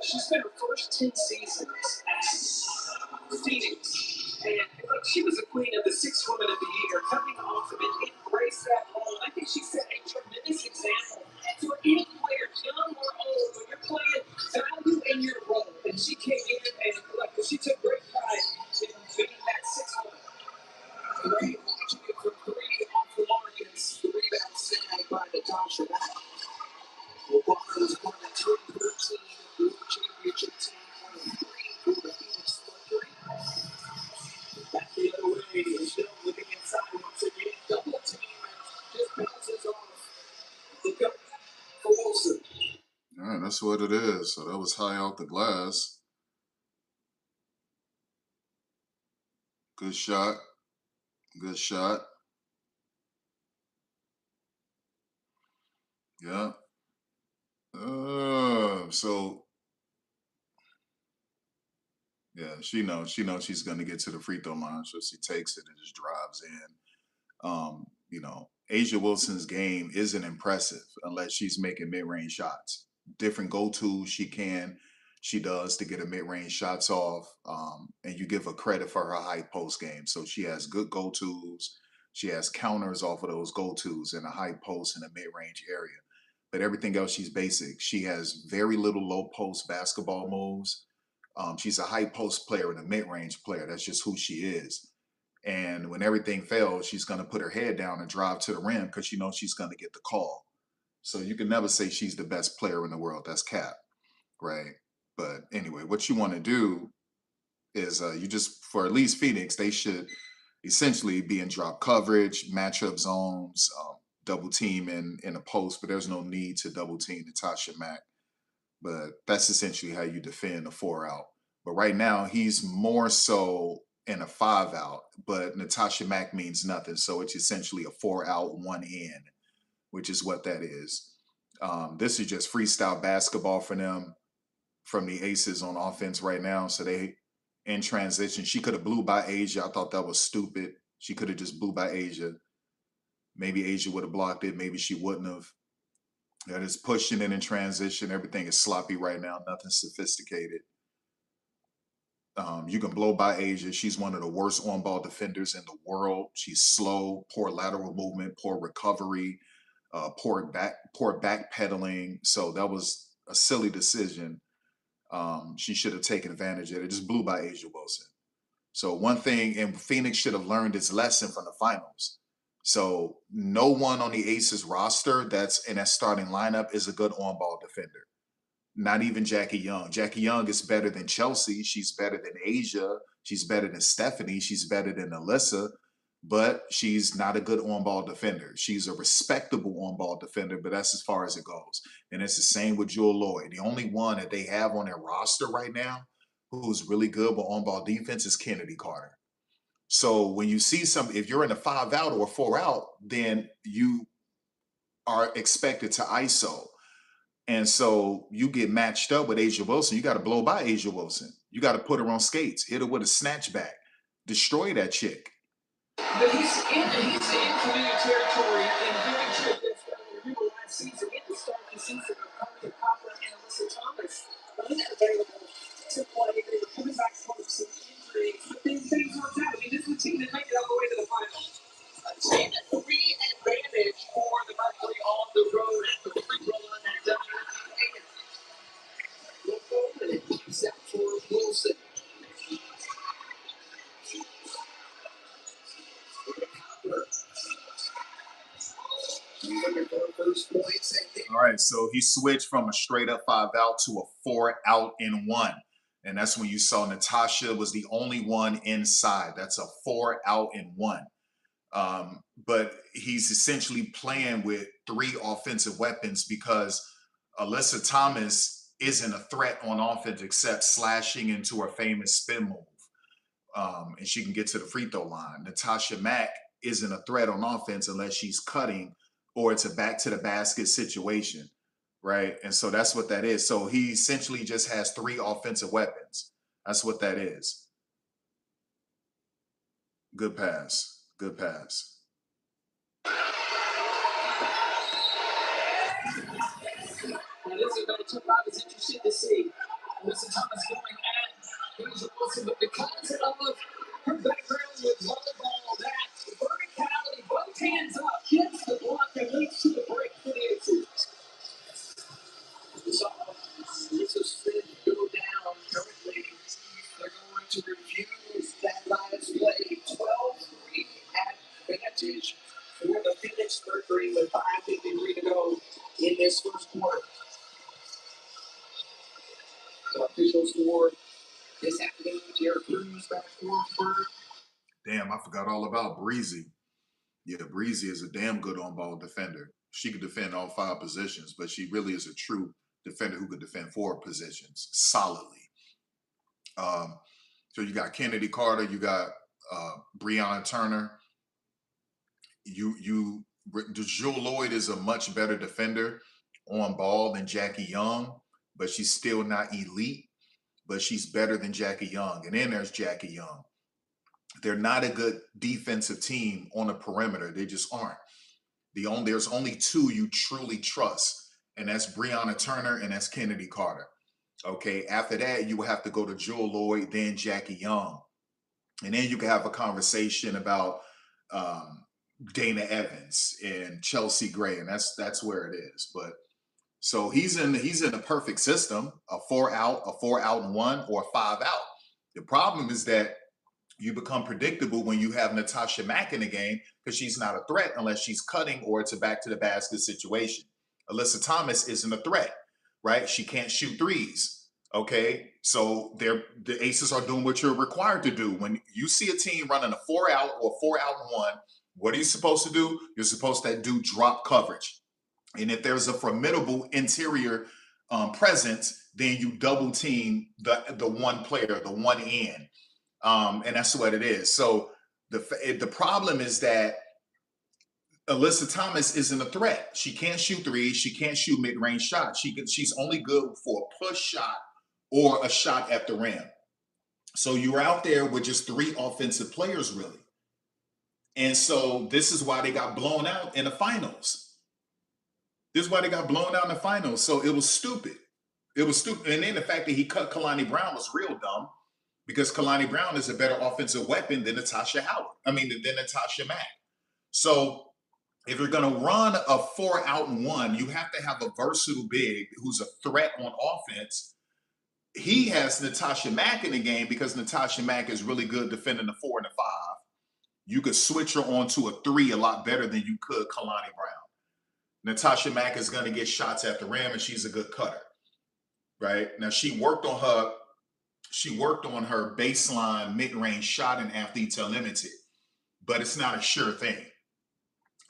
She spent her first 10 seasons at Phoenix, and she was the queen of the Sixth Woman of the Year. Coming off of it, embrace that role. I think she set a tremendous example for any player, young or old, when you're playing value in your role. And she came in and she took great pride in being that Sixth Woman. Great watching it from three off the mark, and the rebound snagged by Natasha Mack. Walker was one of the 2013 World Championship team, one of three for the Phoenix Mercury. Back the other way, is still looking inside once again. Double team, just bounces off. Look up for Wilson. All right, that's what it is. So that was high off the glass. Good shot. Good shot. Yeah. So yeah, she knows she's gonna get to the free throw line, so she takes it and just drives in. Asia Wilson's game isn't impressive unless she's making mid-range shots. Different go-tos she does to get her mid-range shots off, and you give her credit for her high post game. So she has good go-tos. She has counters off of those go-tos in a high post in a mid-range area. But everything else, she's basic. She has very little low post basketball moves. She's a high post player and a mid-range player. That's just who she is. And when everything fails, she's going to put her head down and drive to the rim because she knows she's going to get the call. So you can never say she's the best player in the world. That's cap, right? But anyway, what you want to do is for at least Phoenix, they should essentially be in drop coverage, matchup zones, double team in a post, but there's no need to double team Natasha Mack. But that's essentially how you defend a 4-out. But right now, he's more so in a 5-out, but Natasha Mack means nothing. So it's essentially a 4-out, 1 in, which is what that is. This is just freestyle basketball for them from the Aces on offense right now. So they in transition. She could have blew by Asia. I thought that was stupid. She could have just blew by Asia. Maybe Asia would have blocked it. Maybe she wouldn't have. That is pushing it in transition. Everything is sloppy right now. Nothing sophisticated. You can blow by Asia. She's one of the worst on-ball defenders in the world. She's slow, poor lateral movement, poor recovery, poor backpedaling. So that was a silly decision. She should have taken advantage of it. Just blew by Asia Wilson. So one thing, and Phoenix should have learned its lesson from the finals. So no one on the Aces roster that's in that starting lineup is a good on-ball defender. Not even Jackie Young. Jackie Young is better than Chelsea. She's better than Asia. She's better than Stephanie. She's better than Alyssa. But she's not a good on-ball defender. She's a respectable on-ball defender, but that's as far as it goes. And it's the same with Jewel Lloyd. The only one that they have on their roster right now who's really good with on-ball defense is Kennedy Carter. So when you see if you're in a 5-out or a 4-out, then you are expected to ISO. And so you get matched up with Asia Wilson. You got to blow by Asia Wilson. You got to put her on skates, hit her with a snatchback, destroy that chick. But he's in familiar territory and very good. Remember last season, at the start of the season, Carter Copper and Alyssa Thomas unavailable to play. They were coming back from some injuries, but then things worked out. I mean, this is a team that made it all the way to the finals. A 10-3 advantage for the Mercury on the road at the free throw line at WNBA. Look over and keeps out for Wilson. All right, so he switched from a straight up 5 out to a 4 out in 1. And that's when you saw Natasha was the only one inside. That's a 4 out in 1. But he's essentially playing with 3 offensive weapons because Alyssa Thomas isn't a threat on offense except slashing into her famous spin move. And she can get to the free throw line. Natasha Mack isn't a threat on offense unless she's cutting or it's a back to the basket situation, right? And so that's what that is. So he essentially just has 3 offensive weapons. That's what that is. Good pass. Good pass. Now, this is a matchup I was interested to see. Alyssa Thomas going at Asia Wilson, but because of her background with volleyball, that verticality, both hands up, gets the block and leads to the break for the ACES. We saw Lisa Smith go down currently. They're going to review that last play. 12-3 advantage for the Phoenix Mercury with 5:53 to go in this first quarter. The official score this afternoon, Jared Cruz back forward. Damn, I forgot all about Breezy. Yeah, Breezy is a damn good on-ball defender. She could defend all 5 positions, but she really is a true defender who could defend 4 positions solidly. So you got Kennedy Carter, you got Breonna Turner. Jewel Lloyd is a much better defender on ball than Jackie Young, but she's still not elite, but she's better than Jackie Young. And then there's Jackie Young. They're not a good defensive team on the perimeter. They just aren't. There's only 2 you truly trust, and that's Breonna Turner and that's Kennedy Carter. Okay, after that, you will have to go to Jewel Lloyd, then Jackie Young. And then you can have a conversation about Dana Evans and Chelsea Gray, and that's where it is. But so he's in a perfect system, a 4 out, a 4 out and 1, or a 5 out. The problem is that you become predictable when you have Natasha Mack in the game because she's not a threat unless she's cutting or it's a back to the basket situation. Alyssa Thomas isn't a threat, right? She can't shoot threes. Okay, so the Aces are doing what you're required to do. When you see a team running a 4 out or 4 out and 1, what are you supposed to do? You're supposed to do drop coverage. And if there's a formidable interior presence, then you double team the one player, the one end. And that's what it is. So the problem is that Alyssa Thomas isn't a threat. She can't shoot threes. She can't shoot mid-range shots. She's only good for a push shot or a shot at the rim. So you're out there with just 3 offensive players, really. And so this is why they got blown out in the finals. This is why they got blown out in the finals. So it was stupid. It was stupid. And then the fact that he cut Kalani Brown was real dumb because Kalani Brown is a better offensive weapon than Natasha Mack. So if you're going to run a 4 out and 1, you have to have a versatile big who's a threat on offense. He has Natasha Mack in the game because Natasha Mack is really good defending the 4 and the 5. You could switch her onto a 3 a lot better than you could Kalani Brown. Natasha Mack is going to get shots at the rim, and she's a good cutter, right? Now she worked on her baseline mid-range shot in Athletes Unlimited, but it's not a sure thing.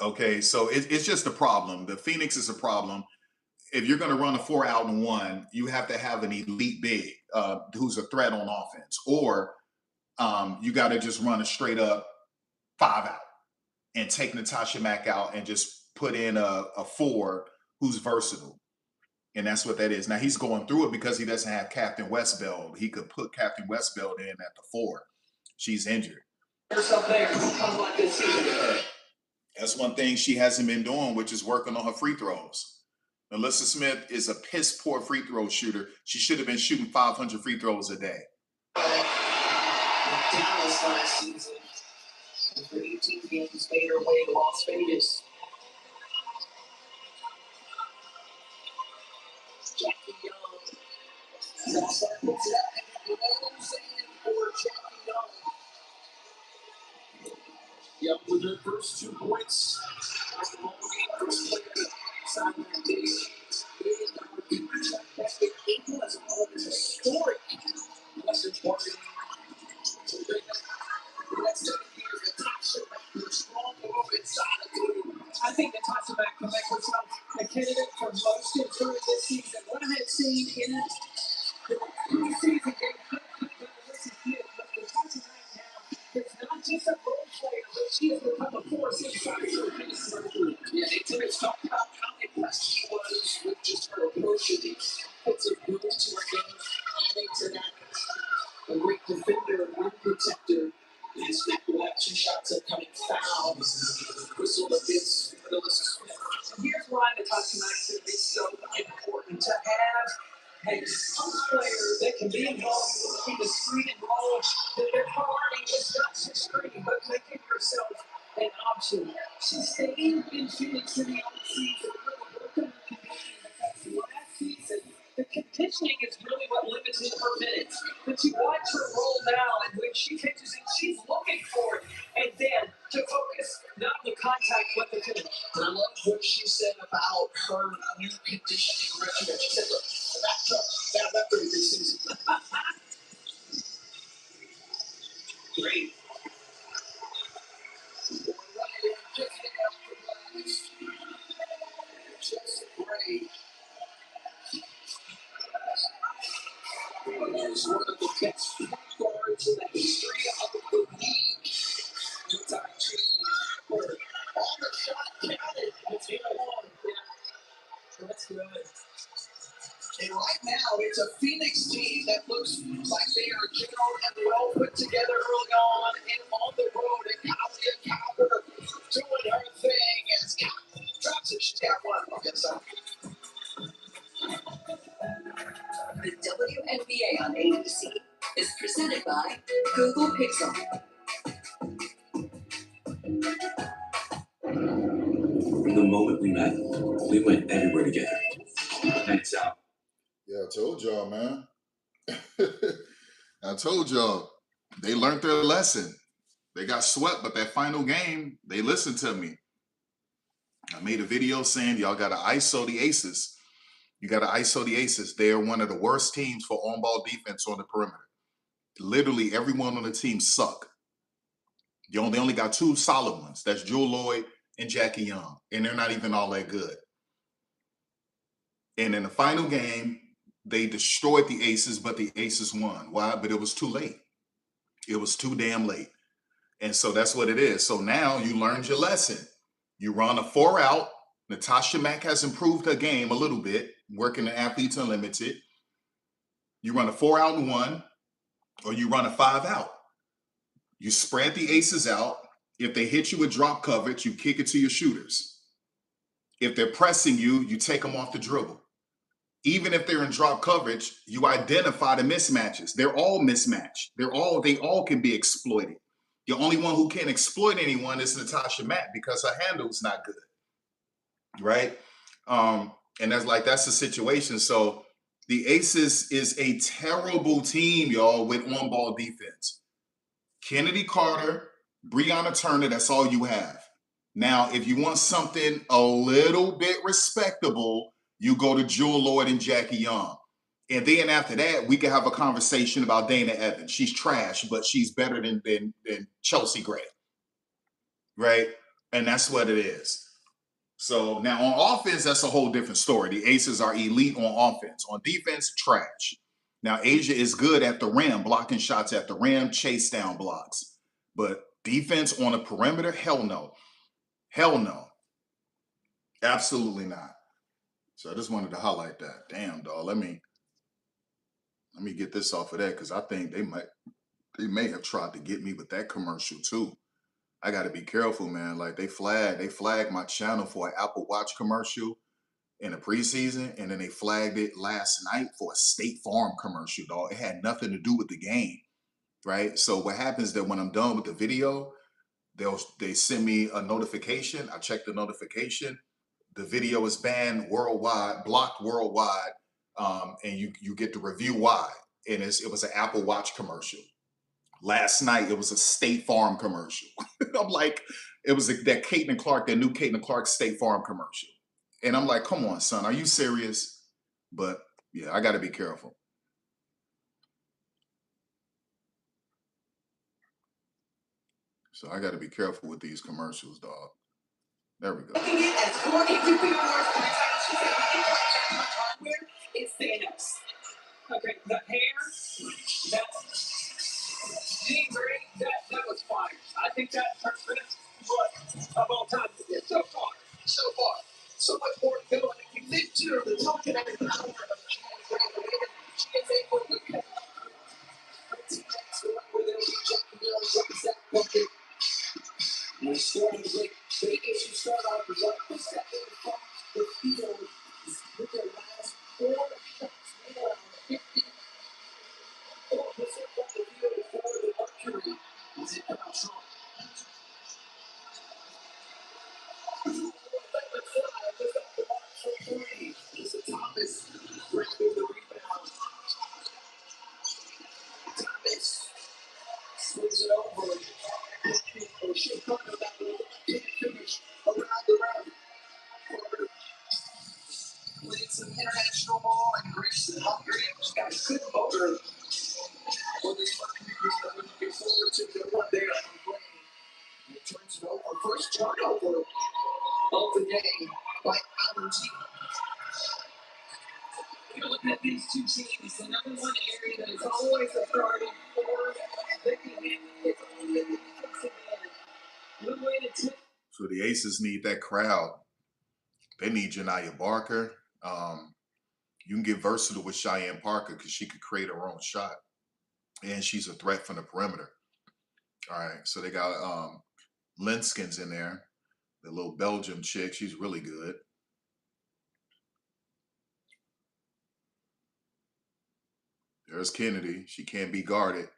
Okay, so it's just a problem. The Phoenix is a problem. If you're going to run a 4 out and 1, you have to have an elite big who's a threat on offense, or you got to just run a straight up 5 out and take Natasha Mack out and just put in a 4 who's versatile. And that's what that is. Now he's going through it because he doesn't have Captain Westbeld. He could put Captain Westbeld in at the 4. She's injured. That's one thing she hasn't been doing, which is working on her free throws. Alyssa Smith is a piss poor free throw shooter. She should have been shooting 500 free throws a day. Dallas last season. And for 18 games, made her way to Las Vegas. Jackie Young. Southside puts it up and it goes in for Jackie Young. Young with her first 2 points. First player signed that big contract. That's big equal as a whole is historic. Message marketing. So big. That's 7 years. Natasha Mack, strong move inside the blue. I think Natasha Mack can make herself a candidate for most improved this season. What I had seen in it, the preseason game, Natasha Mack now is not just a role player, but she has become a force inside her pace. Yeah, they did talk about how impressed she was with just her approach to these defensive moves to her game, adding to that a great defender, a rim protector. His Mack will have 2 shots upcoming foul. Whistle a bit for the Smith. Here's why Natasha Mack is going to be so important to have a post player that can be involved in the screen and roll. That their priority is not to screen, but making herself an option. She stayed in Phoenix in the offseason, really working on conditioning because last season the conditioning is really what limited her minutes. But you watch her roll now, and when she pitches it, she's looking for it. And then to focus not on the contact, but the finish. And I love what she said about her new conditioning regimen. She said, look, that's that pretty good season. Great. Just great. Is one of the best point guards in the history of the league. Anytime she on the shot counted, it's in one. Yeah. That's good. And right now, it's a Phoenix team that looks like they are gelled and well put together early on and on the road. And Cowper doing her thing as Cowper drops it. She's got one. Okay, so. The WNBA on ABC is presented by Google Pixel. From the moment we met, we went everywhere together. Nights out. Yeah, I told y'all, man. I told y'all. They learned their lesson. They got swept, but that final game, they listened to me. I made a video saying y'all got to ISO the ACES. You got to ISO the ACES. They are one of the worst teams for on-ball defense on the perimeter. Literally everyone on the team suck. They only got 2 solid ones. That's Jewel Lloyd and Jackie Young. And they're not even all that good. And in the final game, they destroyed the ACES, but the ACES won. Why? But it was too late. It was too damn late. And so that's what it is. So now you learned your lesson. You run a 4-out. Natasha Mack has improved her game a little bit, working the athletes unlimited. You run a 4-out and 1, or you run a 5-out. You spread the ACES out. If they hit you with drop coverage, you kick it to your shooters. If they're pressing you, you take them off the dribble. Even if they're in drop coverage, you identify the mismatches. They're all mismatched. They all can be exploited. The only one who can't exploit anyone is Natasha Mack because her handle's not good. Right? And that's the situation. So the ACES is a terrible team, y'all, with on-ball defense. Kennedy Carter, Breonna Turner, that's all you have. Now, if you want something a little bit respectable, you go to Jewel Lloyd and Jackie Young. And then after that, we can have a conversation about Dana Evans. She's trash, but she's better than Chelsea Gray. Right? And that's what it is. So now on offense, that's a whole different story. The ACES are elite on offense. On defense, trash. Now, Asia is good at the rim, blocking shots at the rim, chase down blocks. But defense on the perimeter, hell no. Hell no. Absolutely not. So I just wanted to highlight that. Damn, dog. Let me get this off of that because I think they may have tried to get me with that commercial too. I got to be careful, man. Like they flagged my channel for an Apple Watch commercial in the preseason, and then they flagged it last night for a State Farm commercial, dog. It had nothing to do with the game, right? So what happens is that when I'm done with the video, they send me a notification. I check the notification. The video is banned worldwide, blocked worldwide, and you get the review why. And it was an Apple Watch commercial. Last night it was a State Farm commercial. I'm like, it was that new Caitlin Clark State Farm commercial. And I'm like, come on, son, are you serious? But yeah, I got to be careful. So I got to be careful with these commercials, dog. There we go. It's Thanos. Okay, the hair, that jean green, that was fire. I think that's her best look of all time. So far, so far. So much more to go. And if you think too, the talking at the power of she is able to cut her teammates where they'll be jumping down, drops that bucket. And the scoring break. Big issue start off with 1 second from the field with their last 4 shots. They are 54% from the field for the Mercury. Is it about Trump? Thomas grabbing the rebound. Thomas swings it over. She's talking about the finish around the rim. Playing some international ball and Greece and Hungary. She's got a good motor for this Mercury group that we're looking forward to. They're one there on play. And it turns it over. First turnover of the game by Valentine. You're looking at these two teams, the number one area that is always a priority for them. It's only the defensive end. Good way to tip. So the Aces need that crowd. They need Janiyah Barker. You can get versatile with Cheyenne Parker because she could create her own shot. And she's a threat from the perimeter. All right, so they got Linskins in there, the little Belgium chick. She's really good. There's Kennedy. She can't be guarded.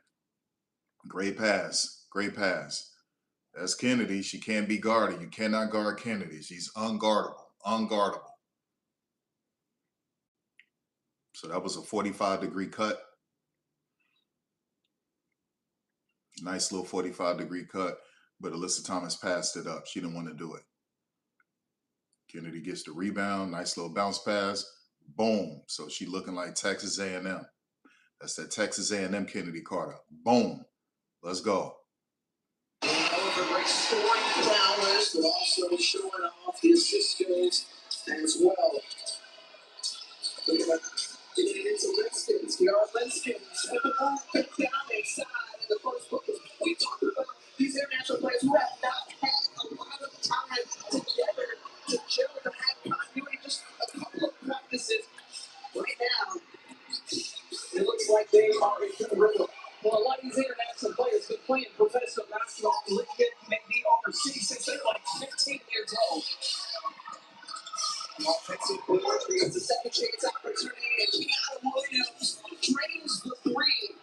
Great pass. Great pass. That's Kennedy. She can't be guarded. You cannot guard Kennedy. She's unguardable. Unguardable. So that was a 45-degree cut. Nice little 45-degree cut. But Alyssa Thomas passed it up. She didn't want to do it. Kennedy gets the rebound. Nice little bounce pass. Boom. So she looking like Texas A&M. That's that Texas A&M Kennedy Carter. Boom. Let's go. Great scoring prowess, but also showing off the assist skills as well. Look at that. Getting it into Linskins. Here are Linskins. And the ball picked down inside in the first book. We talked about these international players who have not had a lot of time together to gel and have continuity, just a couple of practices. Right now, it looks like they are in the rhythm. Well, a lot of these international players have been playing professional basketball in Lincoln, maybe overseas since they're like 15 years old. Offensive board creates a second chance opportunity, and Kiana Williams drains the three.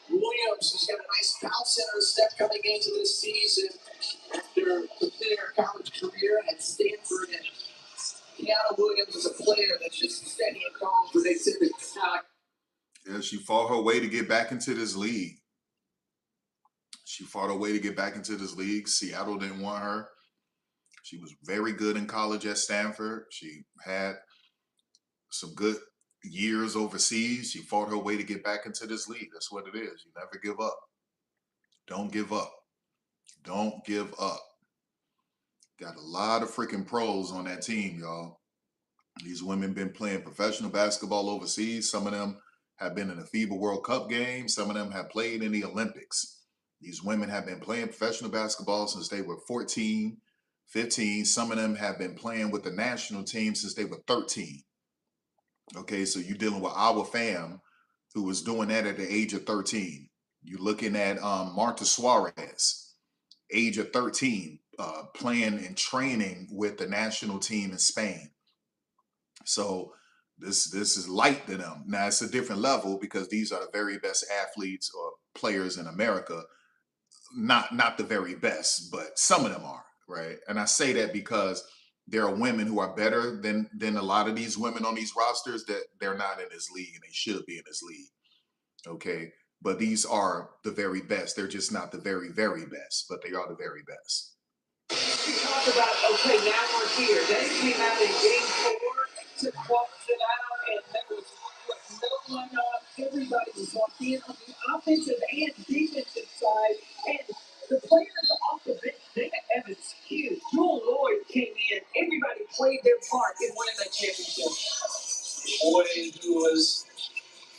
Williams has got a nice bounce in her step coming into this season after completing her college career at Stanford. And Kiana Williams is a player that's just steady and calm, predictive. Yeah, she fought her way to get back into this league. Seattle didn't want her. She was very good in college at Stanford. She had some good years overseas. She fought her way to get back into this league. That's what it is. You never give up. Don't give up. Don't give up. Got a lot of freaking pros on that team, y'all. These women been playing professional basketball overseas. Some of them have been in the FIBA World Cup game. Some of them have played in the Olympics. These women have been playing professional basketball since they were 14, 15. Some of them have been playing with the national team since they were 13. Okay, so you're dealing with our fam who was doing that at the age of 13. You're looking at Marta Suarez, age of 13, playing and training with the national team in Spain. So this is light to them. Now it's a different level because these are the very best athletes or players in America. Not the very best, but some of them are, right? And I say that because there are women who are better than a lot of these women on these rosters that they're not in this league and they should be in this league. Okay. But these are the very best. They're just not the very, very best, but they are the very best. We talked about, okay, now we're here. They came out in game 4 to close it out, and there was no one on. Everybody was walking in on the offensive and defensive side, and the players off the bench, Dana Evans, huge. Jewel Lloyd came in. Everybody played their part in winning that championship. Lloyd, who was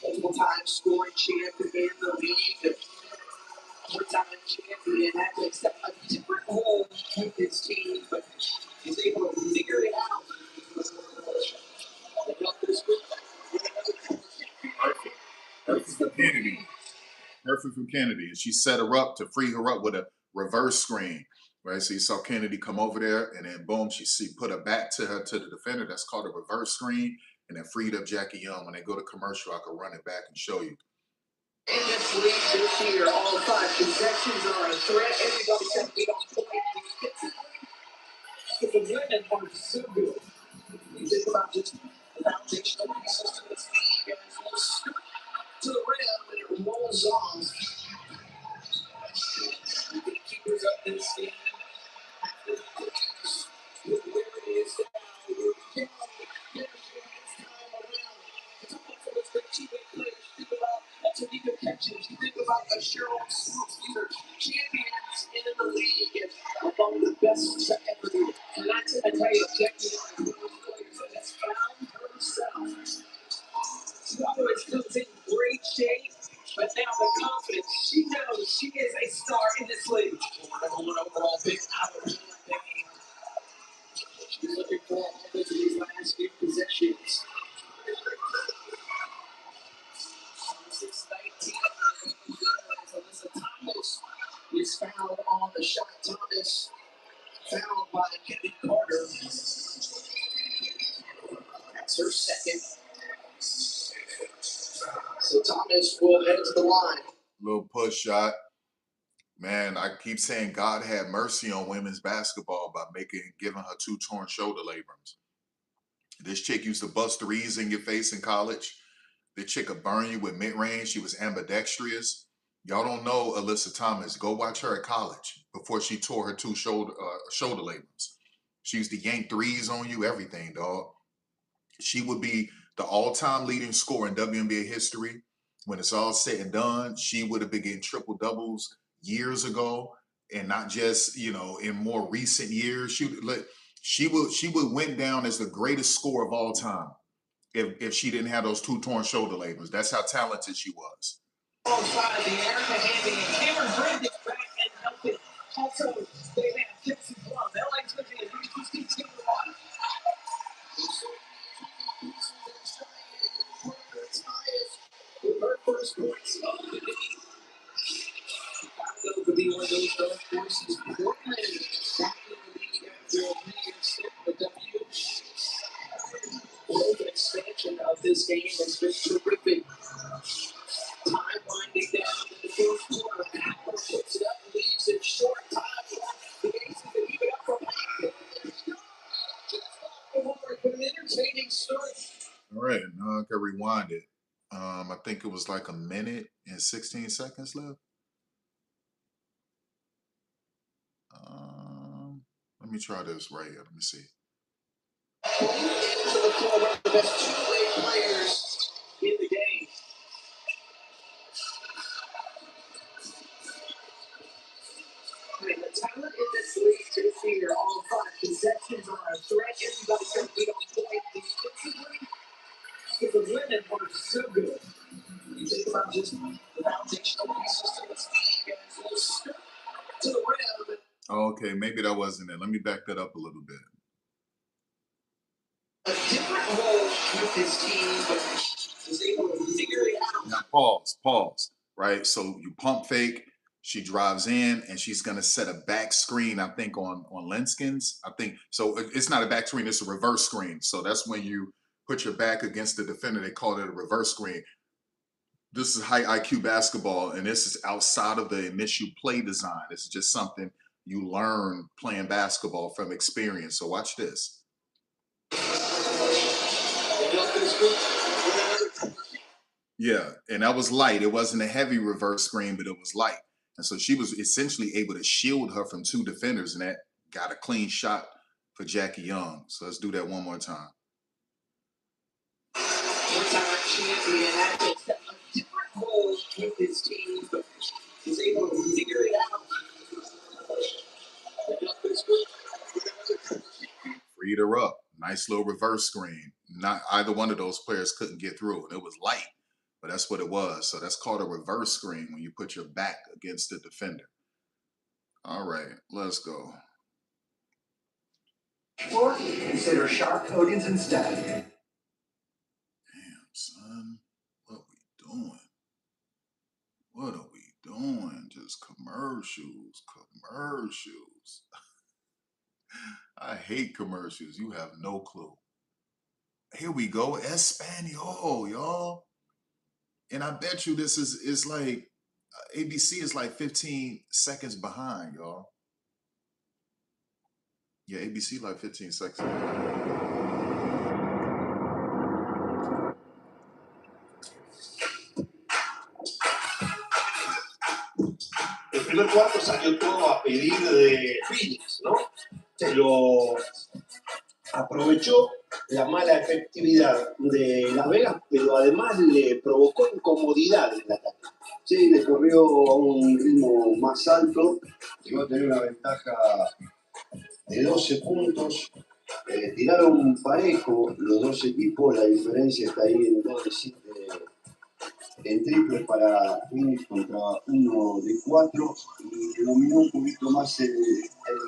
multiple-time scoring champion in the league, four-time champion, had to accept a different role with his team, but he's able to figure it out. Perfect for Kennedy. Perfect for Kennedy. And she set her up to free her up with a reverse screen. Right. So you saw Kennedy come over there and then boom, she put her back to the defender. That's called a reverse screen. And then freed up Jackie Young. When they go to commercial, I can run it back and show you. In this league this year, all 5 possessions are a threat. Everybody said we don't play defensively. The women are so good. You think about just the foundational pieces to this league, and it's all stuck to the rim, and it rolls off. The keepers up this game. With where it is now, we're down. There's time around. It's almost like the two-way players. Think about Tanika catches. You think about the Cheryl Swoops. These are champions in the league and among the best to ever do it. And I tell you, Jackie is one of those players that has found herself. She always comes in great shape, but now the confidence, she knows she is a star in this league. Number 1 overall pick out of the game. She's looking for all of these last few possessions. 6-19. Alyssa Thomas is fouled on the shot. Thomas fouled by Kennedy Carter. That's her second. So Thomas will head to the line. Little push shot. Man, I keep saying God had mercy on women's basketball by giving her 2 torn shoulder labrums. This chick used to bust threes in your face in college. The chick could burn you with mid-range. She was ambidextrous. Y'all don't know Alyssa Thomas. Go watch her at college before she tore her 2 shoulder labrums. She used to yank threes on you, everything, dog. She would be the all-time leading scorer in WNBA history. When it's all said and done, she would have been getting triple doubles years ago, and not just, in more recent years. She would went down as the greatest scorer of all time if she didn't have those 2 torn shoulder labrums. That's how talented she was. Alongside the Erica Hamby and Cameron Brandon back and helping. Also, they have Gibson Plum. LA's going to be a huge team to watch. With her first points of the day. Chicago could be one of those dark horses. Portland back in the league after a 3-year stint with W. Well, the expansion of this game has been terrific. Time winding down in the fourth quarter. Apple puts it up, leaves it short. Time the Aces to keep it up for Pocket. An entertaining story. All right, now I can rewind it. I think it was like 1 minute and 16 seconds left. Let me try this right here. Let me see. Into the floor, one of the best two-way players in the game. I mean, the talent in this league this year, all 5 possessions are a threat. Everybody says we don't play defensively. But the women are so good. You think about just the foundational pieces to this league, and it's all stuck to the rim. Okay, maybe that wasn't it. Let me back that up a little bit. A different role with his team, but was able to figure it out. Now pause. Right. So you pump fake. She drives in and she's gonna set a back screen. I think on Lenskins. I think so. It's not a back screen. It's a reverse screen. So that's when you put your back against the defender. They call it a reverse screen. This is high IQ basketball, and this is outside of the initial play design. This is just something you learn playing basketball from experience. So watch this. Yeah, and that was light. It wasn't a heavy reverse screen, but it was light. And so she was essentially able to shield her from two defenders, and that got a clean shot for Jackie Young. So let's do that one more time. Champion had a different role with his team, but was able to figure it out. Freed her up. Nice little reverse screen. Not either one of those players couldn't get through, and it was light, but that's what it was. So that's called a reverse screen when you put your back against the defender. All right, let's go. Or consider sharp coatings instead. Damn, son. What we doing? What are we doing? Just commercials. I hate commercials. You have no clue. Here we go. Espanol, y'all. And I bet you this is like ABC is like 15 seconds behind, y'all. Yeah, ABC like 15 seconds behind. El primer cuarto salió todo a pedir de Phoenix, ¿no? Lo aprovechó la mala efectividad de Las Vegas, pero además le provocó incomodidad en el ataque. Sí, le corrió a un ritmo más alto, llegó a tener una ventaja de 12 puntos. Tiraron parejo los dos equipos, la diferencia está ahí en 2 de 7 en triple para Phoenix contra 1 de 4 y dominó un poquito más el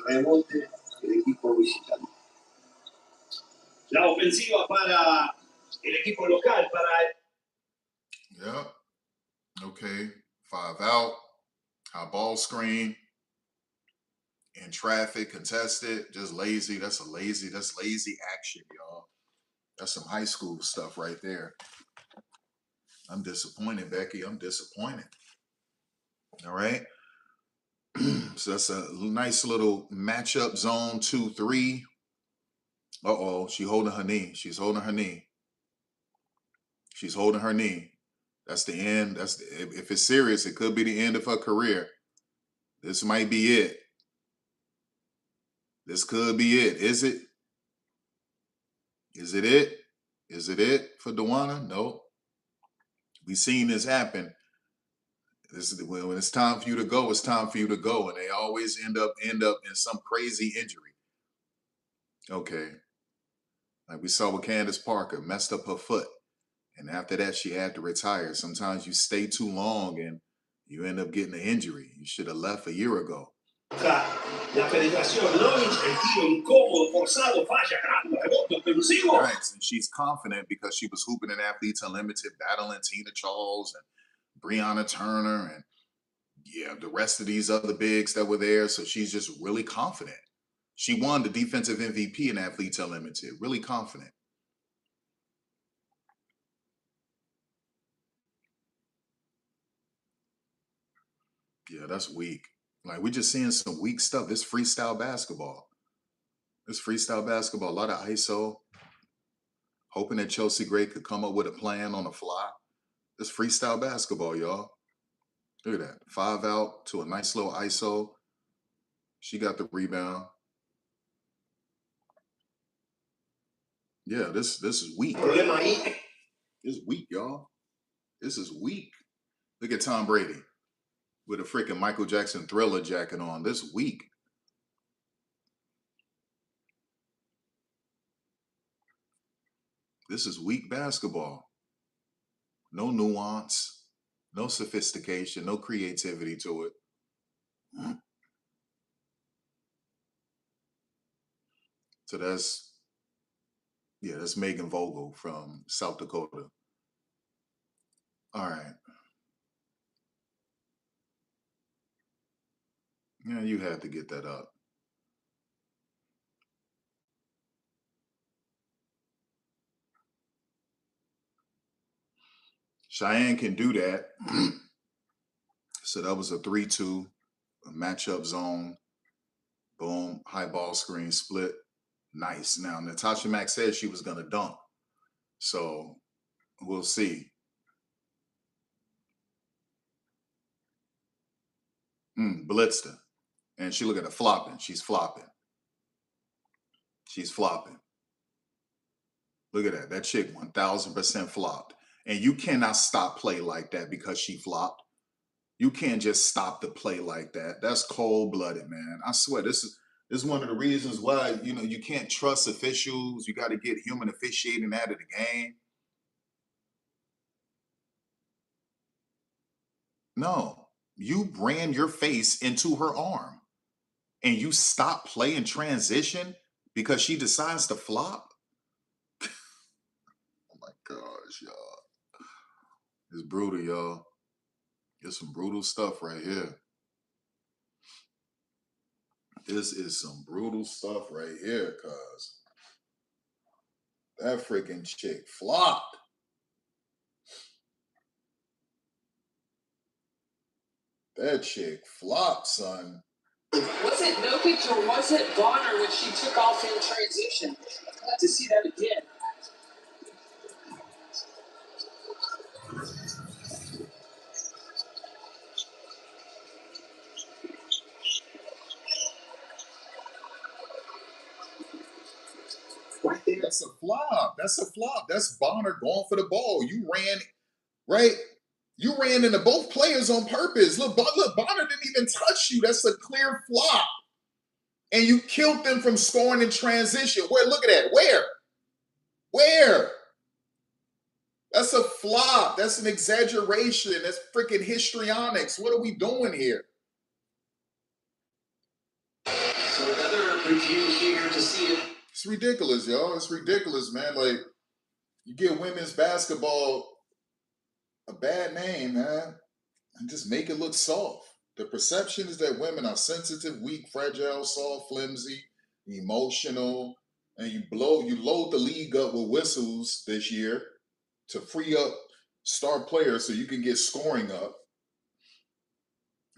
rebote del equipo visitante. La ofensiva para el equipo local, para Yep. Okay. 5 out. High ball screen. In traffic, contested, just lazy. That's lazy action, y'all. That's some high school stuff right there. I'm disappointed, Becky. I'm disappointed. All right. So that's a nice little matchup zone 2-3. Uh-oh, she's holding her knee. She's holding her knee. That's the end. If it's serious, it could be the end of her career. This might be it. This could be it. Is it? Is it it? Is it it for Dewana? No. We've seen this happen. This is when it's time for you to go, it's time for you to go. And they always end up in some crazy injury. Okay. Like we saw with Candace Parker, messed up her foot. And after that, she had to retire. Sometimes you stay too long and you end up getting an injury. You should have left a year ago. la penetración, ¿no? El tiro incómodo, forzado, falla, rebote ofensivo. Right, and she's confident because she was hooping in Athletes Unlimited, battling Tina Charles and Breonna Turner and the rest of these other bigs that were there. So she's just really confident. She won the defensive MVP in Athletes Unlimited. Really confident. Yeah, that's weak. Like we're just seeing some weak stuff. It's freestyle basketball. A lot of ISO. Hoping that Chelsea Gray could come up with a plan on the fly. It's freestyle basketball, y'all. Look at that. 5 out to a nice little ISO. She got the rebound. Yeah, this is weak. It's weak, y'all. This is weak. Look at Tom Brady with a freaking Michael Jackson Thriller jacket on. This weak. This is weak basketball. No nuance, no sophistication, no creativity to it. So that's Megan Vogel from South Dakota. All right. Yeah, you had to get that up. Cheyenne can do that. So that was a 3-2, a matchup zone. Boom, high ball screen split. Nice. Now, Natasha Mack said she was going to dunk. So we'll see. Blitzed her. And she look at her flopping. She's flopping. She's flopping. Look at that. That chick 1,000% flopped. And you cannot stop play like that because she flopped. You can't just stop the play like that. That's cold-blooded, man. I swear, this is one of the reasons why, you can't trust officials. You got to get human officiating out of the game. No, you ran your face into her arm and you stop play in transition because she decides to flop. Oh my gosh, y'all. It's brutal, y'all. It's some brutal stuff right here. This is some brutal stuff right here, cuz that freaking chick flopped. That chick flopped, son. Was it Jokic or was it Bonner when she took off in transition? I'd like to see that again. Right there. That's a flop. That's a flop. That's Bonner going for the ball. You ran, right? You ran into both players on purpose. Look, Bonner didn't even touch you. That's a clear flop. And you killed them from scoring in transition. Where? Look at that. Where? That's a flop. That's an exaggeration. That's freaking histrionics. What are we doing here? So another review here to see it. It's ridiculous, y'all. It's ridiculous, man. Like, you give women's basketball a bad name, man, and just make it look soft. The perception is that women are sensitive, weak, fragile, soft, flimsy, emotional, and you load the league up with whistles this year to free up star players so you can get scoring up.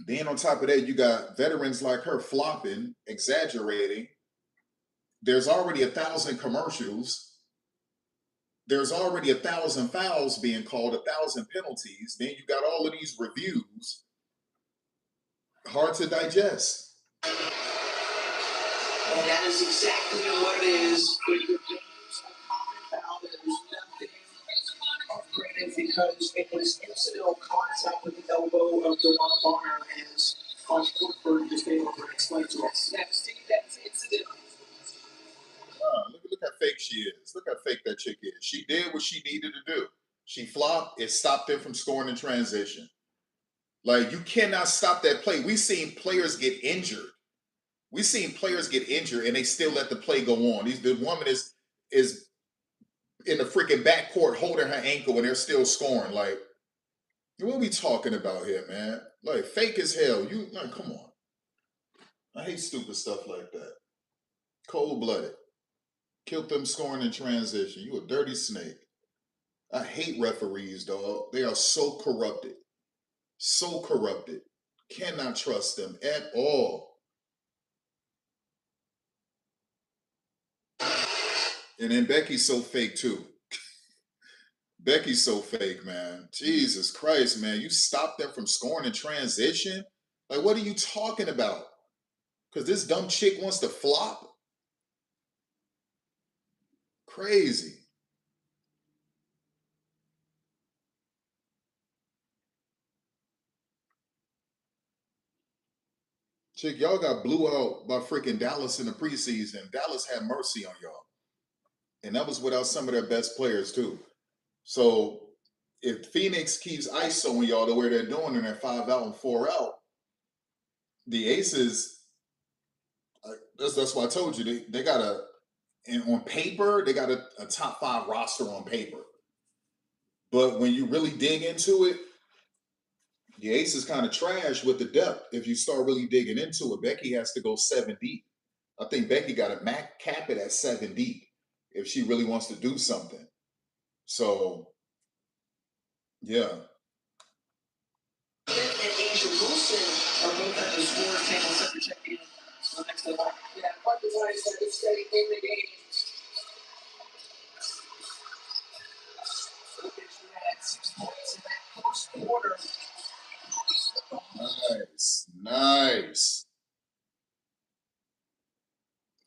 Then on top of that, you got veterans like her flopping, exaggerating. There's already 1,000 commercials. There's already 1,000 fouls being called, 1,000 penalties. Then you got all of these reviews. Hard to digest. And that is exactly what it is. When you use a common foul, there's nothing upgraded because it was incidental contact with the elbow of DeJuan Bonner, as Coach Woodford just been able to explain to us. Yeah, see, that's incidental. Look how fake she is. Look how fake that chick is. She did what she needed to do. She flopped. It stopped them from scoring in transition. Like, you cannot stop that play. We've seen players get injured. We've seen players get injured and they still let the play go on. The woman is in the freaking backcourt holding her ankle and they're still scoring. Like, what are we talking about here, man? Like, fake as hell. Come on. I hate stupid stuff like that. Cold-blooded. Killed them scoring in transition. You a dirty snake. I hate referees, dog. They are so corrupted. So corrupted. Cannot trust them at all. And then Becky's so fake too. Becky's so fake, man. Jesus Christ, man. You stopped them from scoring in transition? Like, what are you talking about? Because this dumb chick wants to flop? Crazy. Chick, y'all got blew out by freaking Dallas in the preseason. Dallas had mercy on y'all. And that was without some of their best players, too. So if Phoenix keeps ISOing y'all the way they're doing in their 5 out and 4 out, the Aces, that's why I told you, they got to And on paper, they got a top 5 roster on paper. But when you really dig into it, the Ace is kind of trash with the depth. If you start really digging into it, Becky has to go 7 deep. I think Becky got to cap it at 7 deep if she really wants to do something. So, yeah. And Asia Wilson are both at the scorer's table set to check in. So next level. Yeah, part of the time is that it's staying in the game. Had 6 points in that first quarter. Nice.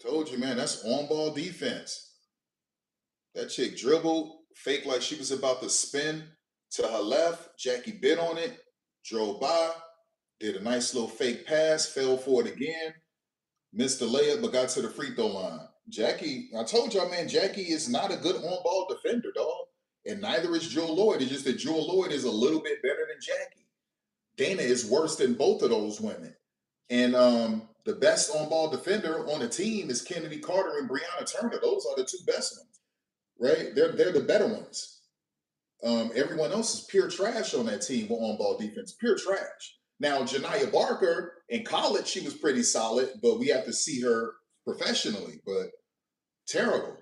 Told you, man, that's on-ball defense. That chick dribbled, faked like she was about to spin to her left. Jackie bit on it, drove by, did a nice little fake pass, fell for it again, missed the layup, but got to the free throw line. Jackie, I told y'all, man, Jackie is not a good on-ball defender, dog. And neither is Jewel Lloyd. It's just that Jewel Lloyd is a little bit better than Jackie. Dana is worse than both of those women. And the best on-ball defender on the team is Kennedy Carter and Breonna Turner. Those are the 2 best ones, right? They're the better ones. Everyone else is pure trash on that team with on-ball defense, pure trash. Now, Janiyah Barker, in college, she was pretty solid, but we have to see her professionally, but terrible.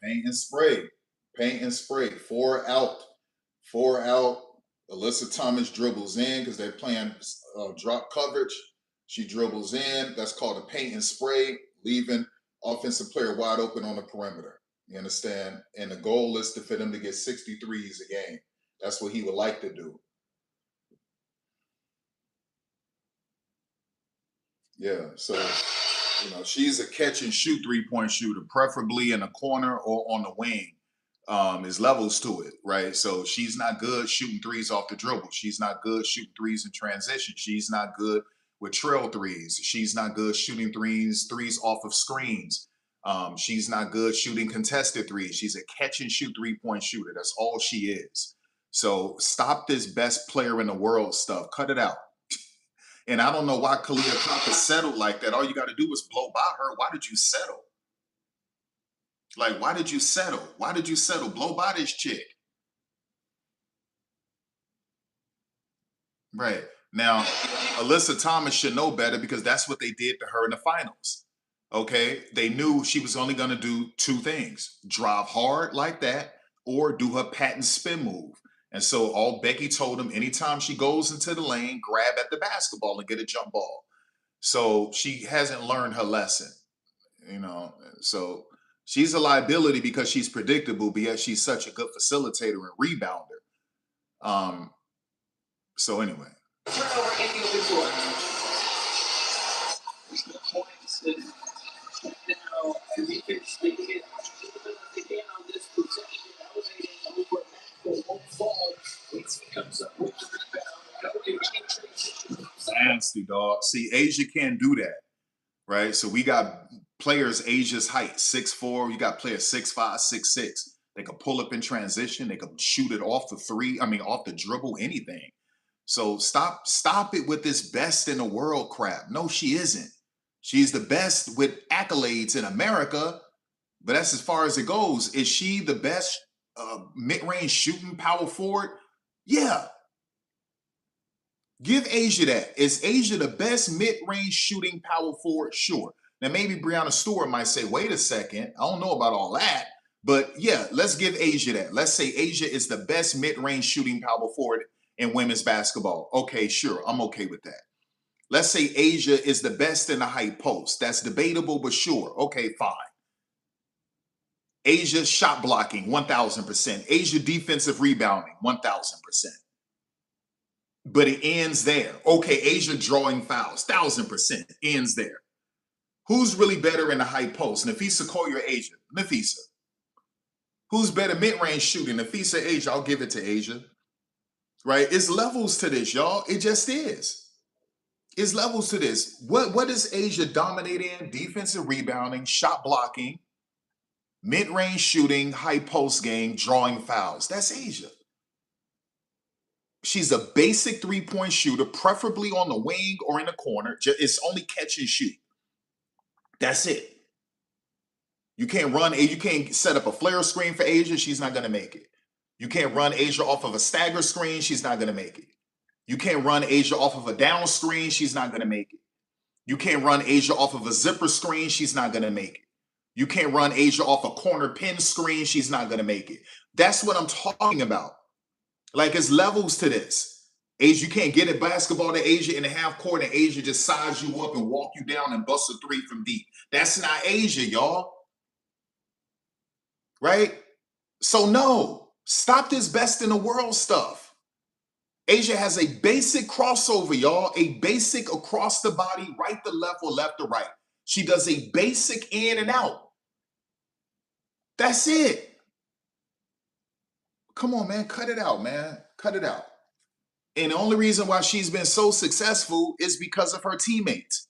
Paint and spray. Paint and spray. 4 out. 4 out. Alyssa Thomas dribbles in because they're playing drop coverage. She dribbles in. That's called a paint and spray, leaving offensive player wide open on the perimeter. You understand? And the goal is for them to get 63s a game. That's what he would like to do. Yeah, so, you know, she's a catch and shoot 3-point shooter, preferably in a corner or on the wing. There's levels to it, right? So she's not good shooting threes off the dribble. She's not good shooting threes in transition. She's not good with trail threes. She's not good shooting threes off of screens. She's not good shooting contested threes. She's a catch and shoot 3-point shooter. That's all she is. So stop this best player in the world stuff. Cut it out. And I don't know why Kalia Kappa settled like that. All you got to do is blow by her. Why did you settle? Like, why did you settle? Why did you settle? Blow by this chick. Right. Now, Alyssa Thomas should know better because that's what they did to her in the finals. Okay? They knew she was only going to do 2 things. Drive hard like that or do her patent spin move. And so all Becky told him, anytime she goes into the lane, grab at the basketball and get a jump ball. So she hasn't learned her lesson, you know. So she's a liability because she's predictable, but yet she's such a good facilitator and rebounder. So anyway. Turnover in the open floor. Points that now the defense they get again on this possession, elevating over back won't fall. It comes up with the rebound. Nasty, dog. See, Asia can't do that, right? So we got players Asia's height, 6'4". You got players 6'5", 6'6". They can pull up in transition. They can shoot it off the off the dribble, anything. So stop it with this best in the world crap. No, she isn't. She's the best with accolades in America, but that's as far as it goes. Is she the best mid-range shooting power forward? Yeah. Give Asia that. Is Asia the best mid-range shooting power forward? Sure. Now, maybe Breonna Stewart might say, wait a second, I don't know about all that. But yeah, let's give Asia that. Let's say Asia is the best mid-range shooting power forward in women's basketball. Okay, sure. I'm okay with that. Let's say Asia is the best in the high post. That's debatable, but sure. Okay, fine. Asia shot blocking, 1,000%. Asia defensive rebounding, 1,000%. But it ends there. Okay, Asia drawing fouls, 1,000%. Ends there. Who's really better in the high post? Nafisa Collier, Asia. Nafisa. Who's better mid-range shooting? Nafisa, Asia. I'll give it to Asia. Right? It's levels to this, y'all. It just is. It's levels to this. What does Asia dominate in? Defensive rebounding, shot blocking, mid-range shooting, high post game, drawing fouls. That's Asia. She's a basic three-point shooter, preferably on the wing or in the corner. It's only catch and shoot. That's it. You can't set up a flare screen for Asia. She's not going to make it. You can't run Asia off of a stagger screen. She's not going to make it. You can't run Asia off of a down screen. She's not going to make it. You can't run Asia off of a zipper screen. She's not going to make it. You can't run Asia off a corner pin screen. She's not going to make it. That's what I'm talking about. Like, it's levels to this. Asia, you can't get a basketball to Asia in the half court and Asia just size you up and walk you down and bust a three from deep. That's not Asia, y'all. Right? So no, stop this best in the world stuff. Asia has a basic crossover, y'all. A basic across the body, right to left or left to right. She does a basic in and out. That's it. Come on, man. Cut it out, man. Cut it out. And the only reason why she's been so successful is because of her teammates.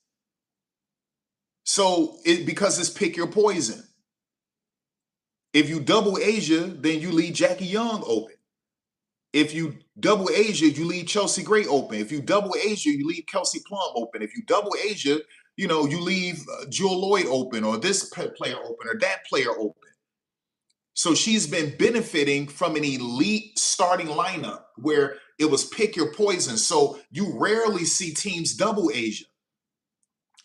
So because it's pick your poison. If you double Asia, then you leave Jackie Young open. If you double Asia, you leave Chelsea Gray open. If you double Asia, you leave Kelsey Plum open. If you double Asia, you leave Jewel Lloyd open, or this player open, or that player open. So she's been benefiting from an elite starting lineup where it was pick your poison. So you rarely see teams double Asia.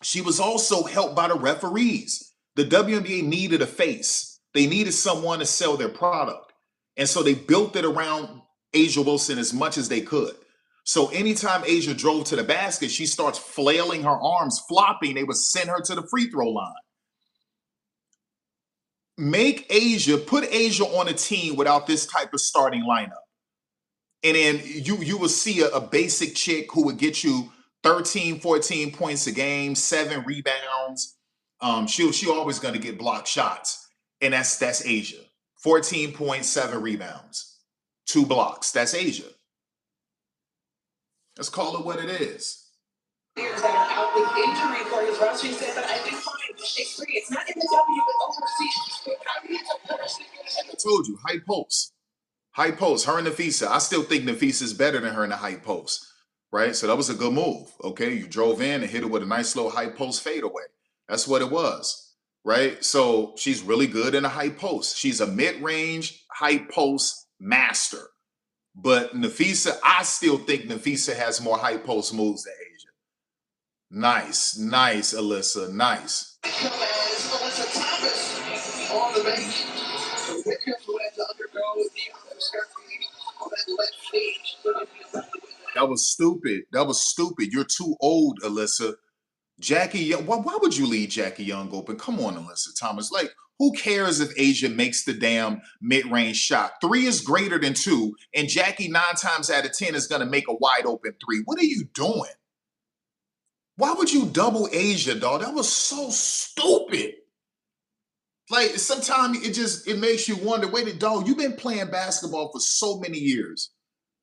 She was also helped by the referees. The WNBA needed a face. They needed someone to sell their product. And so they built it around Asia Wilson as much as they could. So anytime Asia drove to the basket, she starts flailing her arms, flopping. They would send her to the free throw line. Put Asia on a team without this type of starting lineup. And then you will see a basic chick who would get you 13, 14 points a game, 7 rebounds. She always going to get blocked shots. And that's Asia. 14 points, 7 rebounds, 2 blocks. That's Asia. Let's call it what it is. Players that are out with injury for his roster, said, but I do find experience, not in the W, but overseas. I told you, high post. High post, her and Nafisa. I still think Nafisa is better than her in the high post, right? So that was a good move, okay? You drove in and hit it with a nice little high post fadeaway. That's what it was, right? So she's really good in a high post. She's a mid-range high post master. But Nafisa, I still think Nafisa has more high post moves than Asia. Nice, Alyssa, nice. Alyssa Thomas on the bench. So Wickens will have to undergo the surgery on that left stage. That was stupid. You're too old, Alyssa. Jackie Young, why would you leave Jackie Young open? Come on, Alyssa Thomas. Like, who cares if Asia makes the damn mid-range shot? 3 is greater than 2, and Jackie 9 times out of 10 is going to make a wide open 3. What are you doing? Why would you double Asia, dog? That was so stupid. Like, sometimes it makes you wonder, wait, dog, you've been playing basketball for so many years.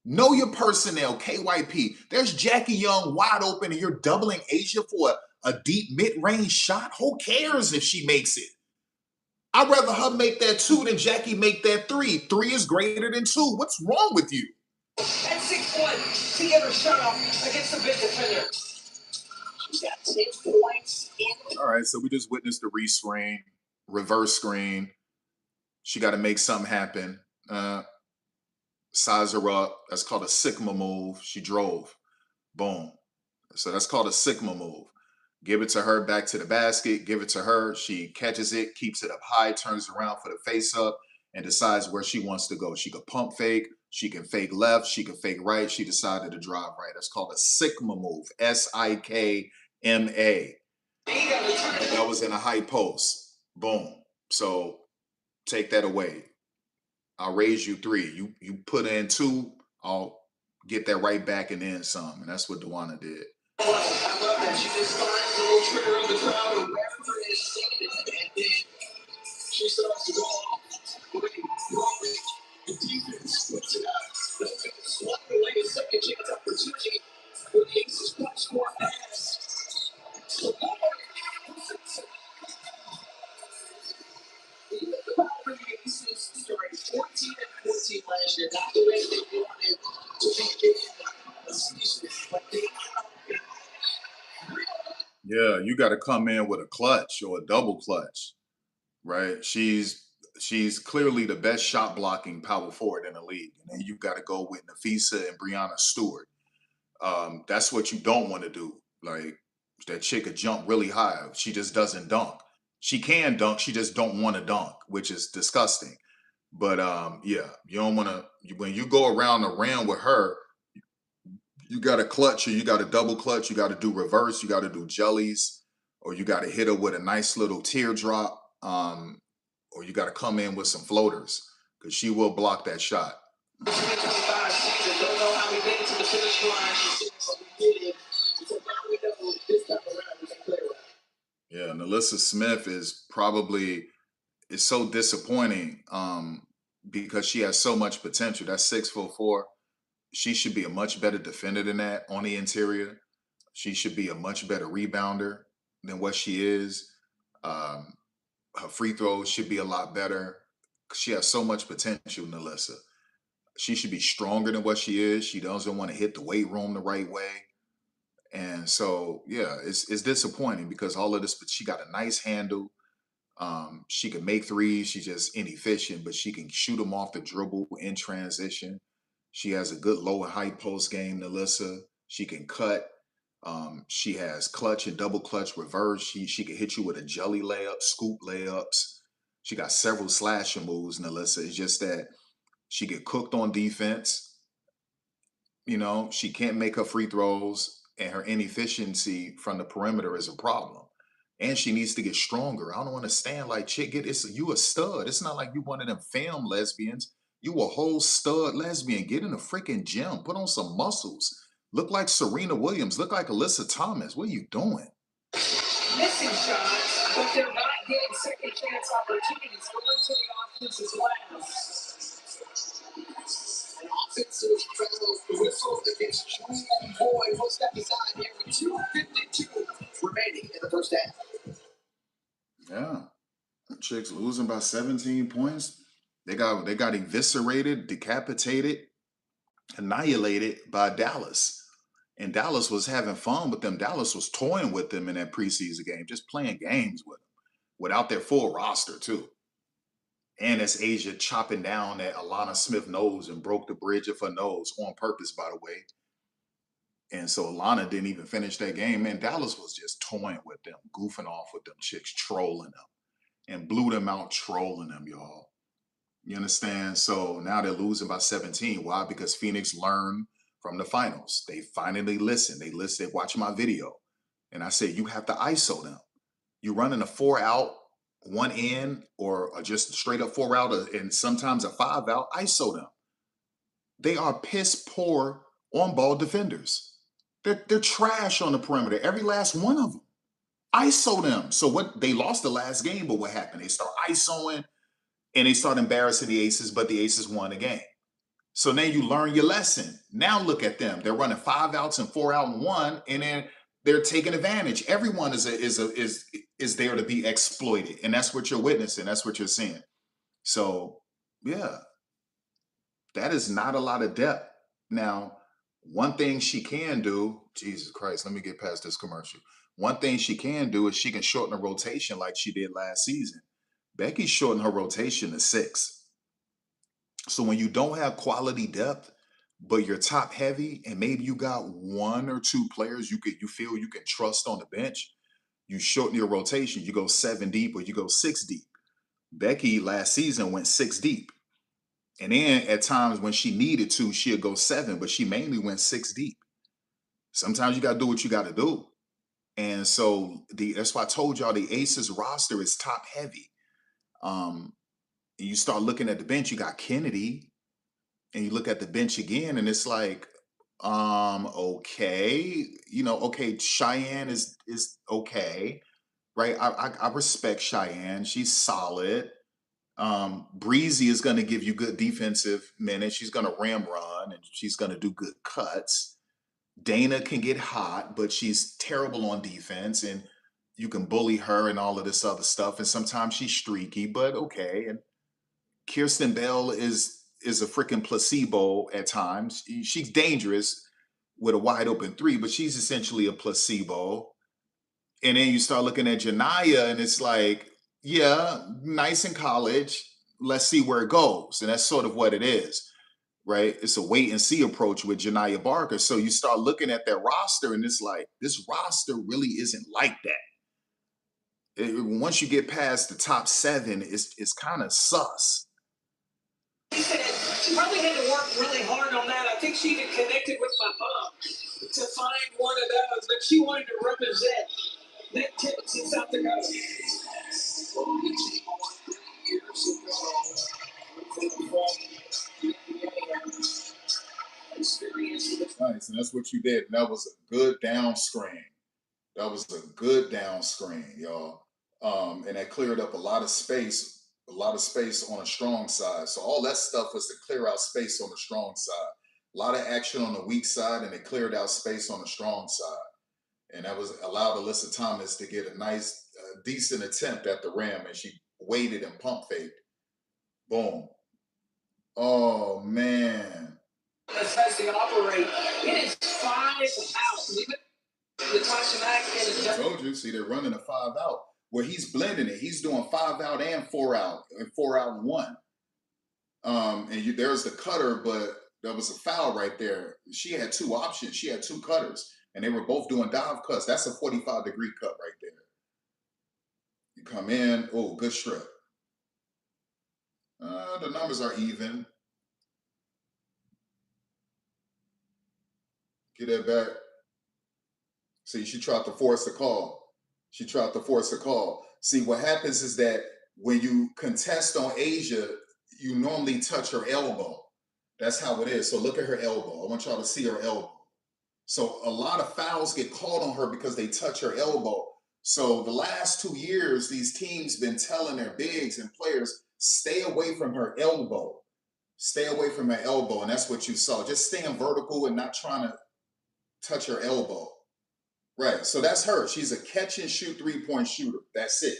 Know your personnel, KYP. There's Jackie Young wide open and you're doubling Asia for a deep mid-range shot? Who cares if she makes it? I'd rather her make that 2 than Jackie make that 3. 3 is greater than 2. What's wrong with you? At 6'1", to get her shot off against the big defender. She's got 10 points in. All right, so we just witnessed the re-screen, reverse screen. She got to make something happen. Size her up. That's called a Sigma move. She drove. Boom. So that's called a Sigma move. Give it to her, back to the basket. Give it to her. She catches it, keeps it up high, turns around for the face up, and decides where she wants to go. She could pump fake. She can fake left. She can fake right. She decided to drive right. That's called a Sigma move. Sikma. That was in a high post. Boom. So take that away. I'll raise you 3. You put in 2, I'll get that right back and then some. And that's what Dewana did. I love that. She just finds a little trigger in the crowd, or wherever it is standing, and then she starts to go off. The defense puts it out. The defense swept away a second chance opportunity for the Aces plus 4 pass. Yeah, you got to come in with a clutch or a double clutch, right? She's clearly the best shot blocking power forward in the league, and then you got to go with Nafisa and Breonna Stewart. That's what you don't want to do. Like that chick could jump really high. She just doesn't dunk. She can dunk. She just don't want to dunk, which is disgusting. But yeah, you don't want to. When you go around the rim with her, you got to clutch or you got to double clutch. You got to do reverse. You got to do jellies, or you got to hit her with a nice little teardrop, or you got to come in with some floaters because she will block that shot. 2025 season, don't know how we made it to the finish line. She said, but we did. So now we know this time around we can play around. Yeah, Nalissa Smith is so disappointing because she has so much potential. That's 6'4". She should be a much better defender than that on the interior. She should be a much better rebounder than what she is. Her free throws should be a lot better. She has so much potential, Nalissa. She should be stronger than what she is. She doesn't want to hit the weight room the right way. And so, yeah, it's disappointing because all of this, but she got a nice handle. She can make threes. She's just inefficient, but she can shoot them off the dribble in transition. She has a good low and high post game, Nalissa. She can cut. She has clutch and double clutch reverse. She can hit you with a jelly layup, scoop layups. She got several slasher moves, Nalissa. It's just that she get cooked on defense. You know, she can't make her free throws, and her inefficiency from the perimeter is a problem. And she needs to get stronger. I don't understand. Like, chick, you a stud. It's not like you one of them fam lesbians. You a whole stud lesbian. Get in the freaking gym. Put on some muscles. Look like Serena Williams. Look like Alyssa Thomas. What are you doing? Missing shots, but they're not getting second chance opportunities. Going to the offense's glass. Offensive travel whistle against Jewel Boyd. We'll step aside here with 2:52 remaining in the first half. Yeah. Chicks losing by 17 points. They got eviscerated, decapitated, annihilated by Dallas. And Dallas was having fun with them. Dallas was toying with them in that preseason game, just playing games with them without their full roster, too. And it's Asia chopping down that Alana Smith nose and broke the bridge of her nose on purpose, by the way. And so Alana didn't even finish that game. Man, Dallas was just toying with them, goofing off with them chicks, trolling them, and blew them out trolling them, y'all. You understand? So now they're losing by 17. Why? Because Phoenix learned from the finals. They finally listened. They watched my video. And I said, you have to ISO them. You running a 4-out, 1 in, or just straight up 4-out, and sometimes a 5-out, ISO them. They are piss poor on-ball defenders. They're trash on the perimeter, every last one of them. ISO them. So what? They lost the last game, but what happened? They start ISOing, and they start embarrassing the Aces, but the Aces won the game. So now you learn your lesson. Now look at them. They're running 5 outs and 4 out and 1, and then they're taking advantage. Everyone is there to be exploited, and that's what you're witnessing. That's what you're seeing. So yeah, that is not a lot of depth. Now, one thing she can do, Jesus Christ, let me get past this commercial. One thing she can do is she can shorten the rotation like she did last season. Becky shortened her rotation to 6. So when you don't have quality depth, but you're top heavy, and maybe you got 1 or 2 players you feel you can trust on the bench, you shorten your rotation. You go 7 deep or you go 6 deep. Becky last season went 6 deep. And then at times when she needed to, she'd go 7, but she mainly went 6 deep. Sometimes you got to do what you got to do. And so that's why I told y'all the Aces roster is top heavy. You start looking at the bench, you got Kennedy, and you look at the bench again, and it's like, okay, okay, Cheyenne is okay, right? I respect Cheyenne. She's solid. Breezy is going to give you good defensive minutes. She's going to rim run, and she's going to do good cuts. Dana can get hot, but she's terrible on defense, and you can bully her and all of this other stuff. And sometimes she's streaky, but okay. And Kirsten Bell is a freaking placebo at times. She's dangerous, with a wide open three, but she's essentially a placebo. And then you start looking at Janiyah, and it's like, yeah, nice in college. Let's see where it goes. And that's sort of what it is, right? It's a wait and see approach with Janiyah Barker. So you start looking at that roster, and it's like, this roster really isn't like that. Once you get past the top 7, it's kind of sus. She said she probably had to work really hard on that. I think she even connected with my mom to find one of those, but she wanted to represent that Tibbetts in South Dakota. Nice, and that's what you did. And that was a good down screen. That was a good down screen, y'all. And that cleared up a lot of space on a strong side. So all that stuff was to clear out space on the strong side. A lot of action on the weak side, and it cleared out space on the strong side. And that was allowed Alyssa Thomas to get a nice, decent attempt at the rim, and she waited and pump faked. Boom. Oh, man. That's how they operate. It is 5 out. Leave it. Natasha Mack and I told you, see, they're running a 5 out. Where he's blending it. He's doing 5 out and 4 out, and 4 out and 1. There's the cutter, but there was a foul right there. She had 2 options. She had 2 cutters, and they were both doing dive cuts. That's a 45-degree cut right there. You come in. Oh, good strip. The numbers are even. Get that back. See, she tried to force a call. See, what happens is that when you contest on Asia, you normally touch her elbow. That's how it is. So look at her elbow. I want y'all to see her elbow. So a lot of fouls get called on her because they touch her elbow. So the last 2 years, these teams been telling their bigs and players, stay away from her elbow. Stay away from her elbow. And that's what you saw. Just staying vertical and not trying to touch her elbow. Right. So that's her. She's a catch and shoot 3-point shooter. That's it.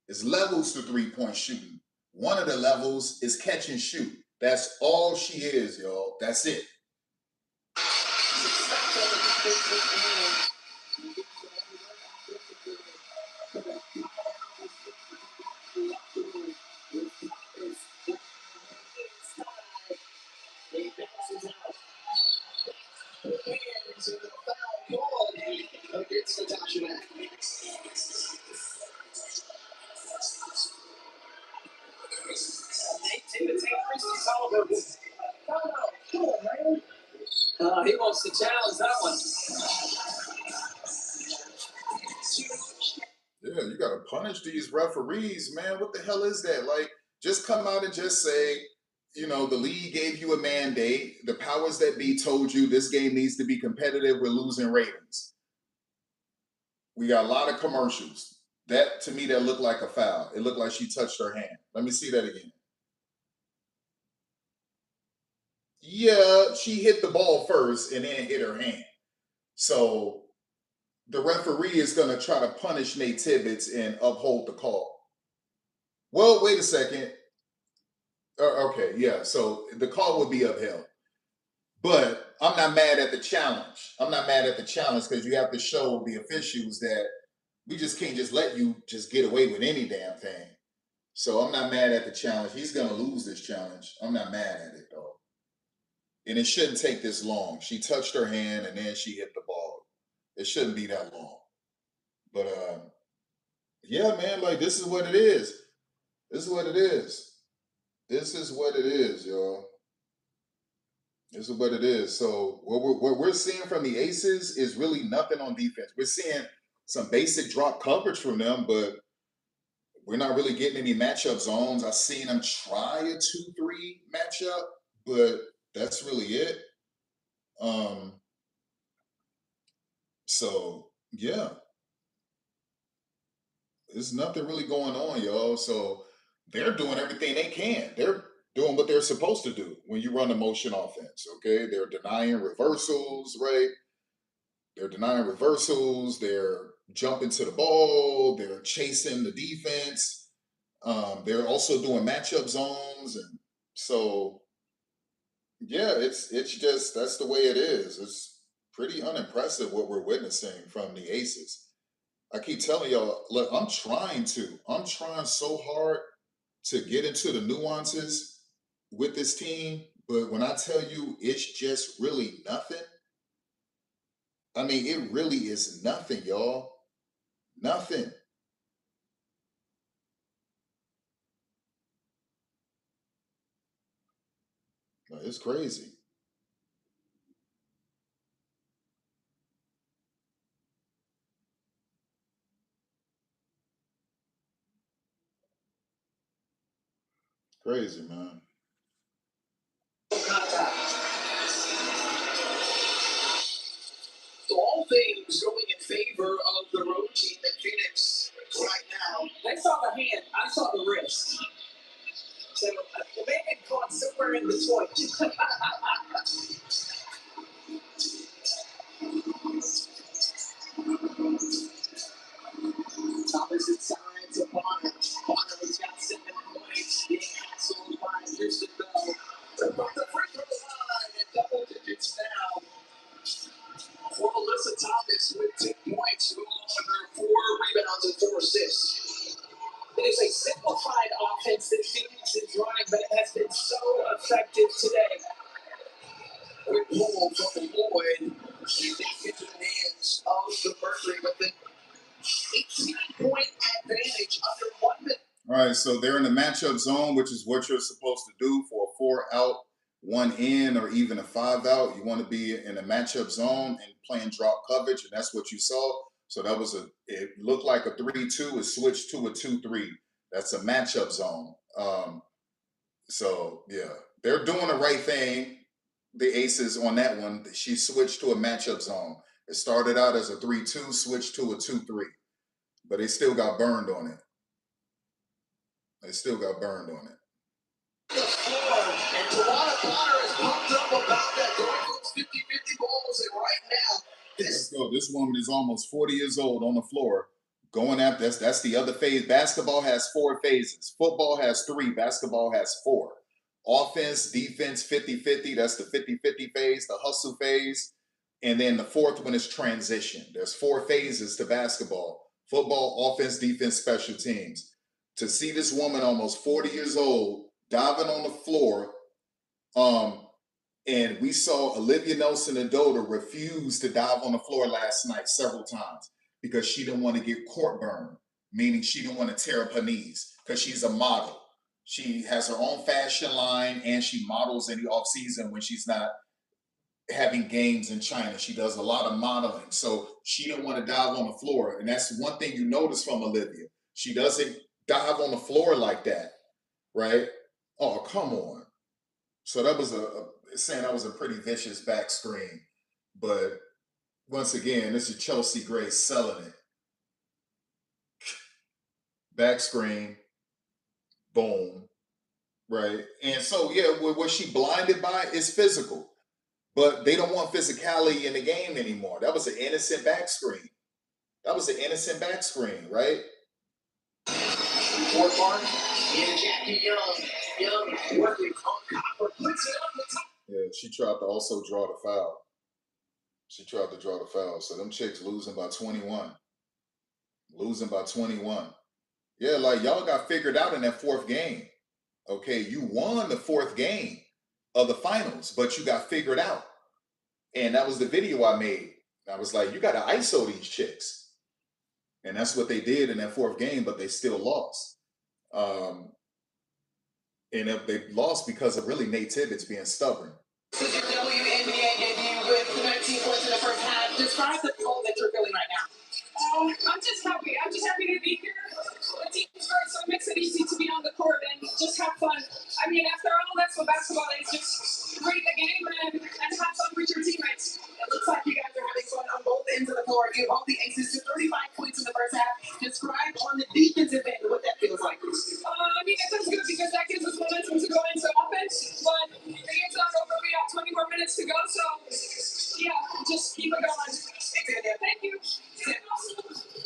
It's levels to 3-point shooting. One of the levels is catch and shoot. That's all she is, y'all. That's it. Against Natasha Mack. He wants to challenge that one. Yeah, you got to punish these referees, man. What the hell is that? Like, just come out and just say, you know, the league gave you a mandate. The powers that be told you this game needs to be competitive. We're losing ratings. We got a lot of commercials. That, to me, that looked like a foul. It looked like she touched her hand. Let me see that again. Yeah, she hit the ball first and then hit her hand. So the referee is going to try to punish Nate Tibbetts and uphold the call. Well, wait a second. Okay, yeah. So the call would be upheld. But I'm not mad at the challenge. I'm not mad at the challenge because you have to show the officials that we just can't just let you just get away with any damn thing. So I'm not mad at the challenge. He's going to lose this challenge. I'm not mad at it, though. And it shouldn't take this long. She touched her hand and then she hit the ball. It shouldn't be that long. But, yeah, man, like, this is what it is. This is what it is. This is what it is, y'all. This is what it is. So what we're seeing from the Aces is really nothing on defense. We're seeing some basic drop coverage from them, but we're not really getting any matchup zones. I've seen them try a 2-3 matchup, but that's really it. So yeah, there's nothing really going on, y'all. So they're doing everything they can. They're doing what they're supposed to do when you run a motion offense. Okay, they're denying reversals, right? They're denying reversals. They're jumping to the ball. They're chasing the defense. They're also doing matchup zones, and so yeah, it's just that's the way it is. pretty unimpressive what we're witnessing from the Aces. I keep telling y'all, look, I'm trying so hard to get into the nuances with this team, but when I tell you it's just really nothing, I mean, it really is nothing, y'all. Nothing. It's crazy. Crazy, man. So all things going in favor of the road team in Phoenix right now. I saw the hand. I saw the wrist. So the man had caught somewhere in between. Opposite sides of Bonner. Bonner has got 7 points. Being hassled by Houston Bell. From the free throw line and double digits now. For Alyssa Thomas with 10 points, under 4 rebounds and 4 assists. It is a simplified offense that Phoenix is running, but it has been so effective today. Quick pull from Lloyd. Back into the hands of the Mercury with an 18-point advantage under 1 minute. All right, so they're in the matchup zone, which is what you're supposed to do for a 4 out, 1 in, or even a 5 out. You want to be in a matchup zone and playing drop coverage, and that's what you saw. So that was it looked like a 3-2. It switched to a 2-3. That's a matchup zone. So yeah, they're doing the right thing. The Aces on that one, she switched to a matchup zone. It started out as a 3-2, switched to a 2-3, but they still got burned on it. They still got burned on it. The floor, and Tawana Bonner is pumped up about that. Going those 50-50 balls, and right now, Let's go. This woman is almost 40 years old on the floor. Going at this, that's the other phase. Basketball has 4 phases. Football has 3. Basketball has 4. Offense, defense, 50-50. That's the 50-50 phase, the hustle phase. And then the 4th one is transition. There's 4 phases to basketball. Football, offense, defense, special teams. To see this woman almost 40 years old diving on the floor, and we saw Olivia Nelson-Ododa refuse to dive on the floor last night several times because she didn't want to get court burn, meaning she didn't want to tear up her knees because she's a model. She has her own fashion line and she models in the off season when she's not having games in China. She does a lot of modeling. So she didn't want to dive on the floor. And that's one thing you notice from Olivia. She doesn't dive on the floor like that, right? Oh, come on. So that was saying that was a pretty vicious back screen. But once again, this is Chelsea Gray selling it. Back screen, boom, right? And so, yeah, what she blinded by is physical. But they don't want physicality in the game anymore. That was an innocent back screen. That was an innocent back screen, right? Fort Mark and Jackie Young. Young working on Copper. Puts it on the top. Yeah, she tried to also draw the foul. She tried to draw the foul. So them chicks losing by 21. Losing by 21. Yeah, like y'all got figured out in that 4th game. Okay, you won the 4th game of the finals, but you got figured out. And that was the video I made. I was like, you got to ISO these chicks. And that's what they did in that 4th game, but they still lost. And they lost because of really Nate Tibbetts being stubborn. This is your WNBA debut with 19 points in the first half. Describe the flow that you're feeling right now. I'm just happy. I'm just happy to be here. The team's great, so it makes it easy to be on the court and just have fun. I mean, after all, that's what basketball is. Just create the game and have fun with your teammates. It looks like you guys are having fun on both ends of the floor. You hold the Aces to 35 points in the first half. Describe on the defensive end what that feels like. I mean, it feels good because that gives us momentum to go into offense. But the game's not over. We have 20 more minutes to go, so yeah, just keep it going. Thank you.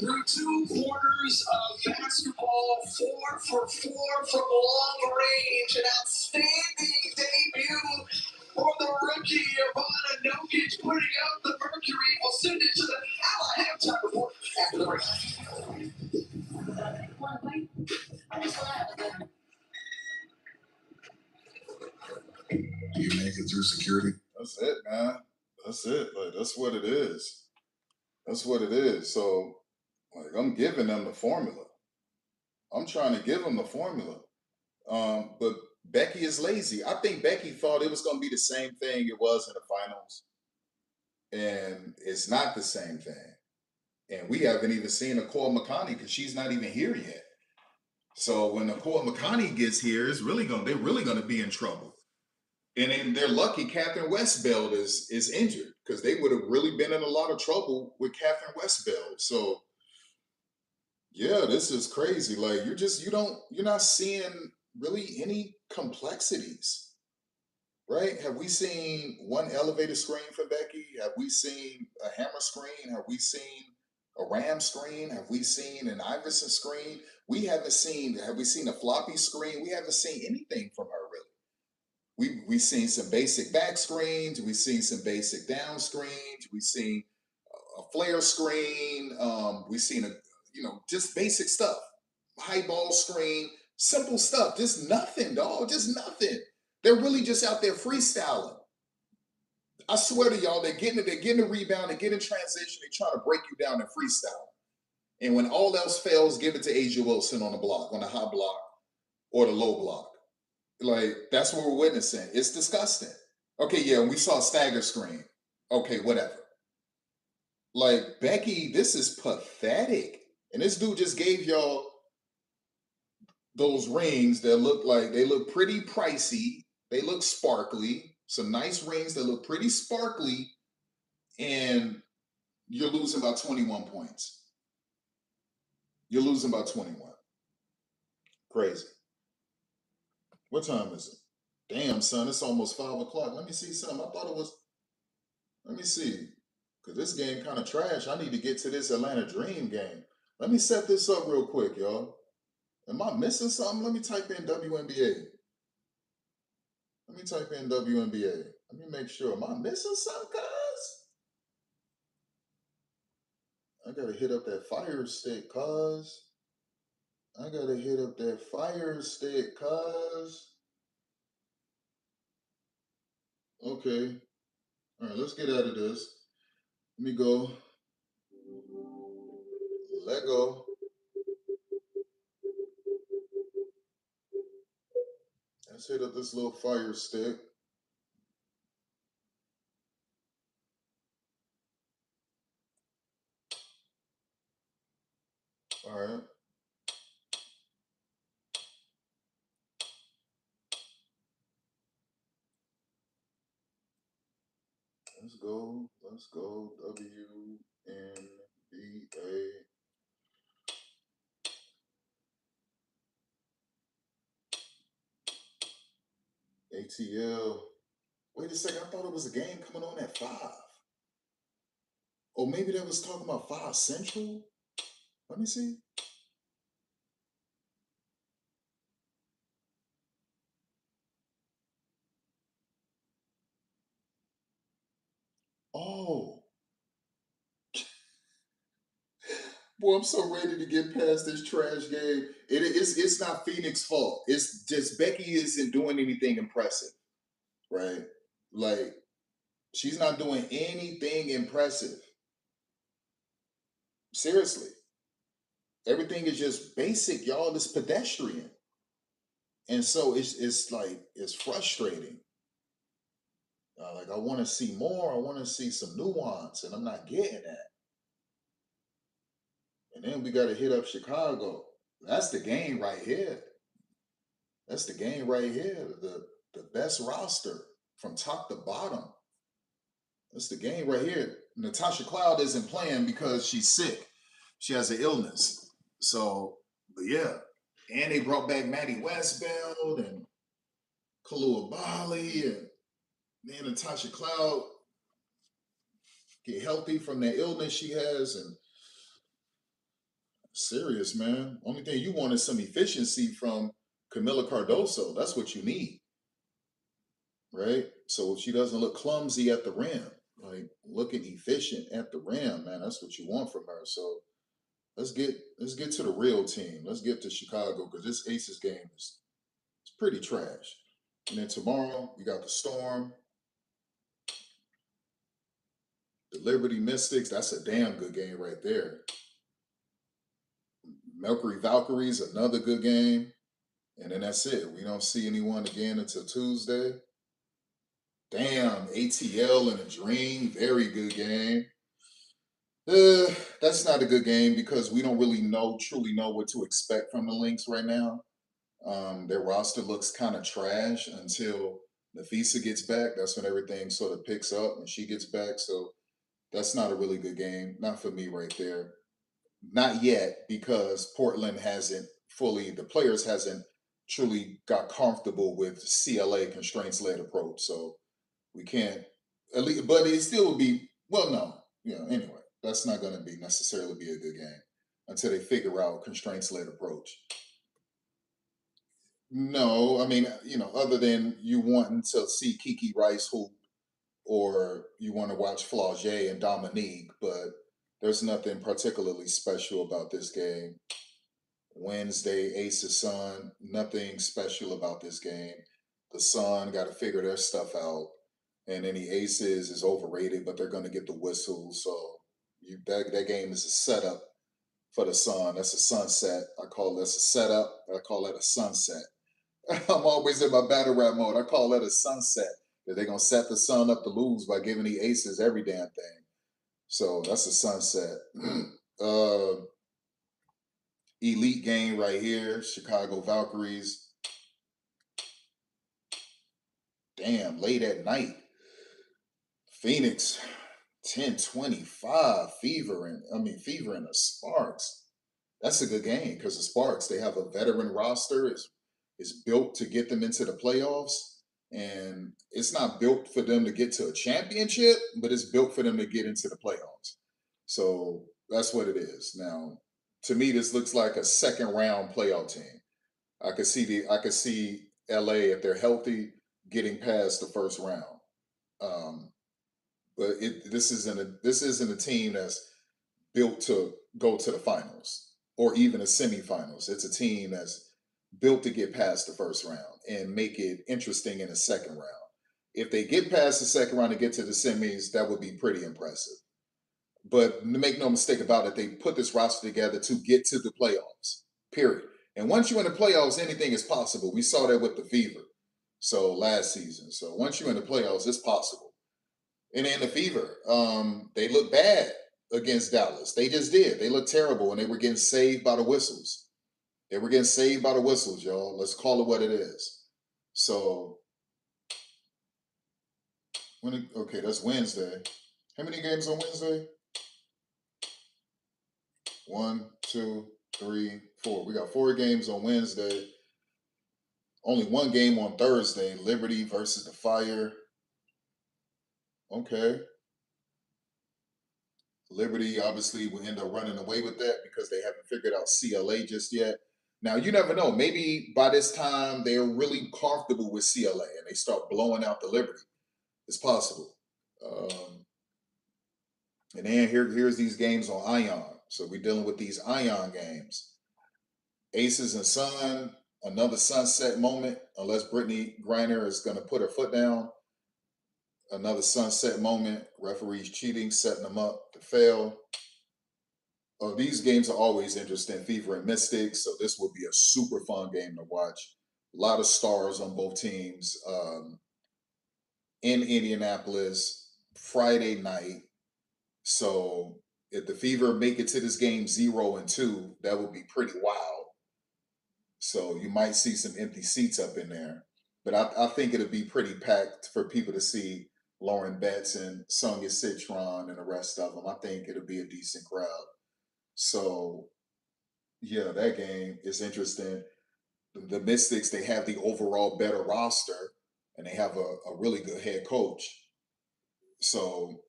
Through 2 quarters of basketball, 4 for 4 from long range. An outstanding debut for the rookie, Ivana Nokic, putting up the Mercury. Our halftime report after the break. Do you make it through security? That's it, man. That's it. Like, that's what it is. That's what it is. So, like, I'm giving them the formula. I'm trying to give them the formula. But Becky is lazy. I think Becky thought it was going to be the same thing it was in the finals. And it's not the same thing. And we haven't even seen Nicole McConney because she's not even here yet. So when Nicole McConney gets here, they're really gonna be in trouble. And then they're lucky Catherine Westbeld is injured because they would have really been in a lot of trouble with Catherine Westbeld. So yeah, this is crazy. Like you're not seeing really any complexities, right? Have we seen one elevated screen for Becky? Have we seen a hammer screen? Have we seen a ram screen? Have we seen an Iverson screen? Have we seen a floppy screen? We haven't seen anything from her really. We've seen some basic back screens. We've seen some basic down screens. We've seen a flare screen. We've seen just basic stuff. High ball screen, simple stuff. Just nothing, dog. Just nothing. They're really just out there freestyling. I swear to y'all, they're getting a rebound, they're getting transition, they're trying to break you down and freestyle. And when all else fails, give it to Asia Wilson on the block, on the high block or the low block. Like, that's what we're witnessing. It's disgusting. Okay, yeah, we saw a stagger screen. Okay, whatever. Like, Becky, this is pathetic. And this dude just gave y'all those rings that look pretty pricey. They look sparkly. Some nice rings that look pretty sparkly. And you're losing by 21 points. You're losing by 21. Crazy. What time is it? Damn, son, it's almost 5 o'clock. Let me see something. I thought it was. Let me see. Because this game kind of trash. I need to get to this Atlanta Dream game. Let me set this up real quick, y'all. Am I missing something? Let me type in WNBA. Let me type in WNBA. Let me make sure. Am I missing something, cuz? I gotta hit up that fire stick, cuz. I gotta hit up that fire stick, cuz. Okay. All right, let's get out of this. Let me go. Let go. Let's hit up this little fire stick. All right. Let's go. Let's go. WNBA. ATL. Wait a second. I thought it was a game coming on at 5. Or maybe that was talking about 5 Central. Let me see. Oh. Boy, I'm so ready to get past this trash game. It's not Phoenix's fault. It's just Becky isn't doing anything impressive, right? Like, she's not doing anything impressive. Seriously. Everything is just basic, y'all. It's pedestrian. And so it's frustrating. Like, I want to see more. I want to see some nuance, and I'm not getting that. And then we got to hit up Chicago. That's the game right here. That's the game right here. The best roster from top to bottom. That's the game right here. Natasha Cloud isn't playing because she's sick. She has an illness. So, but yeah. And they brought back Maddie Westbeld and Kalua Bali, and then Natasha Cloud get healthy from that illness she has. And serious, man. Only thing you want is some efficiency from Camila Cardoso. That's what you need. Right? So she doesn't look clumsy at the rim. like looking efficient at the rim, man. That's what you want from her. So let's get to the real team. Let's get to Chicago because this Aces game is it's pretty trash. And then tomorrow you got the Storm, the Liberty Mystics. That's a damn good game right there. Mercury Valkyries, another good game. And then that's it. We don't see anyone again until Tuesday. Damn, ATL in a Dream, very good game. That's not a good game because we don't really truly know what to expect from the Lynx right now. Their roster looks kind of trash until Nafisa gets back. That's when everything sort of picks up when she gets back. So that's not a really good game. Not for me right there. Not yet because Portland the players hasn't truly got comfortable with CLA constraints led approach. So we can't, at least, but it still would be, well, no. Anyway, that's not going to be necessarily be a good game until they figure out constraints led approach. No, I mean, other than you wanting to see Kiki Rice hoop or you want to watch Flaugier and Dominique, but there's nothing particularly special about this game. Wednesday, Aces Sun, nothing special about this game. The Sun got to figure their stuff out. And any Aces is overrated, but they're going to get the whistle. So that game is a setup for the Sun. That's a sunset. I call that's a setup. I call that a sunset. I'm always in my battle rap mode. I call that a sunset. They're going to set the Sun up to lose by giving the Aces every damn thing. So that's a sunset. Elite game right here. Chicago Valkyries. Damn, late at night. Phoenix 10-25. Fever and the Sparks. That's a good game because the Sparks, they have a veteran roster. Is built to get them into the playoffs. And it's not built for them to get to a championship, but it's built for them to get into the playoffs. So that's what it is. Now, to me, this looks like a second round playoff team. I could see LA if they're healthy getting past the first round. But this isn't a team that's built to go to the finals or even the semifinals. It's a team that's built to get past the first round and make it interesting in the second round. If they get past the second round and get to the semis, that would be pretty impressive. But make no mistake about it, they put this roster together to get to the playoffs, period. And once you're in the playoffs, anything is possible. We saw that with the Fever last season. So once you're in the playoffs, it's possible. And in the Fever, they look bad against Dallas. They just did. They looked terrible, and they were getting saved by the whistles. They were getting saved by the whistles, y'all. Let's call it what it is. So, okay, that's Wednesday. How many games on Wednesday? 1, 2, 3, 4. We got 4 games on Wednesday. Only 1 game on Thursday. Liberty versus the Fire. Okay. Liberty obviously will end up running away with that because they haven't figured out CLA just yet. Now, you never know. Maybe by this time they're really comfortable with CLA and they start blowing out the Liberty. It's possible. And then here's these games on Ion. So we're dealing with these Ion games. Aces and Sun, another sunset moment, unless Brittany Griner is going to put her foot down. Another sunset moment. Referees cheating, setting them up to fail. These games are always interesting. Fever and Mystics. So this will be a super fun game to watch. A lot of stars on both teams. In Indianapolis, Friday night. So if the Fever make it to this game 0-2, that would be pretty wild. So you might see some empty seats up in there. But I think it'll be pretty packed for people to see Lauren Betts and Sonia Citron and the rest of them. I think it'll be a decent crowd. So, yeah, that game is interesting. The Mystics, they have the overall better roster, and they have a really good head coach. So,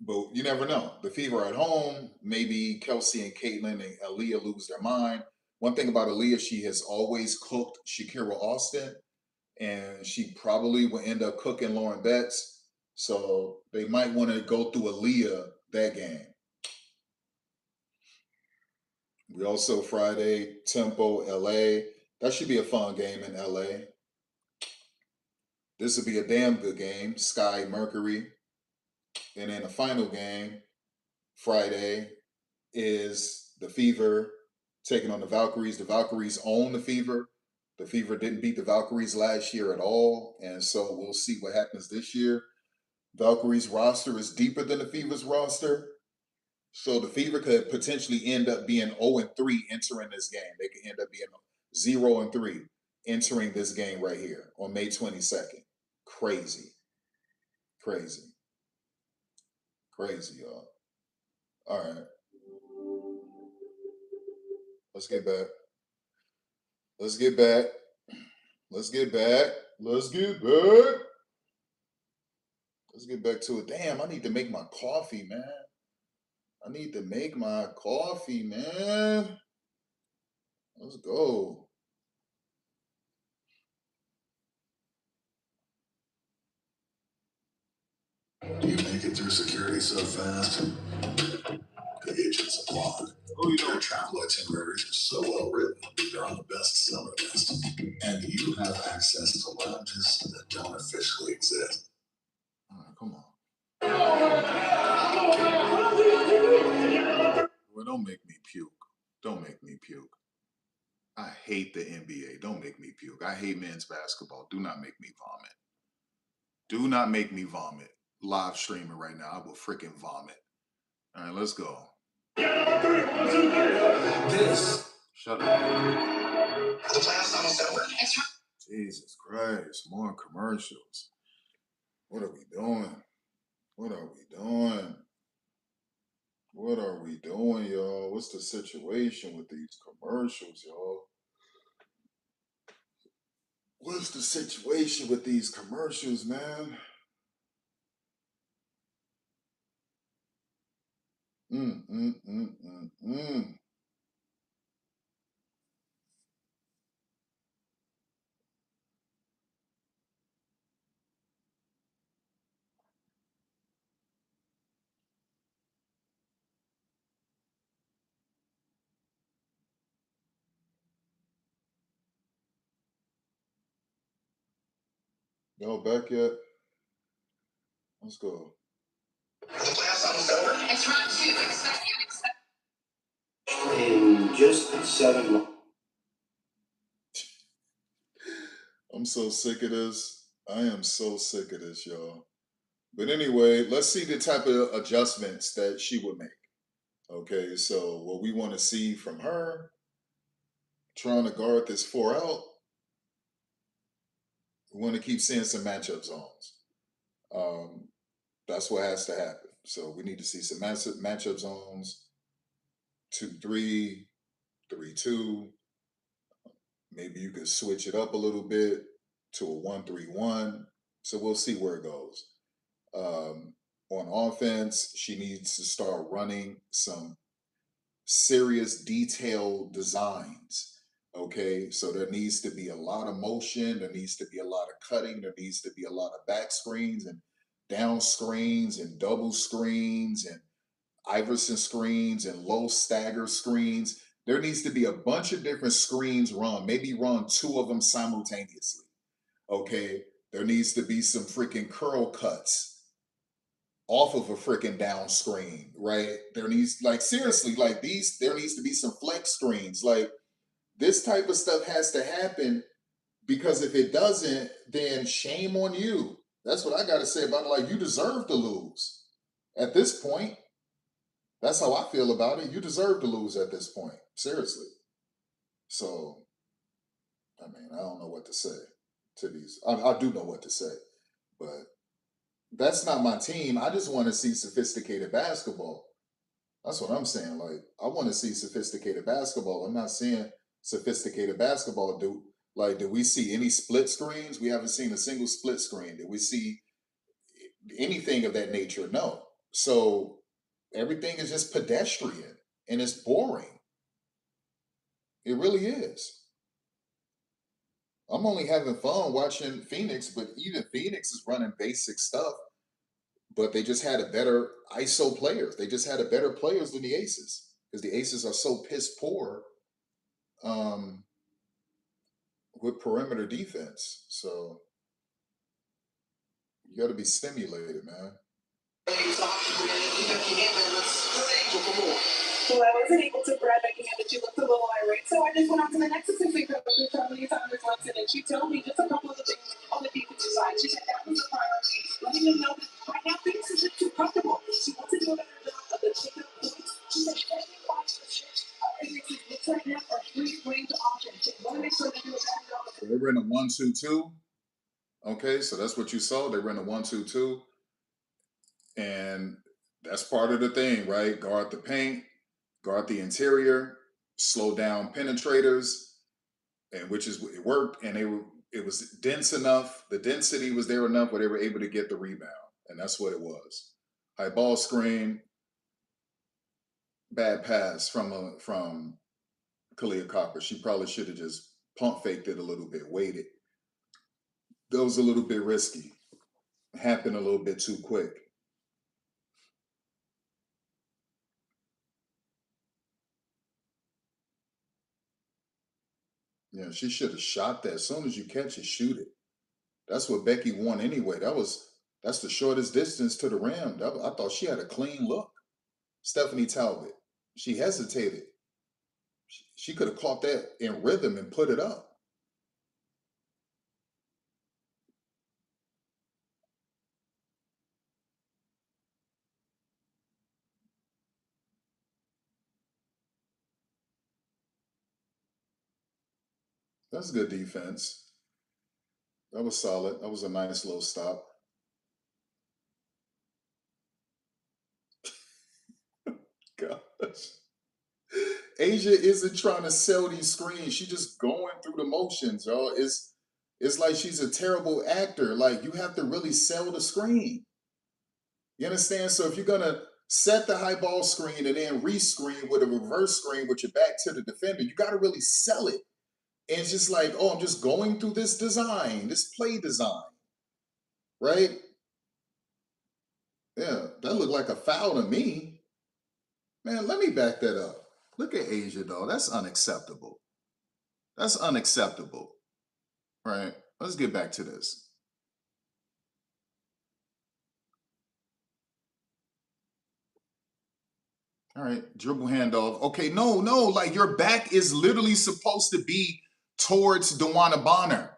but you never know. The Fever at home, maybe Kelsey and Caitlin and Aaliyah lose their mind. One thing about Aaliyah, she has always cooked Shakira Austin, and she probably will end up cooking Lauren Betts. So they might want to go through Aaliyah that game. We also Friday, Tempo, LA. That should be a fun game in LA. This would be a damn good game. Sky, Mercury. And then the final game, Friday, is the Fever taking on the Valkyries. The Valkyries own the Fever. The Fever didn't beat the Valkyries last year at all. And so we'll see what happens this year. Valkyries roster is deeper than the Fever's roster. So the Fever could potentially end up being 0-3 entering this game. They could end up being 0-3 entering this game right here on May 22nd. Crazy. Crazy. Crazy, y'all. All right. Let's get back. Let's get back. Let's get back. Let's get back. Let's get back to it. Damn, I need to make my coffee, man. I need to make my coffee, man. Let's go. Do you make it through security so fast? The agents applaud. Their travel itineraries are so well written, they're on the best summer list. And you have access to lounges that don't officially exist. All right, come on. Well, don't make me puke. Don't make me puke. I hate the NBA. Don't make me puke. I hate men's basketball. Do not make me vomit. Do not make me vomit. Live streaming right now. I will freaking vomit. All right, let's go. Shut up. Jesus Christ. More commercials. What are we doing? What are we doing? What are we doing, y'all? What's the situation with these commercials, y'all? What's the situation with these commercials, man? Mm. Y'all back yet? Let's go. In just 7 months. I'm so sick of this. I am so sick of this, y'all. But anyway, let's see the type of adjustments that she would make. Okay, so what we want to see from her, trying to guard this 4 out, we want to keep seeing some matchup zones. That's what has to happen. So we need to see some matchup zones, 2-3, 3-2. Maybe you could switch it up a little bit to a 1-3-1. So we'll see where it goes. On offense, she needs to start running some serious detailed designs. Okay, so there needs to be a lot of motion, there needs to be a lot of cutting, there needs to be a lot of back screens and down screens and double screens and Iverson screens and low stagger screens. There needs to be a bunch of different screens run, maybe run 2 of them simultaneously. Okay, there needs to be some freaking curl cuts off of a freaking down screen, right? There needs, like, seriously, like these, there needs to be some flex screens. Like, this type of stuff has to happen, because if it doesn't, then shame on you. That's what I got to say about it. Like, you deserve to lose at this point. That's how I feel about it. You deserve to lose at this point. Seriously. So, I mean, I don't know what to say to these. I do know what to say, but that's not my team. I just want to see sophisticated basketball. That's what I'm saying. Like, I want to see sophisticated basketball. I'm not seeing sophisticated basketball. Did we see any split screens? We haven't seen a single split screen. Did we see anything of that nature? No. So everything is just pedestrian and it's boring. It really is. I'm only having fun watching Phoenix, but even Phoenix is running basic stuff. but they just had a better ISO players. They just had a better players than the Aces because the Aces are so piss poor with perimeter defense. So you got to be stimulated, man. Well, I wasn't able to grab it and that you looked a little irate, so I just went on to the next assistant coach, Charlie Thomas Watson, and she told me just a couple of the things on the defensive side. She said that was a priority, letting them know that right now things isn't too comfortable. She wants to do a better job of the takeout points. She said 75% looks right now are free-range options. She want to make sure they do a better job. So they ran a 1-2-2. Okay, so that's what you saw. They ran a 1-2-2, and that's part of the thing, right? Guard the paint, guard the interior, slow down penetrators, and which is it worked, and it was dense enough. The density was there enough where they were able to get the rebound, and that's what it was. High ball screen, bad pass from Kalia Copper. She probably should have just pump faked it a little bit, waited. That was a little bit risky. Happened a little bit too quick. Yeah, she should have shot that. As soon as you catch it, shoot it. That's what Becky won anyway. That's the shortest distance to the rim. I thought she had a clean look. Stephanie Talbot, she hesitated. She could have caught that in rhythm and put it up. That's good defense. That was solid. That was a nice little stop. Gosh. Asia isn't trying to sell these screens. She's just going through the motions, y'all. It's like she's a terrible actor. Like, you have to really sell the screen. You understand? So if you're gonna set the high ball screen and then re-screen with a reverse screen with your back to the defender, you got to really sell it. And it's just like, oh, I'm just going through this design, this play design, right? Yeah, that looked like a foul to me. Man, let me back that up. Look at Asia, though. That's unacceptable. That's unacceptable, right? Let's get back to this. All right, dribble handoff. Okay, no, like your back is literally supposed to be towards Dewana Bonner.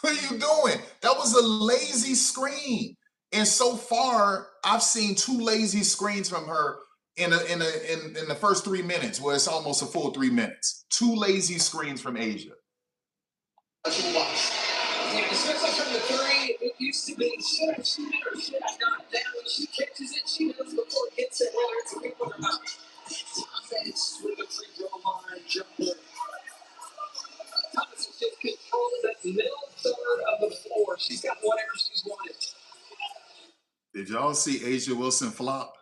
What are you doing? That was a lazy screen. And so far, I've seen 2 lazy screens from her in the first 3 minutes, where it's almost a full 3 minutes. 2 lazy screens from Asia. Yeah, especially from the three, it used to be should I shoot it or should I not? Now when she catches it, she knows before it hits it whether it's a big one or not. Offense with the free throw line jumper. Thomas is just controlling that middle third of the floor. She's got whatever she's wanted. Did y'all see Asia Wilson flop?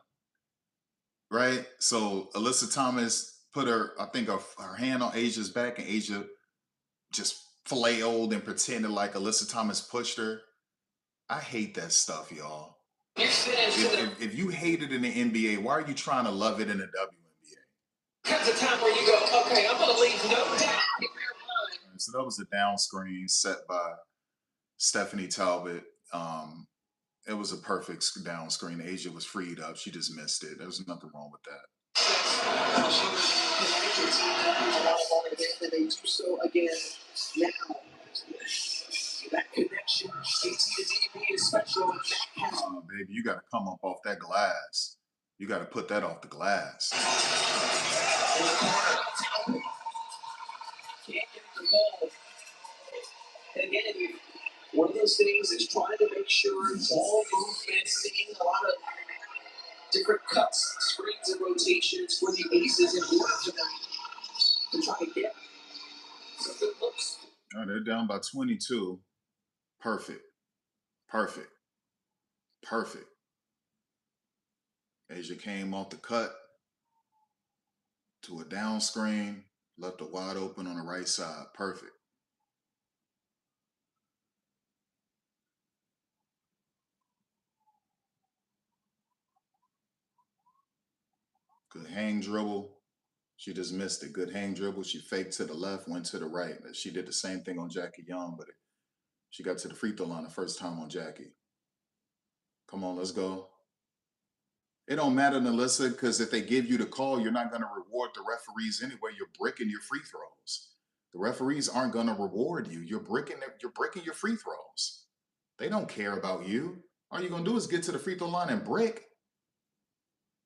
Right? So Alyssa Thomas put her hand on Asia's back, and Asia just flailed and pretended like Alyssa Thomas pushed her. I hate that stuff, y'all. If you hate it in the NBA, why are you trying to love it in the WNBA? Comes a time where you go, okay, I'm going to leave no doubt in your mind. So that was a down screen set by Stephanie Talbot. It was a perfect down screen. Asia was freed up. She just missed it. There was nothing wrong with that. They do so again now. That connection, AT to DB is special. Baby, you got to come up off that glass. You got to put that off the glass. In the corner, can't get the ball. And again, one of those things is trying to make sure ball movement, seeing a lot of different cuts, screens, and rotations for the Aces in order for them to try to get some good looks. Oh, they're down by 22. Perfect. Asia came off the cut to a down screen, left it wide open on the right side. Perfect. Good hang dribble. She just missed it. Good hang dribble. She faked to the left, went to the right. She did the same thing on Jackie Young, but she got to the free throw line the first time on Jackie. Come on, let's go. It don't matter, Melissa, because if they give you the call, you're not going to reward the referees anyway. You're bricking your free throws. The referees aren't going to reward you. You're bricking your free throws. They don't care about you. All you're going to do is get to the free throw line and brick.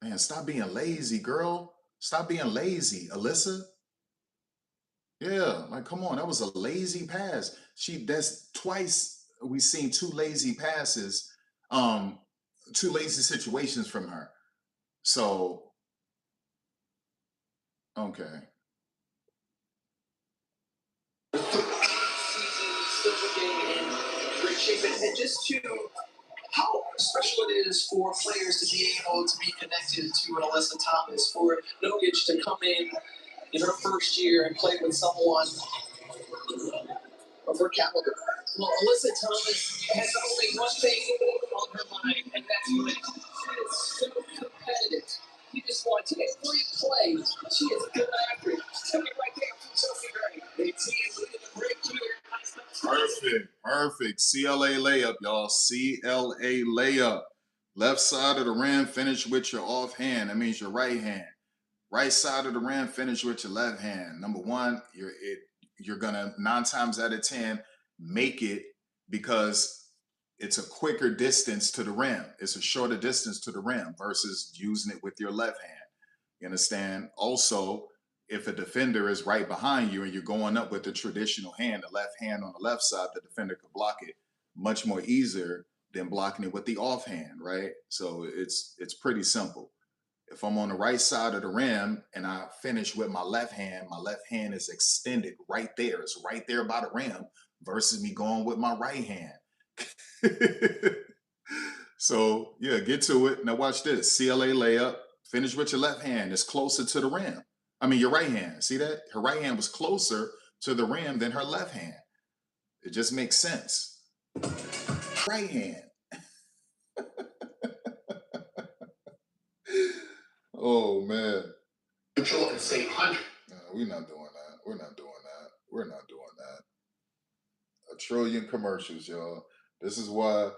Man, stop being lazy, girl. Stop being lazy, Alyssa. Yeah, like come on, that was a lazy pass. That's twice we've seen two lazy passes, two lazy situations from her. So, okay. Still looking in great shape, and just to how special it is for players to be able to be connected to an Alyssa Thomas, for Nurkic to come in her first year and play with someone of her caliber. Well, Alyssa Thomas has only one thing on her mind, and that's winning. She is so competitive. You just want every play. She is good after it. Took it right there from Sophie Gray. They see it with the break here. Perfect. CLA layup, y'all. CLA layup. Left side of the rim, finish with your offhand. That means your right hand. Right side of the rim, finish with your left hand. Number one, you're gonna 9 times out of 10 make it because it's a quicker distance to the rim. It's a shorter distance to the rim versus using it with your left hand. You understand? Also, if a defender is right behind you and you're going up with the traditional hand, the left hand on the left side, the defender could block it much more easier than blocking it with the offhand, right? So it's pretty simple. If I'm on the right side of the rim and I finish with my left hand is extended right there. It's right there by the rim versus me going with my right hand. So, yeah, get to it. Now watch this. CLA layup. Finish with your left hand. It's closer to the rim. I mean, your right hand. See that? Her right hand was closer to the rim than her left hand. It just makes sense. Right hand. Oh, man. Control and say 100. No, we're not doing that. We're not doing that. We're not doing that. 1 trillion commercials, y'all. This is why,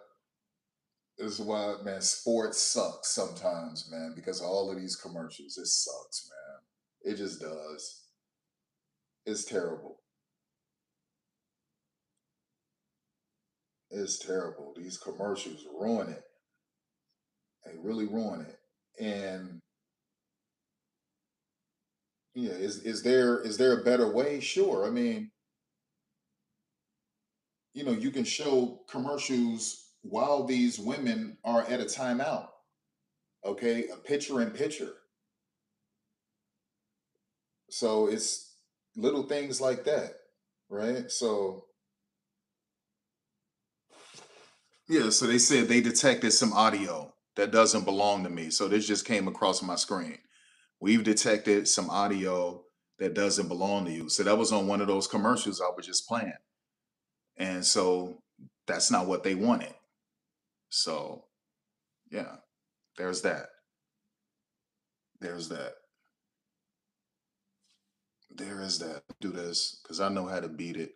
man, sports sucks sometimes, man, because of all of these commercials. It sucks, man. It just does. It's terrible. It's terrible. These commercials ruin it. They really ruin it. And yeah, is there a better way? Sure. I mean, you can show commercials while these women are at a timeout. Okay, a picture in picture. So it's little things like that, right? So yeah, so they said they detected some audio that doesn't belong to me. So this just came across my screen. We've detected some audio that doesn't belong to you. So that was on one of those commercials I was just playing. And so that's not what they wanted. So yeah, there's that. There's that. There is that. Do this because I know how to beat it.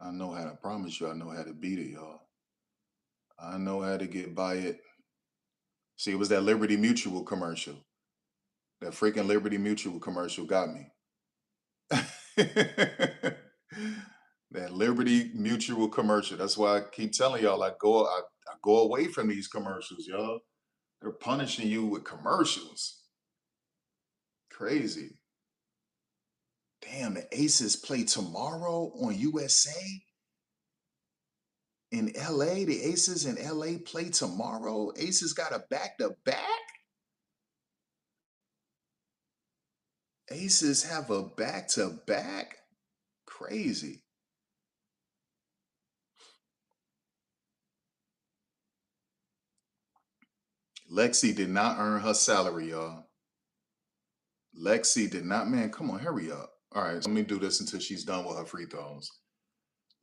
I know how to promise you I know how to beat it, y'all. I know how to get by it. See, it was that Liberty Mutual commercial. That freaking Liberty Mutual commercial got me. That Liberty Mutual commercial. That's why I keep telling y'all I go away from these commercials, y'all. They're punishing you with commercials. Crazy. Damn, the Aces play tomorrow on USA? In LA, the Aces in LA play tomorrow? Aces got a back-to-back? Aces have a back-to-back? Crazy. Lexi did not earn her salary, y'all. Lexi did not, man, come on, hurry up. All right, let me do this until she's done with her free throws.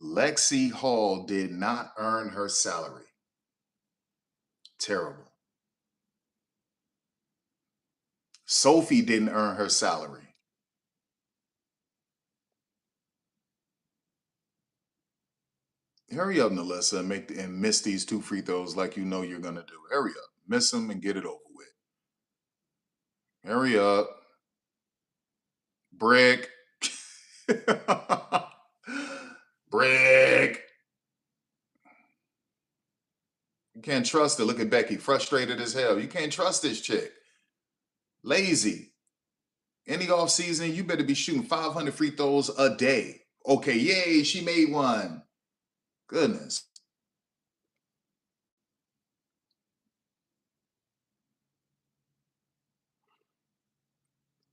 Lexi Hall did not earn her salary. Terrible. Sophie didn't earn her salary. Hurry up, Nalissa, and miss these 2 free throws like you know you're gonna do. Hurry up, miss them and get it over with. Hurry up, Brick. Brick. You can't trust her. Look at Becky, frustrated as hell. You can't trust this chick. Lazy. Any off season, you better be shooting 500 free throws a day. Okay, yay, she made one. Goodness.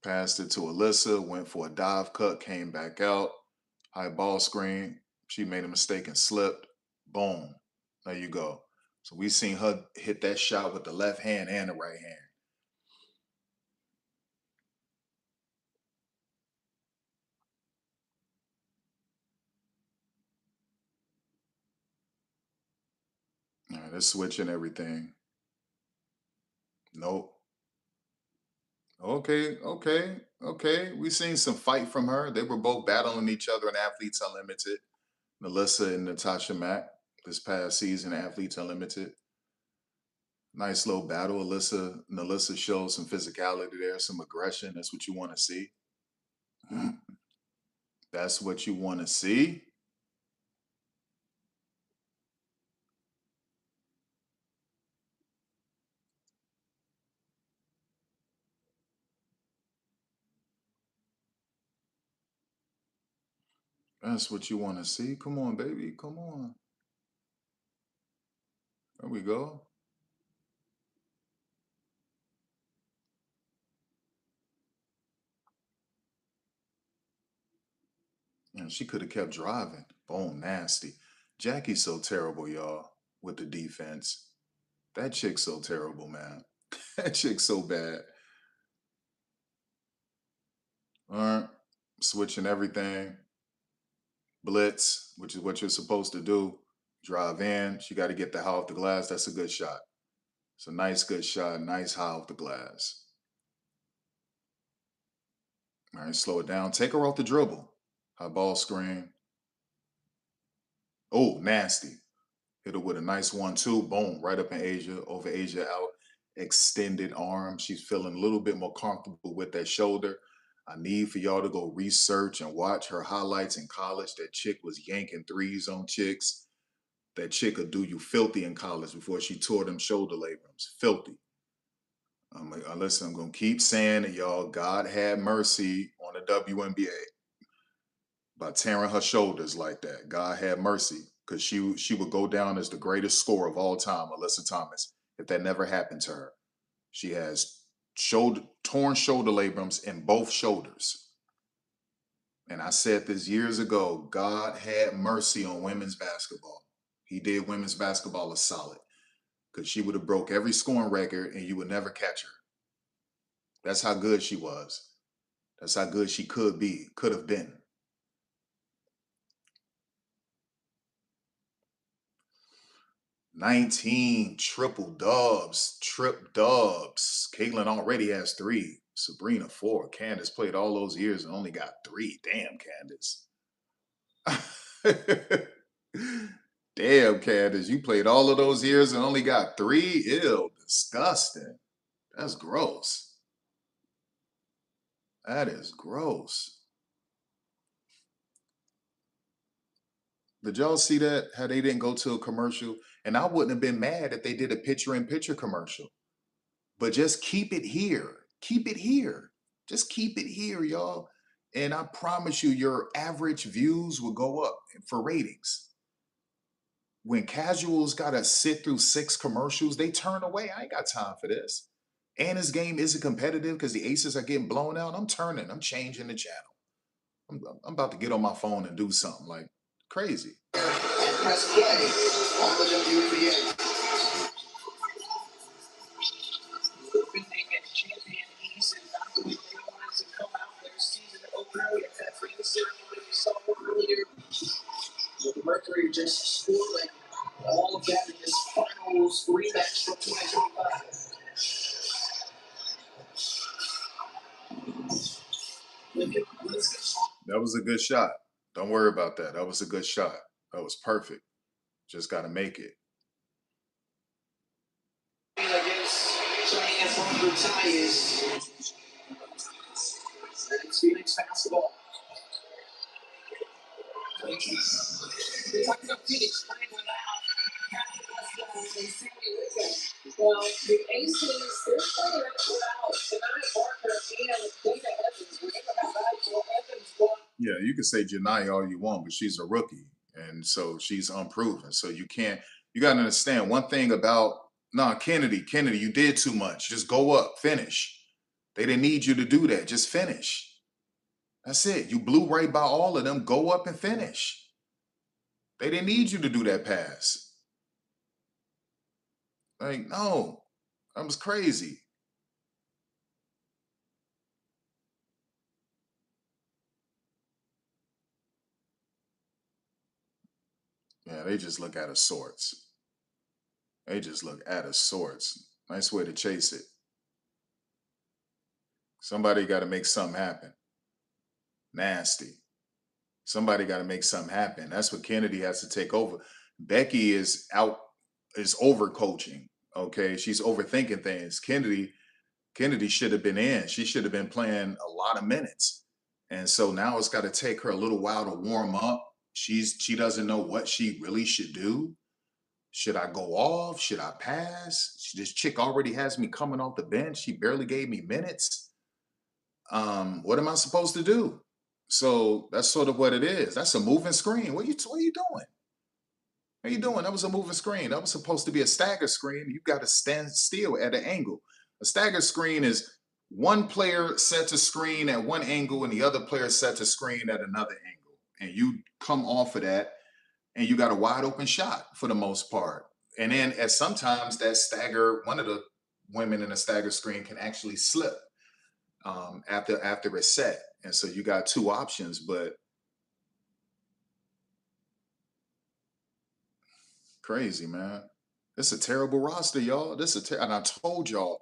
Passed it to Alyssa, went for a dive cut, came back out. High ball screen. She made a mistake and slipped. Boom. There you go. So we seen her hit that shot with the left hand and the right hand. All right, let's switch and everything. Nope. Okay. We seen some fight from her. They were both battling each other in Athletes Unlimited. Melissa and Natasha Mack this past season, Athletes Unlimited. Nice little battle. Nalissa showed some physicality there, some aggression. That's what you want to see. That's what you want to see. That's what you want to see. Come on, baby. Come on. There we go. And she could have kept driving. Boom, nasty. Jackie's so terrible, y'all, with the defense. That chick's so terrible, man. That chick's so bad. All right. Switching everything. Blitz, which is what you're supposed to do. Drive in. She got to get the high off the glass. That's a good shot. It's a nice, good shot. Nice high off the glass. All right, slow it down. Take her off the dribble. High ball screen. Oh, nasty. Hit her with a nice 1-2. Boom, right up in Asia. Over Asia out. Extended arm. She's feeling a little bit more comfortable with that shoulder. I need for y'all to go research and watch her highlights in college. That chick was yanking threes on chicks. That chick would do you filthy in college before she tore them shoulder labrums. Filthy. Listen, I'm going to keep saying it, y'all. God had mercy on the WNBA by tearing her shoulders like that. God had mercy, because she would go down as the greatest scorer of all time, Alyssa Thomas, if that never happened to her. She has torn shoulder labrums in both shoulders. And I said this years ago, God had mercy on women's basketball. He did women's basketball a solid, because she would have broke every scoring record and you would never catch her. That's how good she was. That's how good she could have been. $19 triple dubs, trip dubs. Caitlin already has 3. Sabrina 4. Candace played all those years and only got 3. Damn, Candace. Damn, Candace, you played all of those years and only got 3? Ew, disgusting. That's gross. That is gross. Did y'all see that? How they didn't go to a commercial? And I wouldn't have been mad if they did a picture-in-picture commercial. But just keep it here. Keep it here. Just keep it here, y'all. And I promise you, your average views will go up for ratings. When casuals got to sit through 6 commercials, they turn away. I ain't got time for this. And this game isn't competitive because the Aces are getting blown out. I'm changing the channel. I'm about to get on my phone and do something like crazy. Press play on the WNBA. Defending champion ACES not the way they wanted to come out their season opener. We had that ring ceremony we saw earlier. With Mercury just spoiling all of that in this finals rematch from 2025. That was a good shot. Don't worry about that. That was a good shot. That was perfect. Just got to make it. Against Cheyenne Bunker Tigers. And it's Phoenix basketball. We're talking about Phoenix playing without Captain Westbound and Sammy Lucas. Well, the ACES, they're playing without Janai Barker and Dana Evans. Remember how valuable Evans was. Yeah, you can say Janai all you want, but she's a rookie. And so she's unproven. So you got to understand one thing about, Kennedy, you did too much. Just go up, finish. They didn't need you to do that. Just finish. That's it. You blew right by all of them. Go up and finish. They didn't need you to do that pass. Like, no, that was crazy. Yeah, they just look out of sorts. They just look out of sorts. Nice way to chase it. Somebody got to make something happen. Nasty. Somebody got to make something happen. That's what Kennedy has to take over. Becky is over coaching. Okay, she's overthinking things. Kennedy should have been in. She should have been playing a lot of minutes. And so now it's got to take her a little while to warm up. She doesn't know what she really should do. Should I go off? Should I pass? This chick already has me coming off the bench. She barely gave me minutes. What am I supposed to do? So that's sort of what it is. That's a moving screen. What are you doing? What are you doing? That was a moving screen. That was supposed to be a stagger screen. You got to stand still at an angle. A stagger screen is one player set to screen at one angle and the other player set to screen at another angle. And you come off of that and you got a wide open shot for the most part. And then at sometimes that stagger, one of the women in a stagger screen can actually slip after it's set. And so you got two options, but crazy, man. It's a terrible roster, y'all. And I told y'all,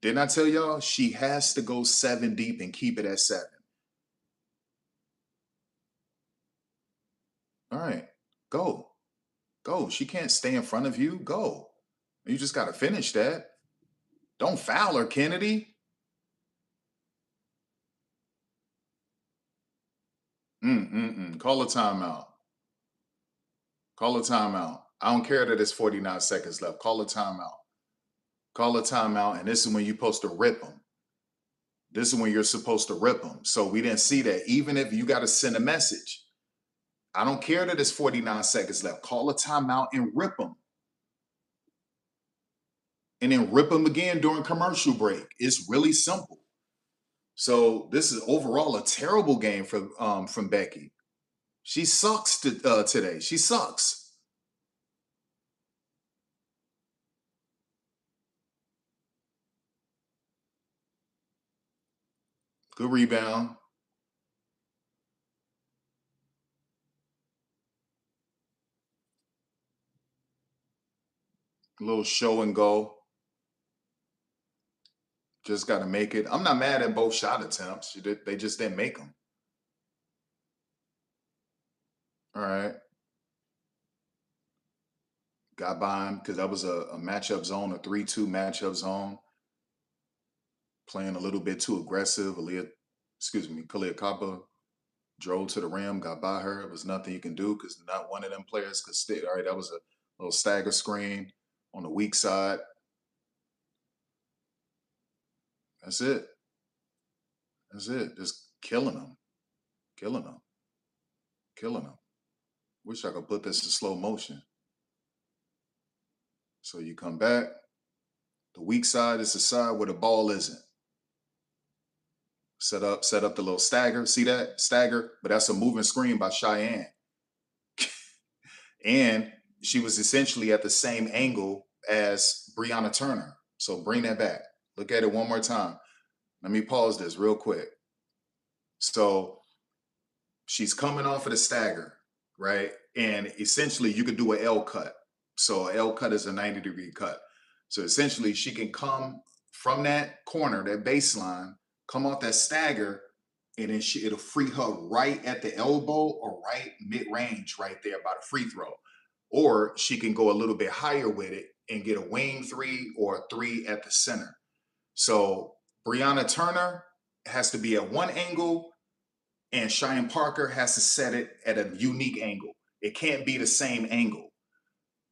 didn't I tell y'all she has to go 7 deep and keep it at 7? All right, go. She can't stay in front of you. Go. You just got to finish that. Don't foul her, Kennedy. Call a timeout. Call a timeout. I don't care that it's 49 seconds left. Call a timeout. Call a timeout, and this is when you're supposed to rip them. This is when you're supposed to rip them. So we didn't see that. Even if you got to send a message, I don't care that it's 49 seconds left. Call a timeout and rip them. And then rip them again during commercial break. It's really simple. So this is overall a terrible game from Becky. She sucks today. She sucks. Good rebound. A little show and go. Just got to make it. I'm not mad at both shot attempts. They just didn't make them. All right. Got by him because that was a matchup zone, a 3-2 matchup zone. Playing a little bit too aggressive. Kalia Kappa drove to the rim, got by her. It was nothing you can do because not one of them players could stay. All right, that was a little stagger screen on the weak side. That's it. Just killing them. Wish I could put this in slow motion. So you come back. The weak side is the side where the ball isn't. Set up the little stagger. See that? Stagger. But that's a moving screen by Cheyenne. And she was essentially at the same angle as Brianna Turner. So bring that back. Look at it one more time. Let me pause this real quick. So she's coming off of the stagger, right? And essentially you could do an L cut. So an L cut is a 90-degree cut. So essentially she can come from that corner, that baseline, come off that stagger, and then it'll free her right at the elbow or right mid-range right there by the free throw. Or she can go a little bit higher with it and get a wing three or a three at the center. So Brianna Turner has to be at one angle, and Cheyenne Parker has to set it at a unique angle. It can't be the same angle.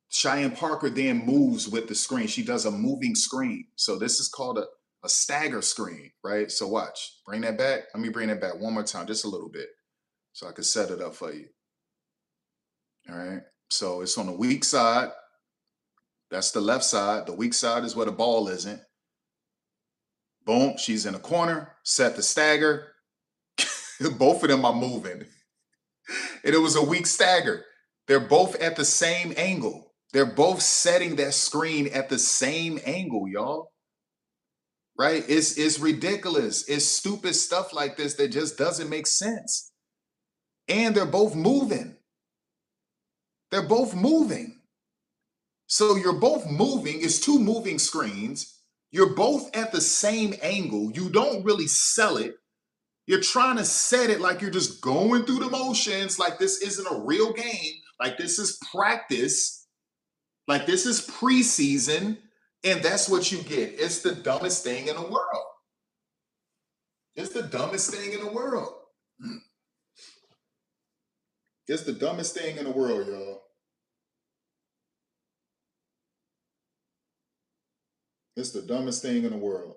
Cheyenne Parker then moves with the screen. She does a moving screen. So this is called a stagger screen, right? So watch, bring that back. Let me bring that back one more time, just a little bit, so I can set it up for you. All right, so it's on the weak side. That's the left side. The weak side is where the ball isn't. Boom, she's in the corner, set the stagger. Both of them are moving. And it was a weak stagger. They're both at the same angle. They're both setting that screen at the same angle, y'all. Right? It's ridiculous. It's stupid stuff like this that just doesn't make sense. And they're both moving. They're both moving. So you're both moving. It's two moving screens. You're both at the same angle. You don't really sell it. You're trying to set it like you're just going through the motions, like this isn't a real game, like this is practice, like this is preseason, and that's what you get. It's the dumbest thing in the world. It's the dumbest thing in the world. It's the dumbest thing in the world, y'all. It's the dumbest thing in the world.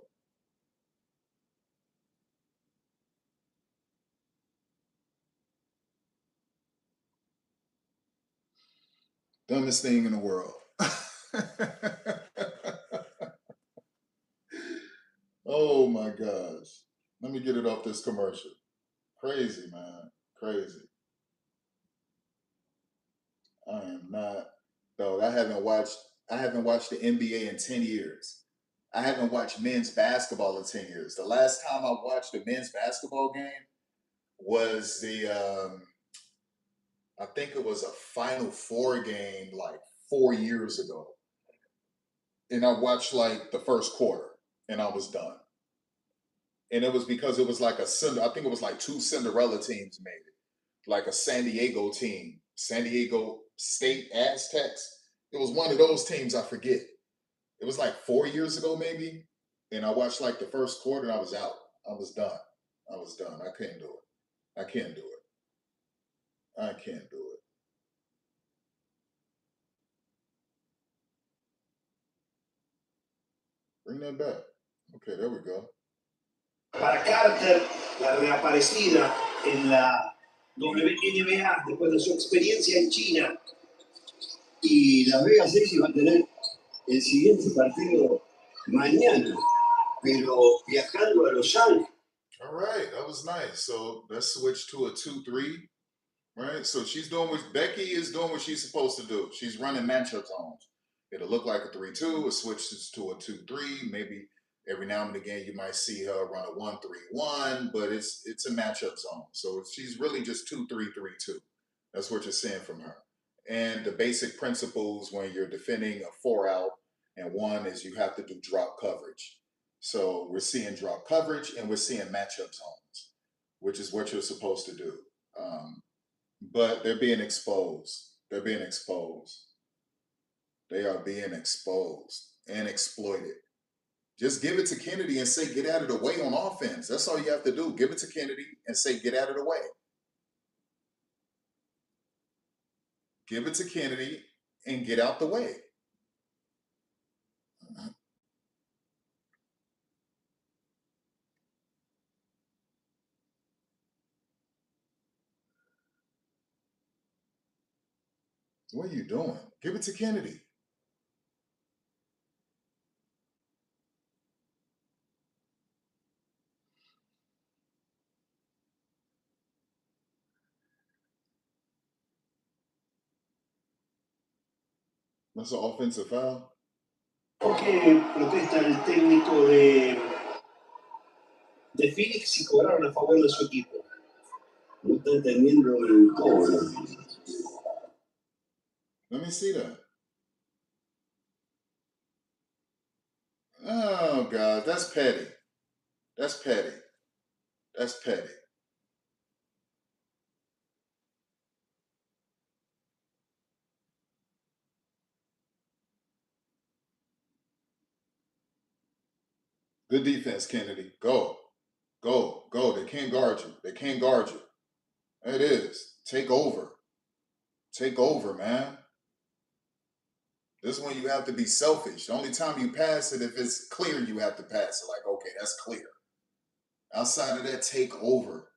Dumbest thing in the world. Oh my gosh. Let me get it off this commercial. Crazy, man. Crazy. I am not, though. I haven't watched the NBA in 10 years. I haven't watched men's basketball in 10 years. The last time I watched a men's basketball game was I think it was a Final Four game like 4 years ago. And I watched like the first quarter and I was done. And it was because it was like I think it was like two Cinderella teams made it. Like a San Diego team, San Diego State Aztecs. It was one of those teams, I forget. It was like 4 years ago, maybe. And I watched like the first quarter and I was out. I was done. I was done. I couldn't do it. I can't do it. I can't do it. Bring that back. Okay, there we go. Para Carter, la reaparecida en la WNBA después de su experiencia en China. Y Las Vegas Aces va a tener el siguiente partido mañana, pero viajando a Los Ángeles. All right, that was nice. So let's switch to a 2-3, right? So Becky is doing what she's supposed to do. She's running matchup zones. It'll look like a 3-2. It switches to a 2-3. Maybe every now and again you might see her run a 1-3-1, but it's a matchup zone. So she's really just 2-3-3-2. That's what you're seeing from her. And the basic principles when you're defending a 4-out and 1 is you have to do drop coverage. So we're seeing drop coverage and we're seeing matchup zones, which is what you're supposed to do. But they're being exposed. They're being exposed. They are being exposed and exploited. Just give it to Kennedy and say, get out of the way on offense. That's all you have to do. Give it to Kennedy and say, get out of the way. Give it to Kennedy and get out the way. What are you doing? Give it to Kennedy. That's an offensive foul. ¿Por qué protesta el técnico de Phoenix y cobraron a favor de su equipo? No está entendiendo el cobro. Let me see that. Oh, God, that's petty. That's petty. That's petty. Good defense, Kennedy. Go. Go. Go. They can't guard you. They can't guard you. There it is. Take over. Take over, man. This is when you have to be selfish. The only time you pass it, if it's clear, you have to pass it. Like, okay, that's clear. Outside of that, take over.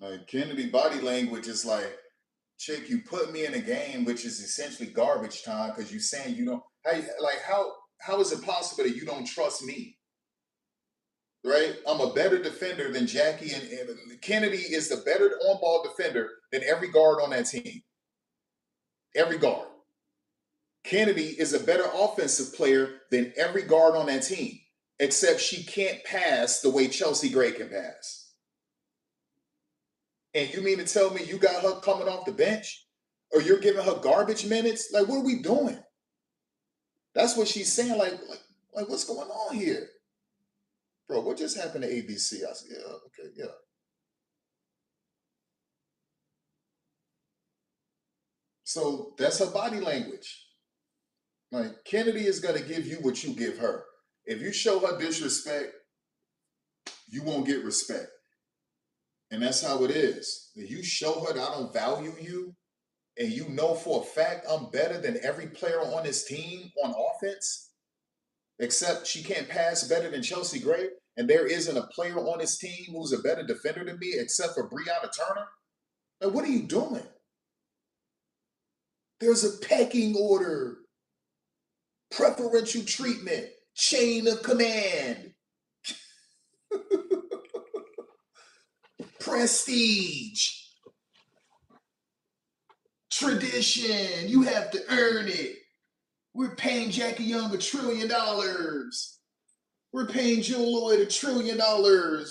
Like, Kennedy body language is like, chick, you put me in a game, which is essentially garbage time because you're saying you don't. How is it possible that you don't trust me? Right? I'm a better defender than Jackie, and Kennedy is the better on-ball defender than every guard on that team. Every guard. Kennedy is a better offensive player than every guard on that team, except she can't pass the way Chelsea Gray can pass. And you mean to tell me you got her coming off the bench? Or you're giving her garbage minutes? Like, what are we doing? That's what she's saying. Like what's going on here? Bro, what just happened to ABC? I said, yeah, okay, yeah. So that's her body language. Like, Kennedy is going to give you what you give her. If you show her disrespect, you won't get respect. And that's how it is. If you show her that I don't value you, and you know for a fact I'm better than every player on this team on offense, except she can't pass better than Chelsea Gray, and there isn't a player on this team who's a better defender than me except for Breonna Turner, like, what are you doing? There's a pecking order, preferential treatment, chain of command, prestige, tradition. You have to earn it. We're paying Jackie Young $1 trillion. We're paying Joe Lloyd $1 trillion.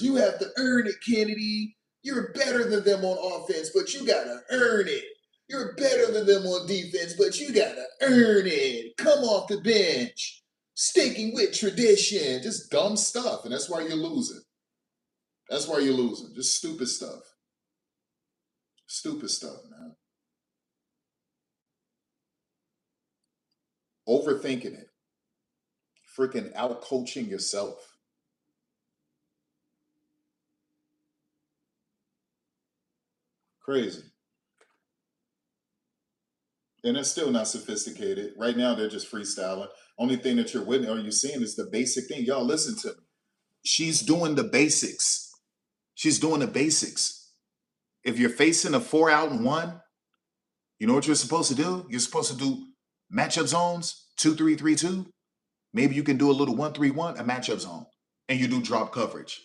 You have to earn it, Kennedy. You're better than them on offense, but you gotta earn it. You're better than them on defense, but you gotta earn it. Come off the bench. Sticking with tradition. Just dumb stuff, and that's why you're losing. That's why you're losing. Just stupid stuff. Stupid stuff, man. Overthinking it. Freaking out-coaching yourself. Crazy. And it's still not sophisticated. Right now, they're just freestyling. Only thing that you're witnessing or you're seeing is the basic thing. Y'all, listen to me. She's doing the basics. She's doing the basics. If you're facing a 4-out-and-1, you know what you're supposed to do? You're supposed to do matchup zones, 2-3-3-2. Maybe you can do a little 1-3-1, a matchup zone, and you do drop coverage.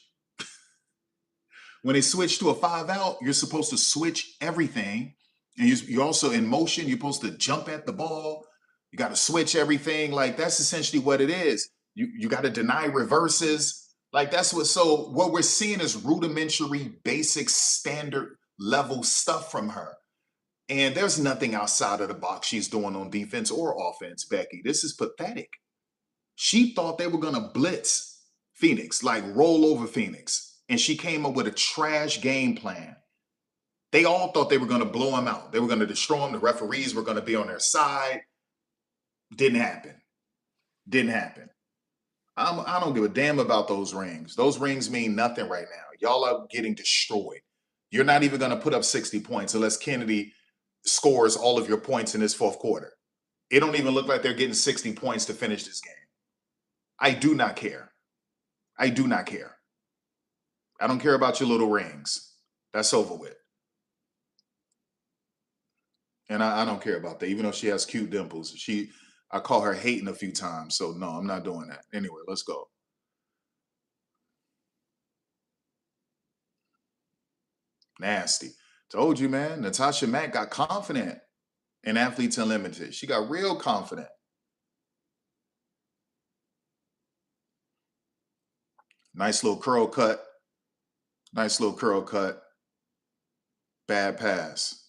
When they switch to a 5-out, you're supposed to switch everything. And you're also in motion. You're supposed to jump at the ball. You got to switch everything. Like, that's essentially what it is. You got to deny reverses. Like, that's what we're seeing is rudimentary, basic, standard level stuff from her. And there's nothing outside of the box she's doing on defense or offense, Becky. This is pathetic. She thought they were going to blitz Phoenix, like roll over Phoenix. And she came up with a trash game plan. They all thought they were going to blow them out. They were going to destroy them. The referees were going to be on their side. Didn't happen. Didn't happen. I don't give a damn about those rings. Those rings mean nothing right now. Y'all are getting destroyed. You're not even going to put up 60 points unless Kennedy scores all of your points in this fourth quarter. It don't even look like they're getting 60 points to finish this game. I do not care. I do not care. I don't care about your little rings. That's over with. And I don't care about that. Even though she has cute dimples, I call her hating a few times. So no, I'm not doing that. Anyway, let's go. Nasty. Told you, man. Natasha Mack got confident in Athletes Unlimited. She got real confident. Nice little curl cut. Nice little curl cut. Bad pass.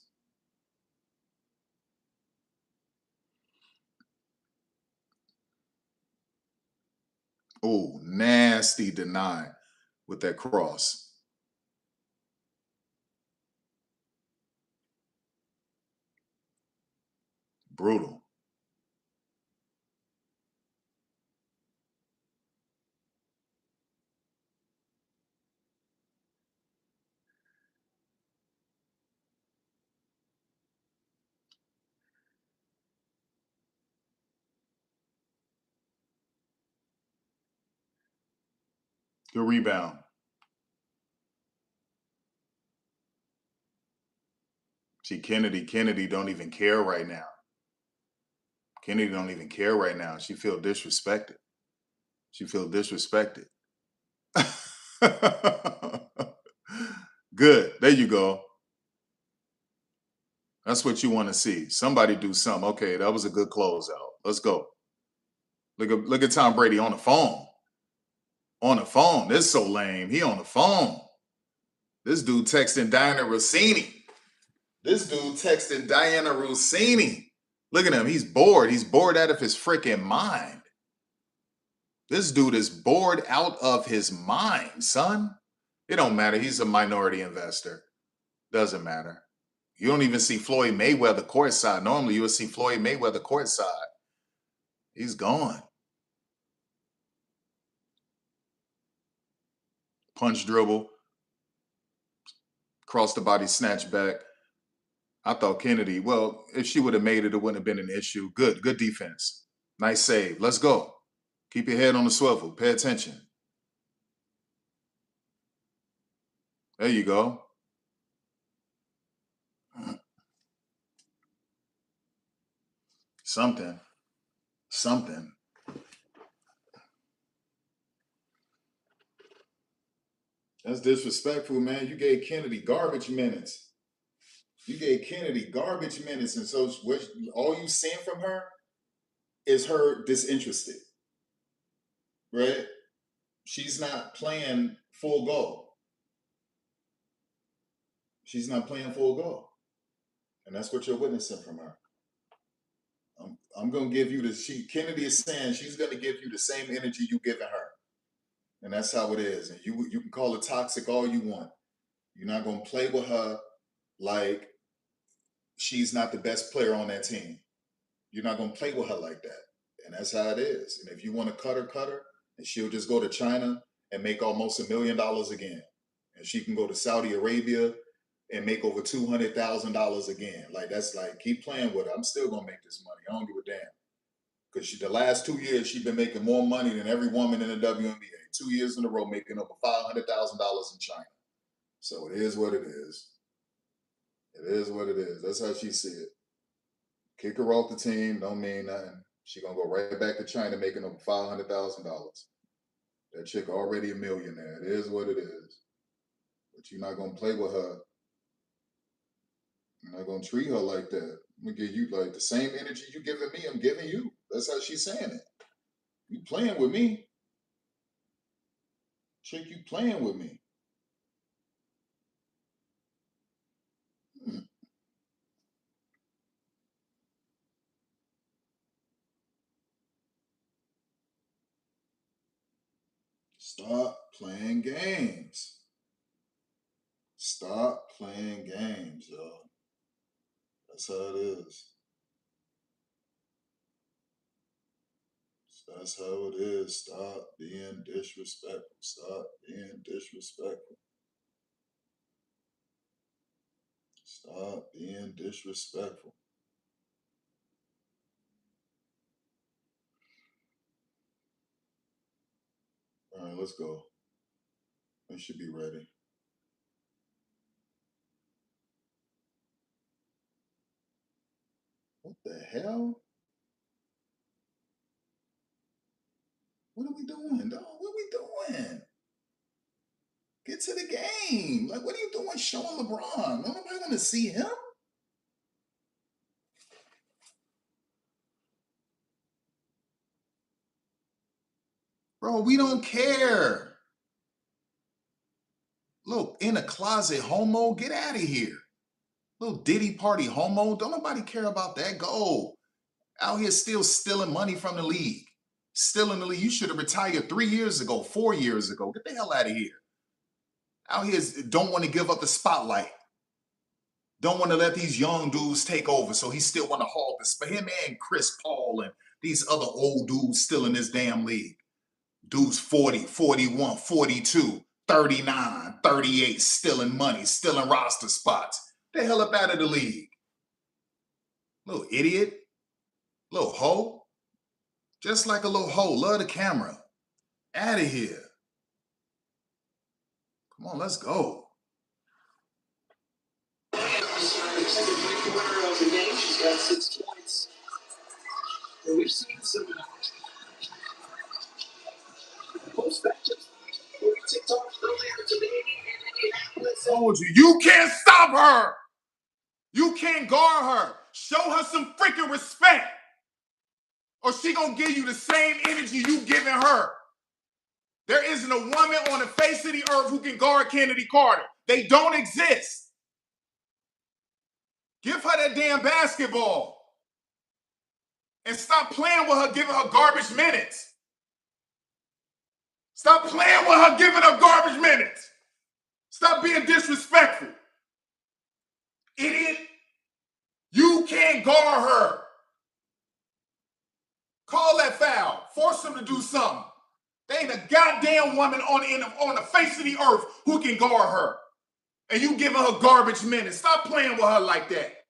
Oh, nasty deny with that cross. Brutal. Good rebound. See, Kennedy don't even care right now. Kennedy don't even care right now. She feel disrespected. She feel disrespected. Good. There you go. That's what you want to see. Somebody do something. Okay, that was a good closeout. Let's go. Look at Tom Brady on the phone. On the phone. This is so lame. He on the phone. This dude texting Diana Rossini. Look at him. He's bored. He's bored out of his freaking mind. This dude is bored out of his mind, son. It don't matter. He's a minority investor. Doesn't matter. You don't even see Floyd Mayweather courtside. Normally, you would see Floyd Mayweather courtside. He's gone. Punch dribble. Cross the body snatch back. I thought Kennedy, well, if she would have made it, it wouldn't have been an issue. Good defense. Nice save. Let's go. Keep your head on the swivel. Pay attention. There you go. Something. That's disrespectful, man. You gave Kennedy garbage minutes. And so all you seeing from her is her disinterested, right? She's not playing full go. And that's what you're witnessing from her. I'm going to give you Kennedy is saying she's going to give you the same energy you giving her. And that's how it is. And you can call it toxic all you want. You're not going to play with her like she's not the best player on that team. You're not going to play with her like that. And that's how it is. And if you want to cut her, and she'll just go to China and make almost $1 million again. And she can go to Saudi Arabia and make over $200,000 again. Like, that's like, keep playing with her. I'm still going to make this money. I don't give a damn. Because the last 2 years, she's been making more money than every woman in the WNBA. 2 years in a row, making over $500,000 in China. So it is what it is. That's how she see it. Kick her off the team, don't mean nothing. She gonna go right back to China making over $500,000. That chick already a millionaire. It is what it is. But you're not gonna play with her. You're not gonna treat her like that. I'm gonna give you like the same energy you giving me, I'm giving you. That's how she's saying it. You playing with me. Chick, you playing with me. Stop playing games. Stop playing games, y'all. That's how it is. That's how it is. Stop being disrespectful. Stop being disrespectful. Stop being disrespectful. All right, let's go. We should be ready. What the hell? What are we doing, dog? What are we doing? Get to the game. Like, what are you doing showing LeBron? Don't nobody want to see him? Bro, we don't care. Look, in a closet homo, get out of here. Little Diddy party homo, don't nobody care about that. Go. Out here still stealing money from the league. Stealing the league. You should have retired 3 years ago, 4 years ago. Get the hell out of here. Out here don't want to give up the spotlight. Don't want to let these young dudes take over. So he still want to hog this. But him and Chris Paul and these other old dudes still in this damn league. Dudes 40, 41, 42, 39, 38, stealing money, stealing roster spots. The hell up out of the league. Little idiot. Little hoe. Just like a little hoe. Love the camera. Out of here. Come on, let's go. Second three-pointer of the game. She's got 6 points. And we've seen some post matches where we ticked off earlier today in Indianapolis. Told you, you can't stop her. You can't guard her. Show her some freaking respect, or she gonna give you the same energy you giving her. There isn't a woman on the face of the earth who can guard Kennedy Carter. They don't exist. Give her that damn basketball. And stop playing with her, giving her garbage minutes. Stop playing with her, giving her garbage minutes. Stop being disrespectful. Idiot. You can't guard her. Call that foul. Force them to do something. There ain't a goddamn woman on the face of the earth who can guard her. And you giving her garbage minutes. Stop playing with her like that.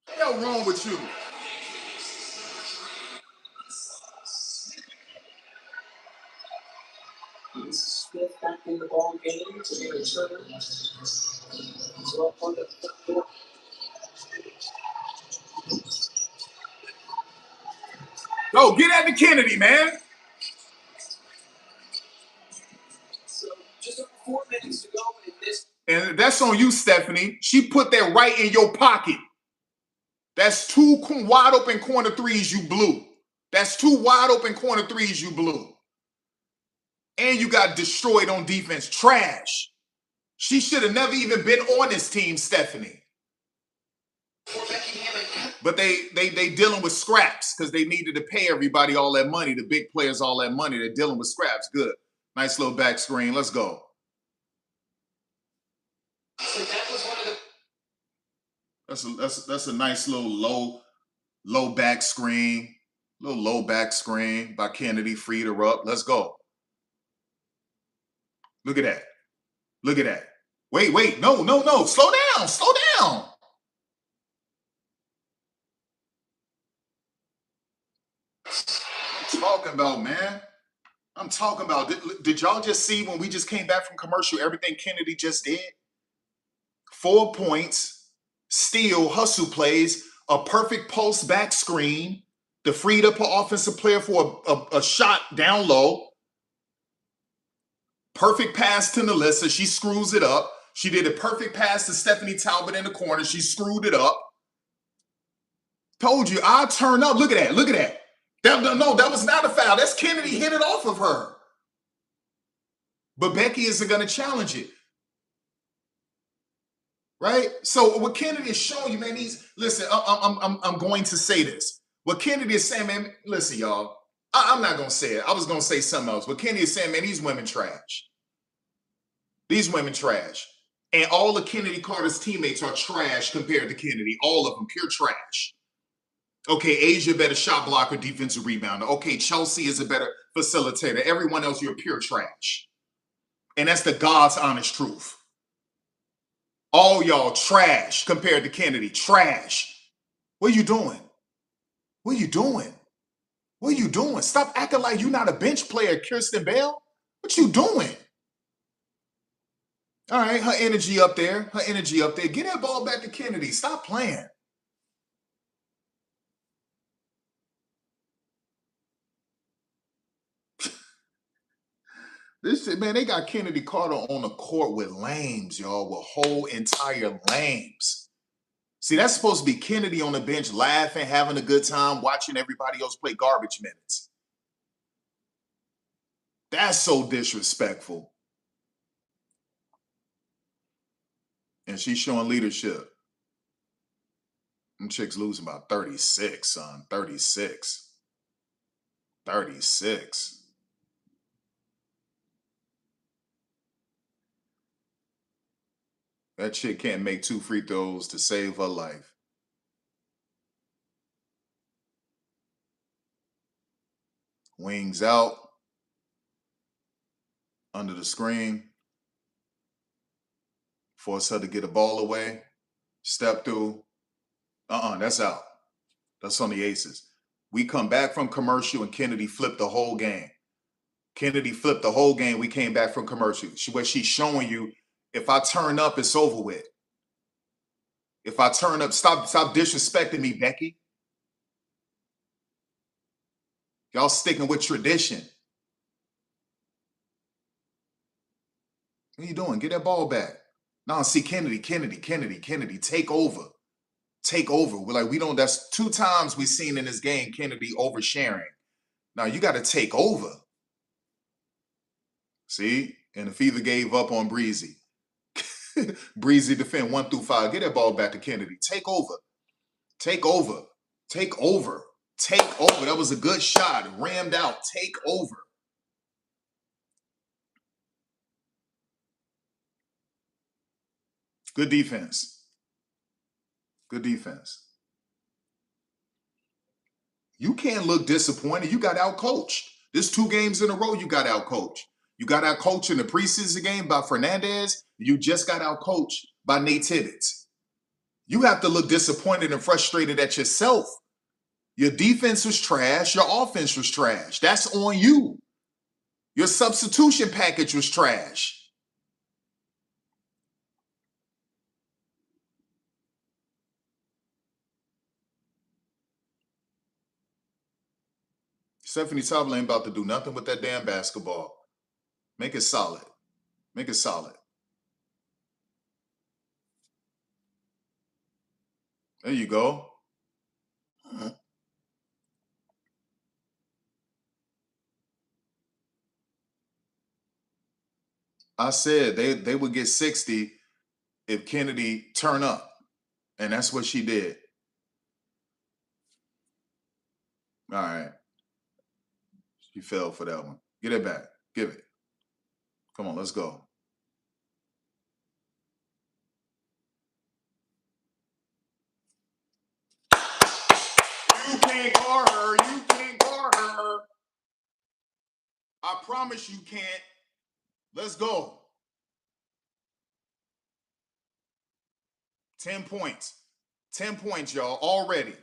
What the hell wrong with you? Smith back in the ball game to be returned. So up on the court. Go, get at the Kennedy, man. So just over 4 minutes to go in this. And that's on you, Stephanie. She put that right in your pocket. That's 2 wide open corner threes you blew. That's 2 wide open corner threes you blew. And you got destroyed on defense. Trash. She should have never even been on this team, Stephanie. But they dealing with scraps because they needed to pay everybody all that money, the big players all that money. They're dealing with scraps. Good. Nice little back screen. Let's go. So that was one of the. That's a nice little low back screen. Little low back screen by Kennedy. Freed her up. Let's go. Look at that. Look at that. Wait. No. Slow down. What I'm talking about, man? I'm talking about, did y'all just see when we just came back from commercial, everything Kennedy just did? 4 points, steal, hustle plays, a perfect post back screen, the freed up her offensive player for a shot down low. Perfect pass to Nalissa. She screws it up. She did a perfect pass to Stephanie Talbot in the corner. She screwed it up. Told you, I'll turn up. Look at that. No, that was not a foul. That's Kennedy hit it off of her. But Becky isn't going to challenge it. Right? So what Kennedy is showing you, man, listen, I'm going to say this. What Kennedy is saying, man, listen, y'all. I'm not going to say it. I was going to say something else. What Kennedy is saying, man, these women trash. These women trash. And all of Kennedy Carter's teammates are trash compared to Kennedy. All of them, pure trash. Okay, Asia better shot blocker, defensive rebounder. Okay, Chelsea is a better facilitator. Everyone else, you're pure trash. And that's the God's honest truth. All y'all trash compared to Kennedy. Trash. What are you doing? What are you doing? What are you doing? Stop acting like you're not a bench player, Kirsten Bell. What you doing? All right, her energy up there. Get that ball back to Kennedy. Stop playing. This shit, man, they got Kennedy Carter on the court with lames, y'all, with whole entire lames. See, that's supposed to be Kennedy on the bench laughing, having a good time, watching everybody else play garbage minutes. That's so disrespectful. And she's showing leadership. Them chicks losing by 36, son. 36. That chick can't make 2 free throws to save her life. Wings out. Under the screen. Force her to get a ball away. Step through. That's out. That's on the Aces. We come back from commercial and Kennedy flipped the whole game. Kennedy flipped the whole game. We came back from commercial. Where she's showing you, if I turn up, it's over with. If I turn up, stop disrespecting me, Becky. Y'all sticking with tradition. What are you doing? Get that ball back. Now see Kennedy, take over. Take over. We're like, we don't, that's 2 times we've seen in this game Kennedy oversharing. Now you got to take over. See? And the Fever gave up on Breezy. Breezy defend 1 through 5. Get that ball back to Kennedy. Take over. Take over. Take over. Take over. That was a good shot. Rammed out. Take over. Good defense. Good defense. You can't look disappointed. You got out-coached. This 2 games in a row, you got out-coached. You got out-coached in the preseason game by Fernandez. You just got out-coached by Nate Tibbetts. You have to look disappointed and frustrated at yourself. Your defense was trash. Your offense was trash. That's on you. Your substitution package was trash. Stephanie Tobler ain't about to do nothing with that damn basketball. Make it solid. Make it solid. There you go. I said they would get 60 if Kennedy turn up. And that's what she did. All right. She fell for that one. Get it back. Give it. Come on, let's go. You can't guard her. You can't guard her. I promise you can't. Let's go. 10 points. 10 points, y'all. Already.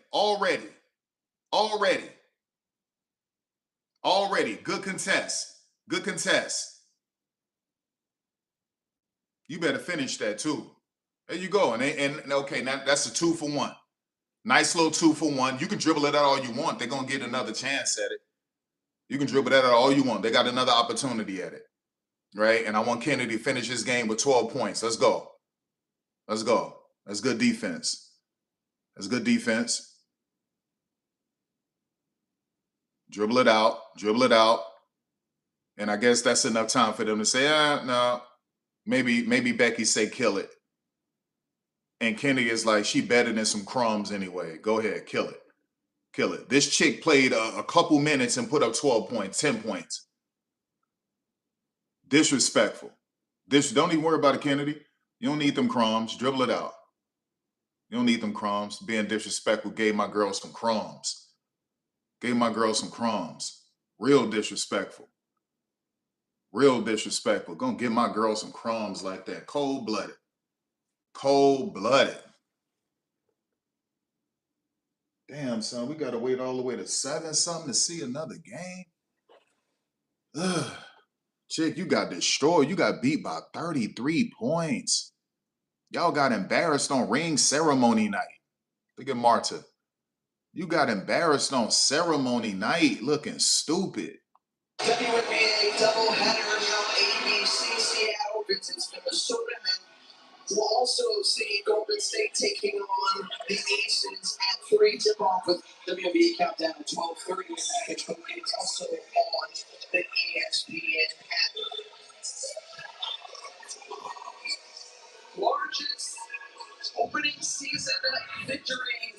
Good contest. Good contest. You better finish that too. There you go. And okay, now that's a 2 for 1. Nice little 2 for 1. You can dribble it out all you want. They're going to get another chance at it. You can dribble that out all you want. They got another opportunity at it. Right? And I want Kennedy to finish his game with 12 points. Let's go. Let's go. That's good defense. That's good defense. Dribble it out. Dribble it out. And I guess that's enough time for them to say, no. Maybe Becky say kill it. And Kennedy is like, she better than some crumbs anyway. Go ahead, kill it. Kill it. This chick played a couple minutes and put up 12 points, 10 points. Disrespectful. Don't even worry about it, Kennedy. You don't need them crumbs. Dribble it out. You don't need them crumbs. Being disrespectful gave my girl some crumbs. Gave my girl some crumbs. Real disrespectful. Real disrespectful. Gonna give my girl some crumbs like that. Cold-blooded. Cold-blooded. Damn, son, we gotta wait all the way to 7-something to see another game. Ugh. Chick, you got destroyed. You got beat by 33 points. Y'all got embarrassed on ring ceremony night. Look at Marta. You got embarrassed on ceremony night looking stupid. WNBA doubleheader from ABC, Seattle visits Minnesota men. We'll also see Golden State taking on the ACES at 3 tip-off with WNBA countdown at 12:30. It's also on the ESPN app. Largest opening season victory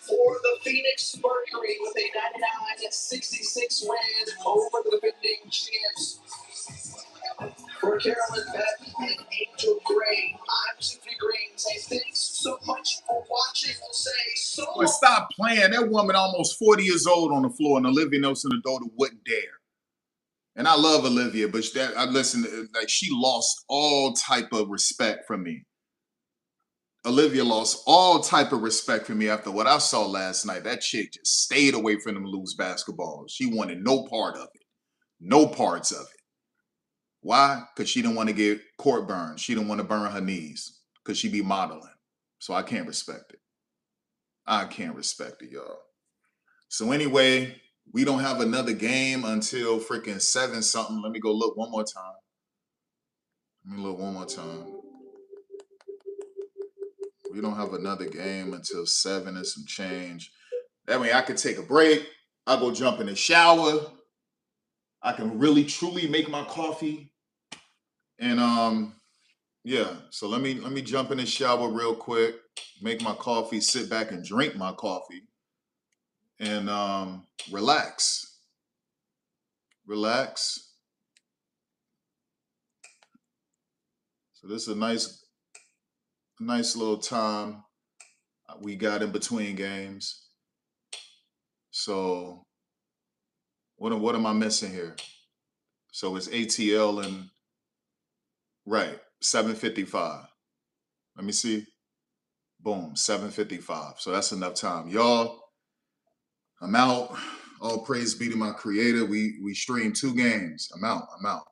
for the Phoenix Mercury with a 99-66 win over the defending champs. For Carolyn Beck and Angel Gray, I'm Tiffany Green saying thanks so much for watching. We'll say so. Well, stop playing. That woman almost 40 years old on the floor, and Olivia Nelson-Ododa wouldn't dare. And I love Olivia, but I listen, like she lost all type of respect from me. Olivia lost all type of respect for me after what I saw last night. That chick just stayed away from them loose basketballs. She wanted no part of it. No parts of it. Why? Because she didn't want to get court burned. She didn't want to burn her knees because she be modeling. So I can't respect it. I can't respect it, y'all. So anyway, we don't have another game until freaking 7 something. Let me go look one more time. Let me look one more time. We don't have another game until 7 and some change. That way I could take a break. I'll go jump in the shower. I can really truly make my coffee. And yeah, so let me jump in the shower real quick, make my coffee, sit back and drink my coffee, and relax. Relax. So this is a nice little time we got in between games. So what am I missing here? So it's ATL and right, 7:55. Let me see. Boom, 7:55. So that's enough time. Y'all, I'm out. All praise be to my creator. We streamed 2 games. I'm out.